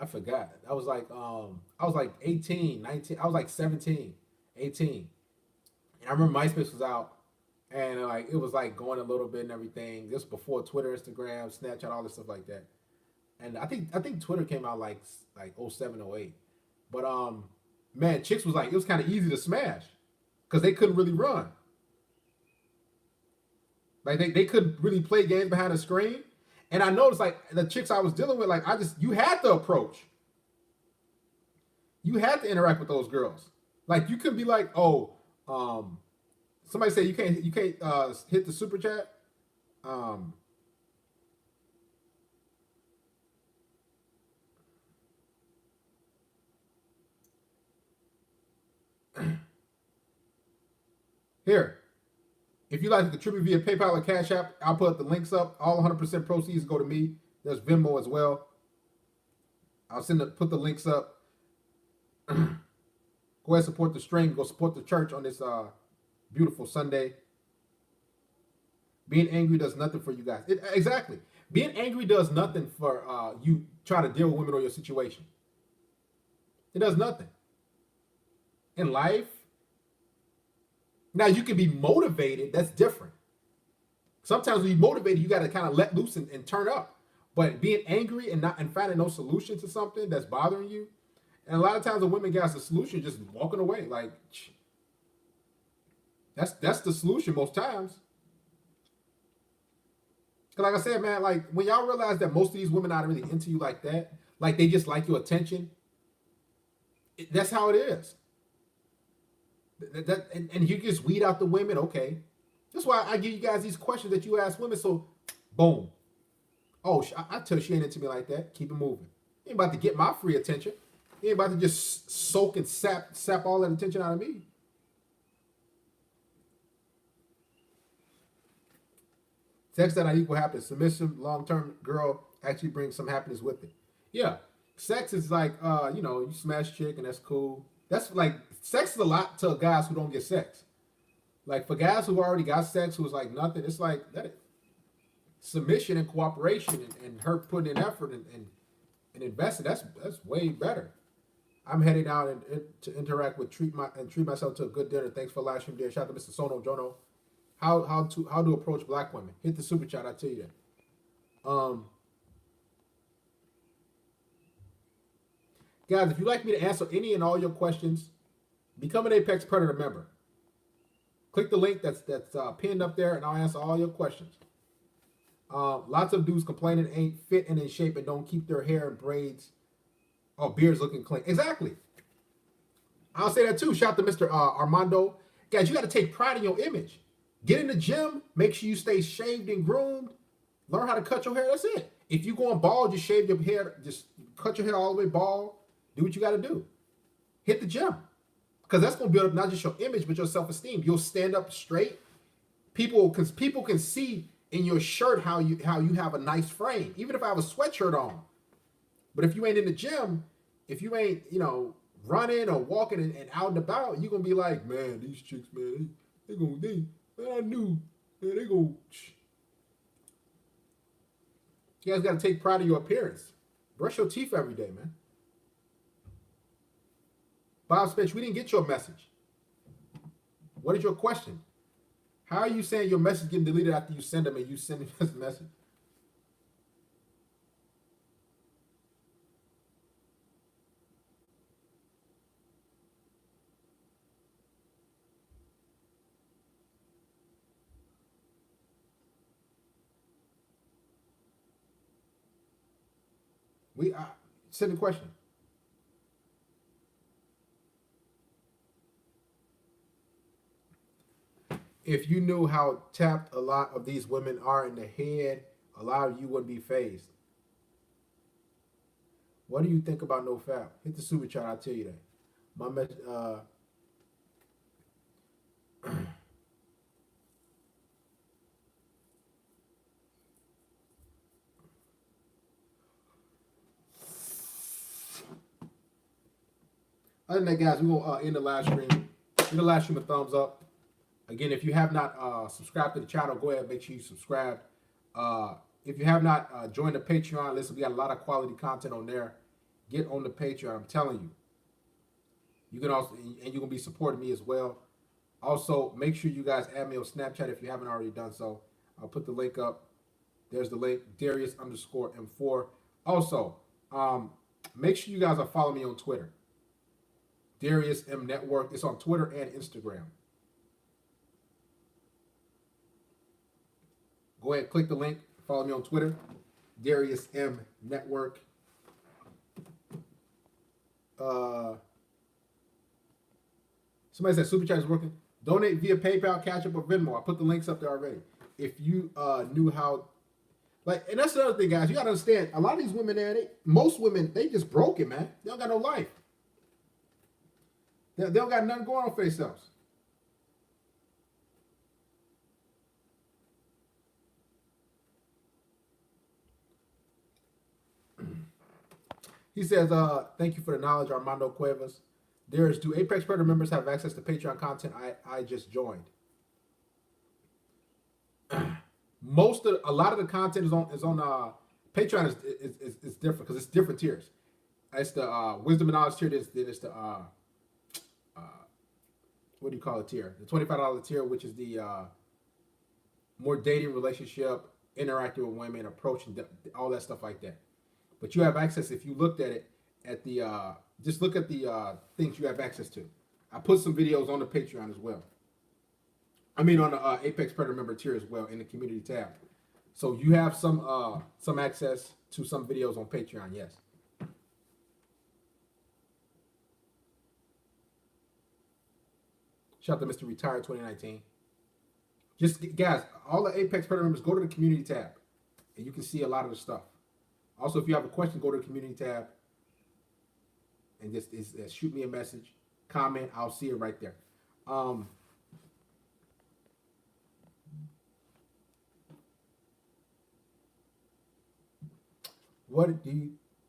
I forgot. I was like 18, 19. I was like 17, 18. And I remember MySpace was out and like it was like going a little bit and everything. This before Twitter, Instagram, Snapchat, all this stuff like that. And I think Twitter came out like oh 07, oh 08. But man, chicks was like it was kind of easy to smash because they couldn't really run. Like they couldn't really play games behind a screen. And I noticed like the chicks I was dealing with, like I just you had to approach. You had to interact with those girls. Like you couldn't be like, oh, um, somebody say you can't hit the super chat. Um, here, if you like to contribute via PayPal or Cash App, I'll put the links up. All 100% proceeds go to me. There's Venmo as well. Put the links up. Go ahead and support the stream. Go support the church on this beautiful Sunday. Being angry does nothing for you guys. Exactly. Being angry does nothing for you trying to deal with women or your situation. It does nothing. In life, now you can be motivated. That's different. Sometimes when you're motivated, you got to kind of let loose and turn up. But being angry and finding no solution to something that's bothering you, and a lot of times the women got the solution just walking away. Like that's the solution most times. Cause like I said, man, like when y'all realize that most of these women aren't really into you like that, like they just like your attention. That's how it is. And you just weed out the women, okay? That's why I give you guys these questions that you ask women. So, boom. Oh, I tell you she ain't into me like that. Keep it moving. You ain't about to get my free attention. You ain't about to just soak and sap all that attention out of me. Sex that not equal happiness. Submissive, long-term girl actually brings some happiness with it. Yeah. Sex is like, you smash chick and that's cool. That's like, sex is a lot to guys who don't get sex. Like for guys who already got sex, who's like nothing, it's like that submission and cooperation and her putting in effort and investing. That's way better. I'm heading out and to interact with treat myself to a good dinner. Thanks for live stream there. Shout out to Mr. Sono Jono. How to approach black women? Hit the super chat. I tell you that. Guys, if you'd like me to answer any and all your questions, become an Apex Predator member. Click the link that's pinned up there, and I'll answer all your questions. Lots of dudes complaining ain't fit and in shape and don't keep their hair and braids or beards looking clean. Exactly. I'll say that too. Shout out to Mr. Armando. Guys, you got to take pride in your image. Get in the gym. Make sure you stay shaved and groomed. Learn how to cut your hair. That's it. If you're going bald, just shave your hair. Just cut your hair all the way bald. Do what you got to do. Hit the gym. Because that's going to build up not just your image, but your self-esteem. You'll stand up straight. People can see in your shirt how you have a nice frame. Even if I have a sweatshirt on. But if you ain't in the gym, if you ain't, running or walking and out and about, you're going to be like, man, these chicks, man, I knew, man, they go. You guys got to take pride in your appearance. Brush your teeth every day, man. Bob Spence, we didn't get your message. What is your question? How are you saying your message getting deleted after you send them and you send this message? We send a question. If you knew how tapped a lot of these women are in the head, a lot of you wouldn't be phased. What do you think about no fap? Hit the super chat. I'll tell you that. My message. Other than that, guys, we're gonna end the live stream. Give the live stream a thumbs up. Again, if you have not subscribed to the channel, go ahead and make sure you subscribe. If you have not joined the Patreon, listen, we got a lot of quality content on there. Get on the Patreon. I'm telling you. You can also, and you're gonna be supporting me as well. Also, make sure you guys add me on Snapchat if you haven't already done so. I'll put the link up. There's the link, Darius_M4. Also, make sure you guys are following me on Twitter. Darius M Network. It's on Twitter and Instagram. Go ahead, click the link. Follow me on Twitter. Darius M Network. Somebody said Super Chat is working. Donate via PayPal, Cash App, or Venmo. I put the links up there already. If you knew how, like, and that's the other thing, guys. You gotta understand. A lot of these women there, most women, they just broken, man. They don't got no life. They don't got nothing going on for themselves. He says, thank you for the knowledge, Armando Cuevas. Do Apex Predator members have access to Patreon content I just joined? A lot of the content is on Patreon is different because it's different tiers. It's the wisdom and knowledge tier. Then it's the what do you call it tier? The $25 tier, which is the more dating, relationship, interacting with women, approaching all that stuff like that. But you have access if you looked at it at the just look at the things you have access to. I put some videos on the Patreon as well. I mean on the Apex Predator member tier as well in the community tab. So you have some access to some videos on Patreon, yes. Shout out to Mr. Retired 2019. Just guys, all the Apex Predator members, go to the community tab and you can see a lot of the stuff. Also, if you have a question, go to the community tab and just shoot me a message, comment. I'll see it right there. What do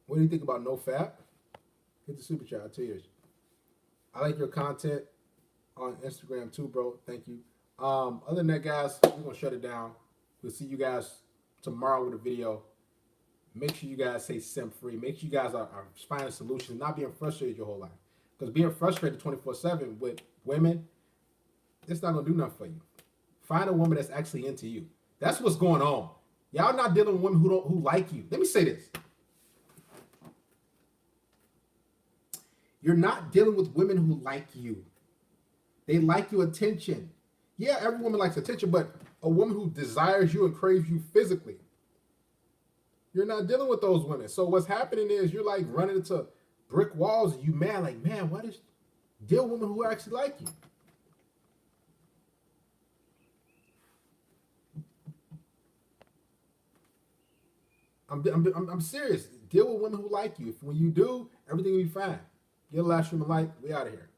you think about no fap? Hit the super chat. I'll tell you. I like your content on Instagram too, bro. Thank you. Other than that, guys, we're gonna shut it down. We'll see you guys tomorrow with a video. Make sure you guys stay simp free. Make sure you guys are finding solutions, not being frustrated your whole life. Because being frustrated 24/7 with women, it's not gonna do nothing for you. Find a woman that's actually into you. That's what's going on. Y'all not dealing with women who like you. Let me say this. You're not dealing with women who like you. They like your attention. Yeah, every woman likes attention, but a woman who desires you and craves you physically, you're not dealing with those women. So what's happening is you're like running into brick walls and you mad, like, man, what is deal with women who actually like you? I'm serious. Deal with women who like you. When you do, everything will be fine. Get a last stream of light. We out of here.